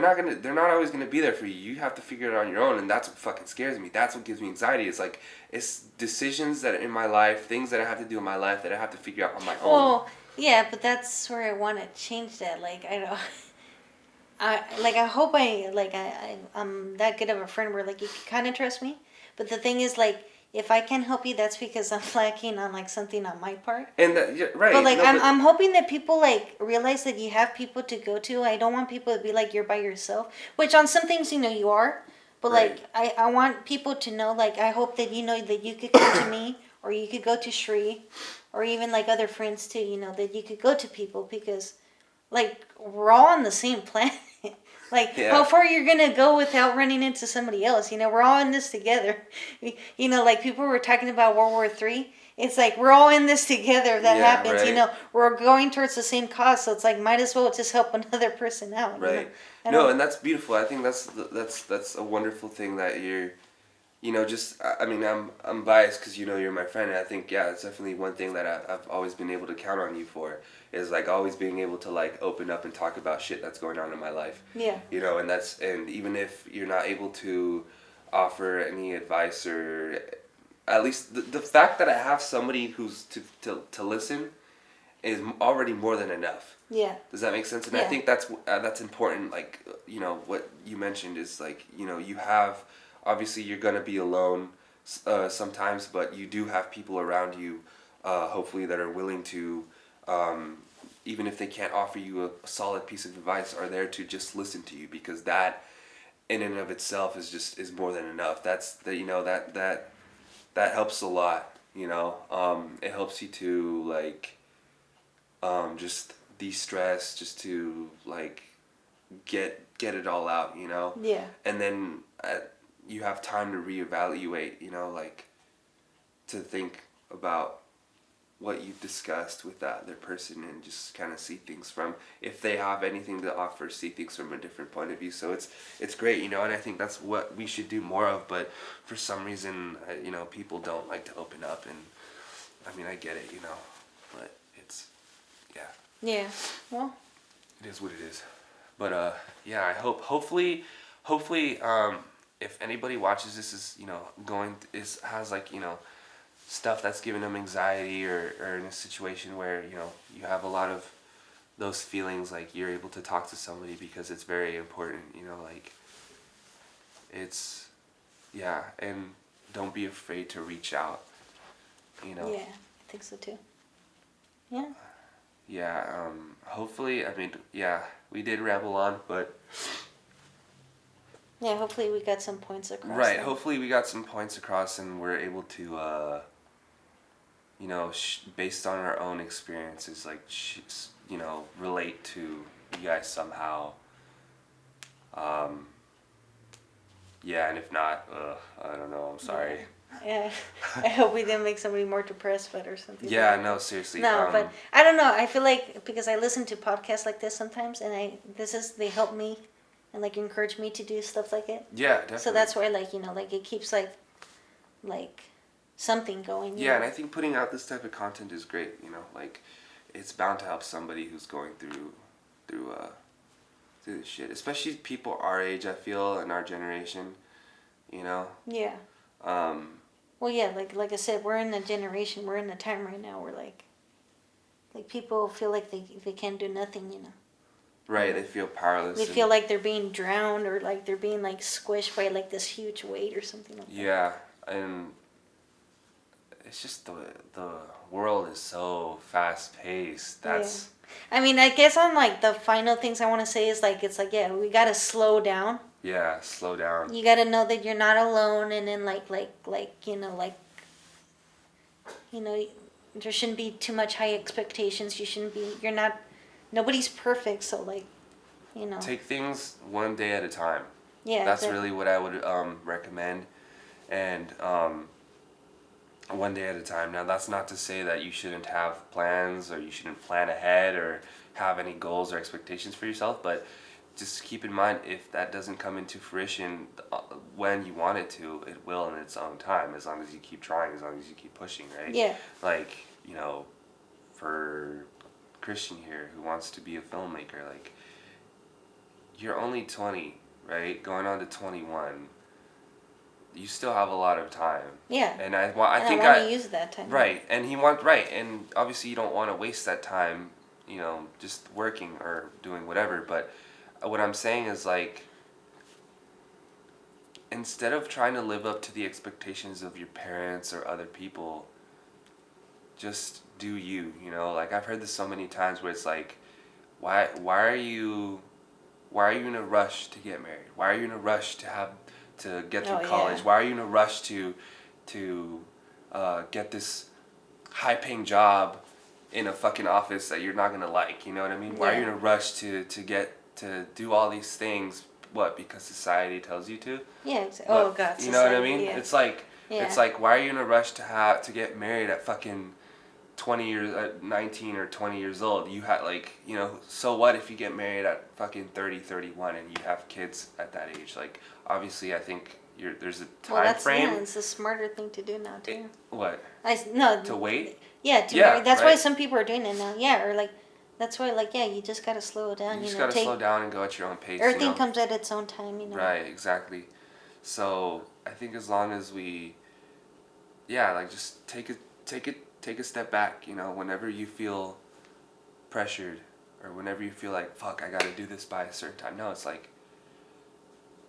they're not always gonna be there for you. You have to figure it out on your own, and that's what fucking scares me. That's what gives me anxiety. It's like, it's decisions that are in my life, things that I have to do in my life that I have to figure out on my own. Well, yeah, but that's where I want to change that. Like, I don't. I hope I'm that good of a friend where like you can kind of trust me, but the thing is like if I can't help you, that's because I'm lacking on like something on my part. And that, yeah, right. But like No, I'm hoping that people like realize that you have people to go to. I don't want people to be like you're by yourself, which on some things you know you are, but right. like I want people to know like I hope that you know that you could come to me or you could go to Shri, or even like other friends too. You know that you could go to people because like we're all on the same planet. Like how Yeah. far you're gonna go without running into somebody else? You know, we're all in this together. You know, like people were talking about World War III. It's like we're all in this together. If that Yeah. happens, you Right. know, we're going towards the same cause. So it's like might as well just help another person out. You know, Right. I No, don't. and that's beautiful. I think that's a wonderful thing that you're, you know, just, I mean, I'm biased because, you know, you're my friend, and I think, yeah, it's definitely one thing that I've always been able to count on you for, is like always being able to like open up and talk about shit that's going on in my life. Yeah. You know, and even if you're not able to offer any advice, or at least the fact that I have somebody who's to listen is already more than enough. Yeah. Does that make sense? And I Yeah. think that's important. Like, you know, what you mentioned is like, you know, you have, obviously you're gonna be alone sometimes, but you do have people around you, hopefully, that are willing to, even if they can't offer you a solid piece of advice, are there to just listen to you, because that in and of itself is more than enough. That's the, you know, that helps a lot. You know, it helps you to like, just de-stress, just to like get it all out, you know. Yeah. And then you have time to reevaluate, you know, like to think about what you've discussed with that other person, and just kind of see things from, if they have anything to offer, see things from a different point of view. So it's great, you know, and I think that's what we should do more of. But for some reason, you know, people don't like to open up, and I mean, I get it, you know, but it's, yeah, Yeah. Well. it is what it is. But yeah, I hopefully, if anybody watches this is, you know, has like, you know, stuff that's giving them anxiety, or in a situation where, you know, you have a lot of those feelings, like you're able to talk to somebody, because it's very important, you know, like it's, yeah, and don't be afraid to reach out, you know. Yeah, I think so too. Yeah. Yeah, hopefully, I mean, yeah, we did ramble on, but Yeah. Yeah, hopefully we got some points across. Right. Then. Hopefully we got some points across and we're able to, you know, based on our own experiences, like, you know, relate to you guys somehow. Yeah, and if not, I don't know. I'm sorry. Yeah. I hope we didn't make somebody more depressed, but or something. Yeah, like no, that. seriously. No, but I don't know. I feel like because I listen to podcasts like this sometimes, and they help me, and like encourage me to do stuff like it. Yeah, definitely. So that's why, like, you know, like it keeps like something going. Yeah, and I think putting out this type of content is great. You know, like it's bound to help somebody who's going through this shit. Especially people our age, I feel, in our generation. You know. Yeah. Well, yeah, like I said, we're in a generation, we're in a time right now where like people feel like they can't do nothing, you know. Right, they feel powerless. They feel like they're being drowned or like they're being like squished by like this huge weight or something like that. Yeah, and it's just the world is so fast paced. That's. Yeah. I mean, I guess on like the final things I want to say is like it's like yeah, we gotta slow down. Yeah, slow down. You gotta know that you're not alone, and then like you know, there shouldn't be too much high expectations. You shouldn't be. You're not. Nobody's perfect, so like, you know. Take things one day at a time. Yeah. That's really what I would recommend, and one day at a time. Now that's not to say that you shouldn't have plans or you shouldn't plan ahead or have any goals or expectations for yourself, but just keep in mind if that doesn't come into fruition when you want it to, it will in its own time, as long as you keep trying, as long as you keep pushing, right? Yeah. Like, you know, for Christian here who wants to be a filmmaker, like, you're only 20, right? Going on to 21. You still have a lot of time. Yeah. And I think I want to use that time. Right. And and obviously you don't want to waste that time, you know, just working or doing whatever, but what I'm saying is like instead of trying to live up to the expectations of your parents or other people, just do you, you know? Like I've heard this so many times where it's like why are you in a rush to get married? Why are you in a rush to get through college? Yeah. Why are you in a rush to get this high paying job in a fucking office that you're not gonna like? You know what I mean? Why are you in a rush to do all these things? What? Because society tells you to? Yeah. Oh God. You know what I mean? Yeah. It's like why are you in a rush to get married at fucking 20 years, 19 or 20 years old? You had like, you know, so what if you get married at fucking 30, 31 and you have kids at that age? Like, obviously I think there's a time frame. Yeah, it's a smarter thing to do now too. What? To wait? Yeah, marry. That's why some people are doing it now. Yeah, or like, that's why like, yeah, you just gotta slow it down. You just gotta slow down and go at your own pace. Everything comes at its own time, you know. Right, exactly. So I think as long as we, like just take a step back, you know, whenever you feel pressured or whenever you feel like, fuck, I gotta do this by a certain time. No, it's like,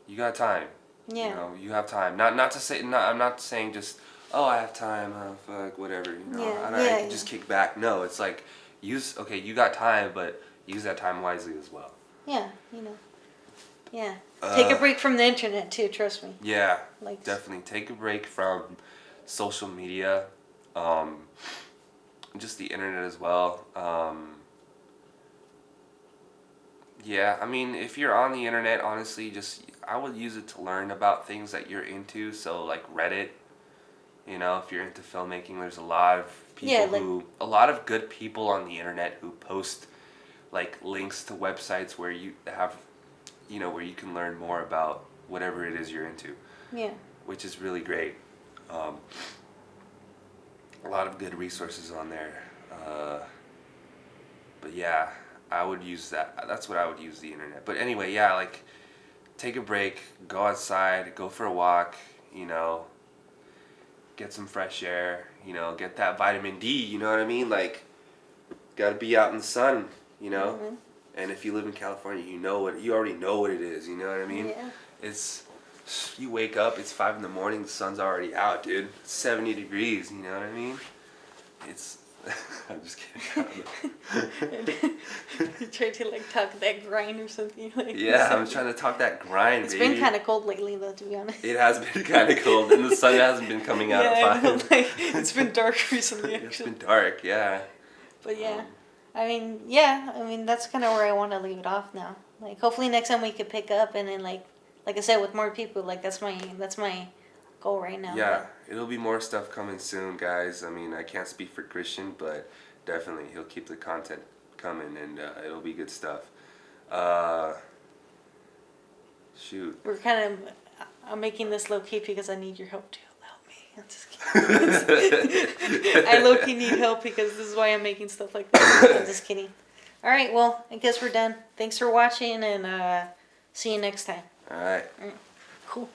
you got time. Yeah. You know, you have time. Not to say, I'm not saying just, oh, I have time, fuck, whatever, you know. I can just kick back. No, it's like, you got time, but use that time wisely as well. Yeah, you know. Yeah. Take a break from the internet too, trust me. Yeah, definitely. Take a break from social media, just the internet as well. Yeah, I mean, if you're on the internet, honestly, I would use it to learn about things that you're into. So, like Reddit, you know, if you're into filmmaking, there's a lot of people a lot of good people on the internet who post, like, links to websites where you have, you know, where you can learn more about whatever it is you're into. Yeah. Which is really great. A lot of good resources on there. But yeah, I would use that. That's what I would use the internet. But anyway, yeah, like, take a break, go outside, go for a walk, you know, get some fresh air, you know, get that vitamin D, you know what I mean? Like, gotta be out in the sun, you know? Mm-hmm. And if you live in California, you already know what it is, you know what I mean? Yeah. You wake up, it's 5 a.m, the sun's already out, dude. It's 70 degrees, you know what I mean? I'm just kidding. You try to like talk that grind or something like. Yeah, I'm trying to talk that grind, It's baby. been kind of cold lately, though, to be honest. It has been kind of cold, and the sun hasn't been coming out Yeah, at I know, 5. like, it's been dark recently, It's actually. been dark, yeah. But yeah, I mean, that's kind of where I want to leave it off now. Like, hopefully next time we could pick up, and then like I said, with more people. Like that's my goal right now. Yeah, it'll be more stuff coming soon, guys. I mean, I can't speak for Christian, but definitely he'll keep the content coming, and it'll be good stuff. Shoot. We're kind of. I'm making this low key because I need your help too. Help me. I'm just kidding. I low key need help because this is why I'm making stuff like this. I'm just kidding. All right, well, I guess we're done. Thanks for watching, and see you next time. All right. Cool.